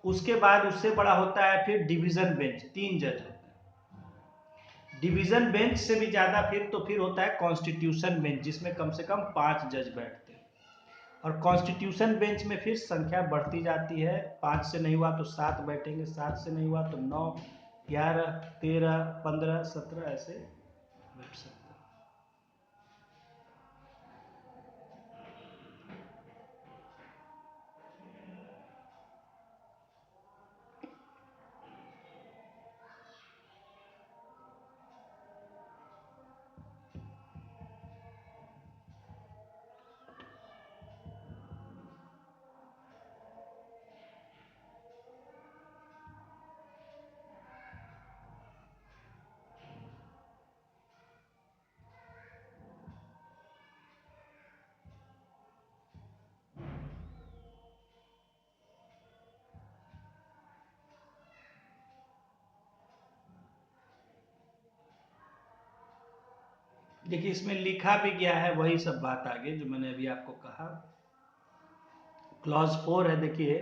उसके बाद उससे बड़ा होता है फिर डिवीजन बेंच, 3 जज होते हैं। डिवीजन बेंच से भी ज्यादा फिर होता है कॉन्स्टिट्यूशन बेंच, जिसमें कम से कम 5 जज बैठते हैं। और कॉन्स्टिट्यूशन बेंच में फिर संख्या बढ़ती जाती है, 5 से नहीं हुआ तो 7 बैठेंगे, 7 से नहीं हुआ तो 9, 11, 13, 15, 17 ऐसे बैठ सकते हैं। देखिए इसमें लिखा भी गया है वही सब बात आगे जो मैंने अभी आपको कहा। क्लॉज 4 है, देखिए,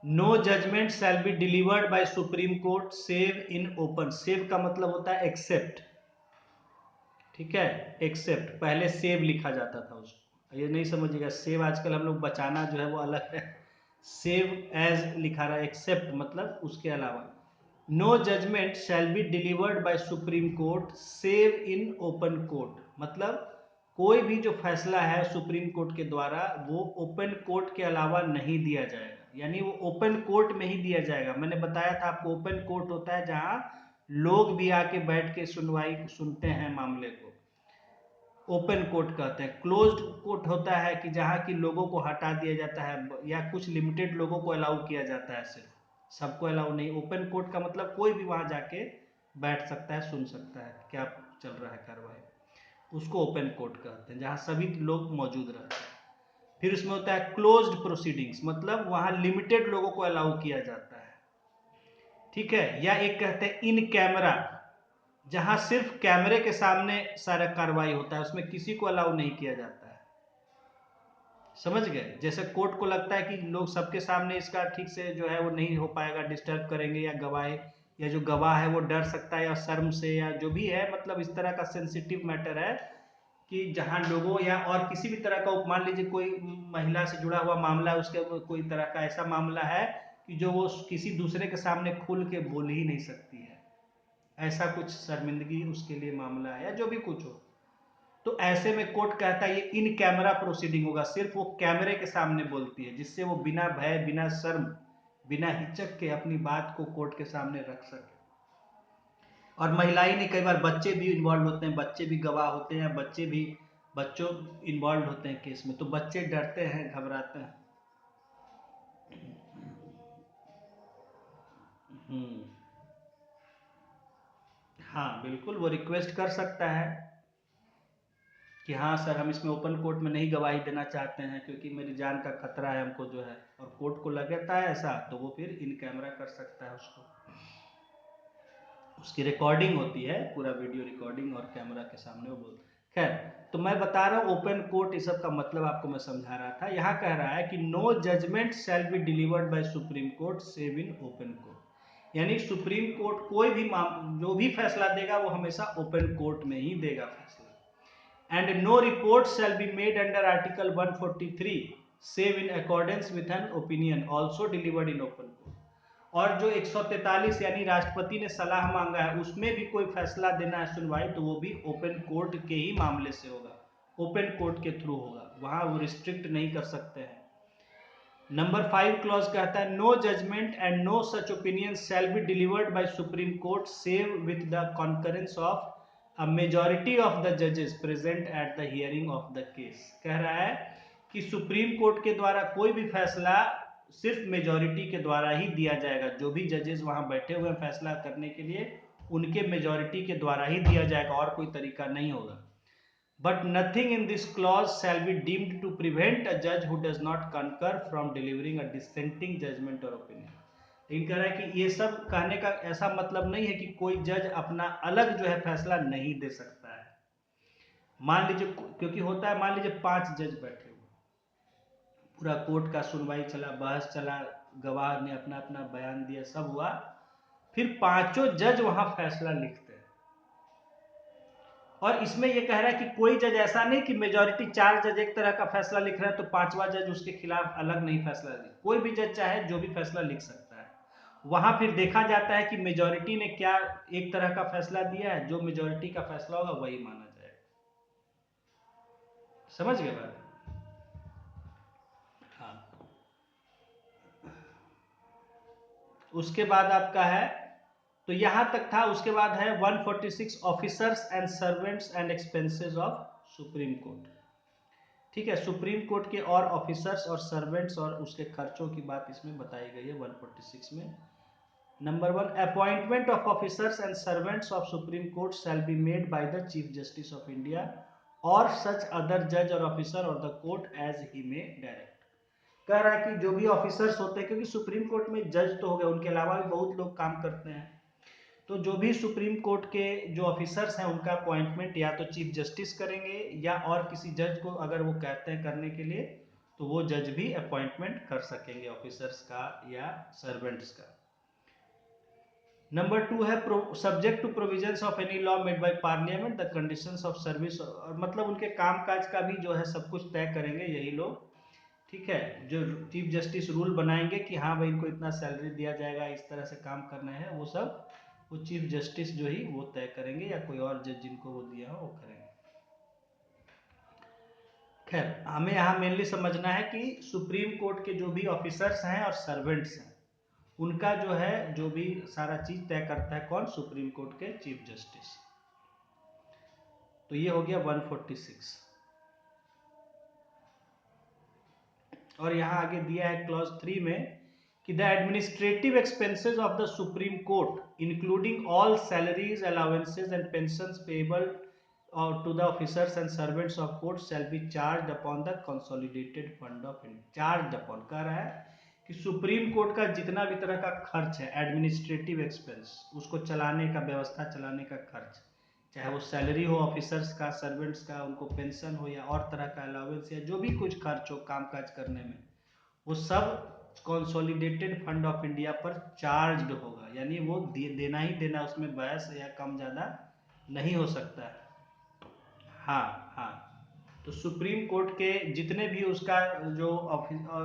no judgment shall be delivered by supreme court save in open. Save का मतलब होता है एक्सेप्ट, ठीक है, एक्सेप्ट, पहले सेव लिखा जाता था उसको, ये नहीं समझिएगा, सेव आजकल हम लोग बचाना जो है वो अलग है, सेव एज लिखा रहा है, एक्सेप्ट मतलब उसके अलावा। No judgment shall be delivered by supreme court save in open court, मतलब कोई भी जो फैसला है सुप्रीम कोर्ट के द्वारा वो ओपन कोर्ट के अलावा नहीं दिया जाएगा, यानी वो ओपन कोर्ट में ही दिया जाएगा। मैंने बताया था आपको, ओपन कोर्ट होता है जहां लोग भी आके बैठ के सुनवाई सुनते हैं मामले को, ओपन कोर्ट कहते हैं। क्लोज्ड कोर्ट होता है कि जहाँ की लोगों को हटा दिया जाता है या कुछ लिमिटेड लोगों को अलाउ किया जाता है, सिर्फ सबको अलाउ नहीं। ओपन कोर्ट का मतलब कोई भी वहाँ जाके बैठ सकता है, सुन सकता है क्या चल रहा है कार्रवाई, उसको ओपन कोर्ट कहते हैं, जहाँ सभी लोग मौजूद रहते हैं। फिर उसमें होता है क्लोज्ड प्रोसीडिंग्स, मतलब वहां लिमिटेड लोगों को अलाउ किया जाता है, ठीक है। या एक कहते हैं इन कैमरा, जहां सिर्फ कैमरे के सामने सारा कार्रवाई होता है, उसमें किसी को अलाउ नहीं किया जाता है, समझ गए। जैसे कोर्ट को लगता है कि लोग सबके सामने इसका ठीक से जो है वो नहीं हो पाएगा, डिस्टर्ब करेंगे, या गवाह या जो गवाह है वो डर सकता है या शर्म से या जो भी है, मतलब इस तरह का सेंसिटिव मैटर है कि जहां लोगों या और किसी भी तरह का, मान लीजिए कोई महिला से जुड़ा हुआ मामला है, उसके कोई तरह का ऐसा मामला है कि जो वो किसी दूसरे के सामने खुल के बोल ही नहीं सकती है, ऐसा कुछ शर्मिंदगी उसके लिए मामला है या जो भी कुछ हो, तो ऐसे में कोर्ट कहता है ये इन कैमरा प्रोसीडिंग होगा, सिर्फ वो कैमरे के सामने बोलती है, जिससे वो बिना भय, बिना शर्म, बिना हिचक के अपनी बात को कोर्ट के सामने रख सके। और महिलाएं नहीं, कई बार बच्चे भी इन्वॉल्व होते हैं, बच्चे भी गवाह होते हैं, बच्चों इन्वॉल्व होते हैं केस में, तो बच्चे डरते हैं, घबराते हैं। हाँ बिल्कुल, वो रिक्वेस्ट कर सकता है कि हाँ सर हम इसमें ओपन कोर्ट में नहीं गवाही देना चाहते हैं क्योंकि मेरी जान का खतरा है हमको जो है, और कोर्ट को लगता है ऐसा, तो वो फिर इन कैमरा कर सकता है उसको, उसकी रिकॉर्डिंग होती है, पूरा वीडियो रिकॉर्डिंग और कैमरा के सामने वो बोल। खैर, तो मैं बता रहा हूँ ओपन कोर्ट इस सब का मतलब आपको मैं समझा रहा था। यहाँ कह रहा है कि no judgment shall be delivered by supreme court save in open court, यानी सुप्रीम कोर्ट कोई भी जो भी फैसला देगा वो हमेशा ओपन कोर्ट में ही देगा फैसला। And no report shall be made under Article 143 save in accordance with an opinion also delivered in open court। और जो 143 यानी राष्ट्रपति ने सलाह मांगा है, उसमें भी कोई फैसला देना है, सुनवाई, तो वो भी ओपन कोर्ट के ही मामले से होगा, ओपन कोर्ट के थ्रू होगा, वहां वो रिस्ट्रिक्ट नहीं कर सकते हैं। नंबर 5 क्लॉज कहता है no judgement and no such opinion shall be delivered by supreme court save with the concurrence of a majority of the judges present at the hearing of the case। कह रहा है कि सुप्रीम कोर्ट के द्वारा कोई भी फैसला सिर्फ मेजॉरिटी के द्वारा ही दिया जाएगा, जो भी जजेस वहां बैठे हुए हैं फैसला करने के लिए, उनके मेजॉरिटी के द्वारा ही दिया जाएगा, और कोई तरीका नहीं होगा। But nothing in this clause shall be deemed to prevent a जज who does not concur from delivering a dissenting judgement और ओपिनियन। लेकिन कह रहा है कि ये सब कहने का ऐसा मतलब नहीं है कि कोई जज अपना अलग जो है फैसला नहीं दे सकता है। मान लीजिए, क्योंकि होता है, मान लीजिए 5 जज बैठे हुए, पूरा कोर्ट का सुनवाई चला, बहस चला, गवाह ने अपना अपना बयान दिया, सब हुआ, फिर 5 जज वहां फैसला लिखते हैं। और इसमें यह कह रहा है कि कोई जज ऐसा नहीं कि मेजॉरिटी 4 जज एक तरह का फैसला लिख रहा है तो 5वां जज उसके खिलाफ अलग नहीं फैसला लिख, कोई भी जज चाहे जो भी फैसला लिख सकता है। वहां फिर देखा जाता है कि मेजॉरिटी ने क्या एक तरह का फैसला दिया है, जो मेजॉरिटी का फैसला होगा वही माना जाएगा। समझ गए बात? हाँ, उसके बाद आपका है, तो यहां तक था। उसके बाद है 146 officers and servants and expenses of supreme court. ठीक है, सुप्रीम कोर्ट के और ऑफिसर्स और सर्वेंट्स और उसके खर्चों की बात इसमें बताई गई है 146 में। Number 1, appointment of officers and servants of supreme court shall be made by the Chief Justice of India और सच अदर जज और ऑफिसर और the court as he may direct. कह रहा है कि जो भी ऑफिसर्स होते हैं, क्योंकि सुप्रीम कोर्ट में जज तो हो गए, उनके अलावा भी बहुत लोग काम करते हैं, तो जो भी सुप्रीम कोर्ट के जो ऑफिसर्स हैं उनका अपॉइंटमेंट या तो चीफ जस्टिस करेंगे या और किसी जज को अगर वो कहते हैं करने के लिए तो वो जज भी अपॉइंटमेंट कर सकेंगे ऑफिसर्स का या सर्वेंट्स का। नंबर 2 है subject to provisions of any law made by parliament the conditions of service, और मतलब उनके कामकाज का भी जो है सब कुछ तय करेंगे यही लोग। ठीक है, जो चीफ जस्टिस रूल बनाएंगे कि हाँ भाई इनको इतना सैलरी दिया जाएगा, इस तरह से काम करना है, वो सब वो चीफ जस्टिस जो ही वो तय करेंगे या कोई और जज जिनको वो दिया हो वो करेंगे। खैर, हमें यहाँ मेनली समझना है कि सुप्रीम कोर्ट के जो भी ऑफिसर्स हैं और सर्वेंट्स हैं उनका जो है जो भी सारा चीज तय करता है कौन, सुप्रीम कोर्ट के चीफ जस्टिस। तो ये हो गया 146। और यहाँ आगे दिया है क्लॉज 3 में कि the administrative expenses of the supreme court including all salaries, allowances and pensions payable or to the officers and servants of court shall be charge upon the consolidated fund of India. Charge upon कह रहा है कि सुप्रीम कोर्ट का जितना भी तरह का खर्च है, एडमिनिस्ट्रेटिव एक्सपेंस, उसको चलाने का, व्यवस्था चलाने का खर्च, चाहे वो सैलरी हो ऑफिसर्स का, सर्वेंट्स का, उनको पेंशन हो या और तरह का अलाउंस या जो भी कुछ खर्च हो कामकाज करने में, वो सब कंसोलिडेटेड फंड ऑफ इंडिया पर चार्ज होगा। यानी वो देना ही देना, उसमें बहस या कम ज़्यादा नहीं हो सकता है। हाँ हाँ। तो सुप्रीम कोर्ट के जितने भी उसका जो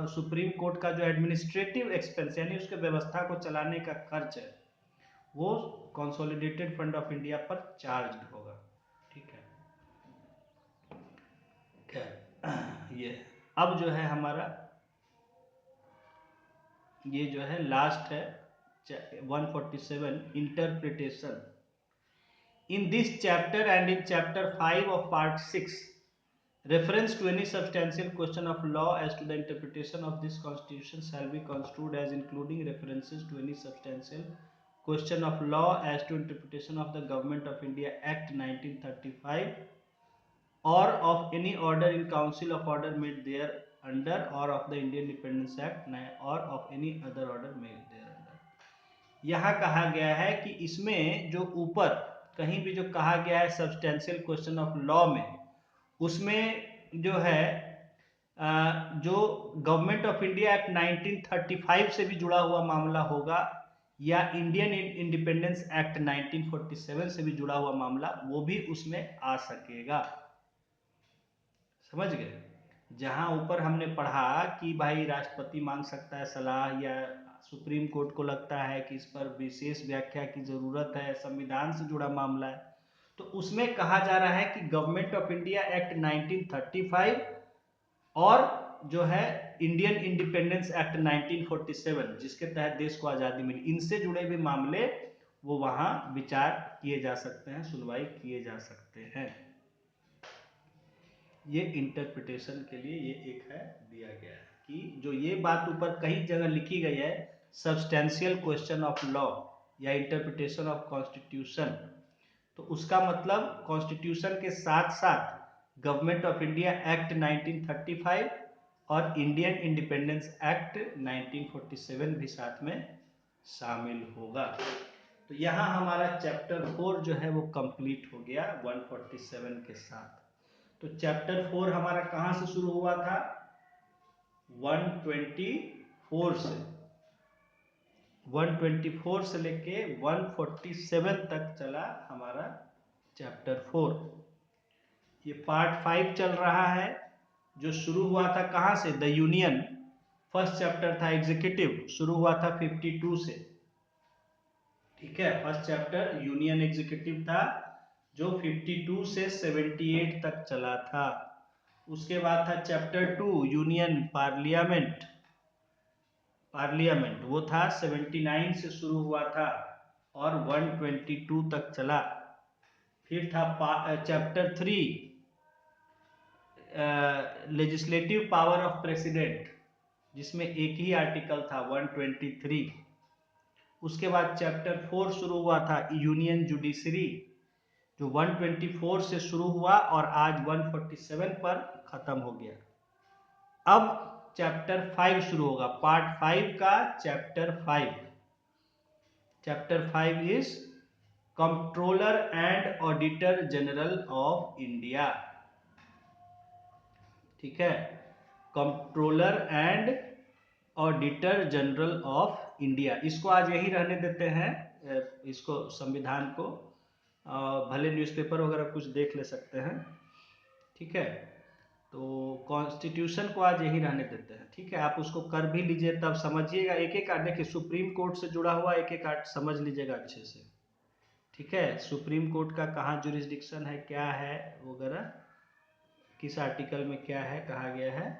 सुप्रीम कोर्ट का जो एडमिनिस्ट्रेटिव एक्सपेंस यानी उसके व्यवस्था को चलाने का खर्च है, वो कंसोलिडेटेड फंड ऑफ इंडिया पर चार्ज होगा। ठीक है, ये अब जो है हमारा ये जो है लास्ट है 147 interpretation. In this chapter and in chapter 5 of part 6, reference to any substantial question of law as to the interpretation of this constitution shall be construed as including references to any substantial question of law as to interpretation of the Government of India Act 1935 or of any order in council of order made there under or of the Indian Independence Act or of any other order made there under। यहाँ कहा गया है कि इसमें जो ऊपर कहीं भी जो कहा गया है सब्सटेंशियल क्वेश्चन ऑफ लॉ में, उसमें जो है जो गवर्नमेंट ऑफ इंडिया एक्ट 1935 से भी जुड़ा हुआ मामला होगा या इंडियन इंडिपेंडेंस एक्ट 1947 से भी जुड़ा हुआ मामला, वो भी उसमें आ सकेगा। समझ गए? जहां ऊपर हमने पढ़ा कि भाई राष्ट्रपति मांग सकता है सलाह या सुप्रीम कोर्ट को लगता है कि इस पर विशेष व्याख्या की जरूरत है, संविधान से जुड़ा मामला है, तो उसमें कहा जा रहा है कि गवर्नमेंट ऑफ इंडिया एक्ट 1935 और जो है इंडियन इंडिपेंडेंस एक्ट 1947 जिसके तहत देश को आज़ादी मिली, इनसे जुड़े हुए मामले वो वहां विचार किए जा सकते हैं, सुनवाई किए जा सकते हैं। ये इंटरप्रिटेशन के लिए ये एक है दिया गया है कि जो ये बात ऊपर कई जगह लिखी गई है सब्सटेंशियल क्वेश्चन ऑफ लॉ या इंटरप्रिटेशन ऑफ कॉन्स्टिट्यूशन, तो उसका मतलब कॉन्स्टिट्यूशन के साथ साथ गवर्नमेंट ऑफ इंडिया एक्ट 1935 और इंडियन इंडिपेंडेंस एक्ट 1947 भी साथ में शामिल होगा। तो यहाँ हमारा चैप्टर 4 जो है वो कंप्लीट हो गया 147 के साथ। तो चैप्टर 4 हमारा कहां से शुरू हुआ था? 124 से, 124 से लेके 147 तक चला हमारा चैप्टर 4। ये पार्ट 5 चल रहा है जो शुरू हुआ था कहां से? The union. फर्स्ट चैप्टर था एग्जीक्यूटिव, शुरू हुआ था 52 से। ठीक है, फर्स्ट चैप्टर यूनियन एग्जीक्यूटिव था जो 52 से 78 तक चला था। उसके बाद था चैप्टर 2 यूनियन पार्लियामेंट, पार्लियामेंट वो था 79 से शुरू हुआ था और 122 तक चला। फिर था chapter 3 legislative power of president जिसमें एक ही आर्टिकल था 123। उसके बाद चैप्टर 4 शुरू हुआ था यूनियन जुडिशरी जो 124 से शुरू हुआ और आज 147 पर खत्म हो गया। अब चैप्टर 5 शुरू होगा, पार्ट 5 का chapter 5। Chapter 5 is controller and auditor general of India. ठीक है, controller and auditor general of India, इसको आज यही रहने देते हैं, इसको संविधान को भले न्यूज़पेपर वगैरह कुछ देख ले सकते हैं। ठीक है, तो कॉन्स्टिट्यूशन को आज यही रहने देते हैं। ठीक है, आप उसको कर भी लीजिए तब समझिएगा, एक एक देखिए सुप्रीम कोर्ट से जुड़ा हुआ एक एक समझ लीजिएगा अच्छे से। ठीक है, सुप्रीम कोर्ट का कहाँ जुरिस्डिक्शन है, क्या है वगैरह, किस आर्टिकल में क्या है कहा गया है,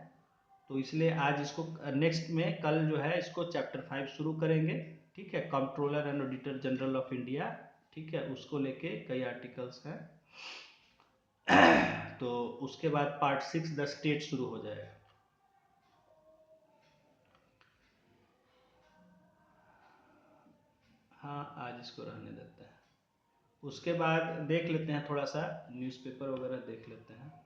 तो इसलिए आज इसको नेक्स्ट में कल जो है इसको चैप्टर 5 शुरू करेंगे। ठीक है, controller and auditor general of India. ठीक है, उसको लेके कई आर्टिकल्स हैं तो उसके बाद पार्ट 6 द स्टेट शुरू हो जाएगा। हाँ, आज इसको रहने देते हैं। उसके बाद देख लेते हैं, थोड़ा सा न्यूज़पेपर वगैरह देख लेते हैं।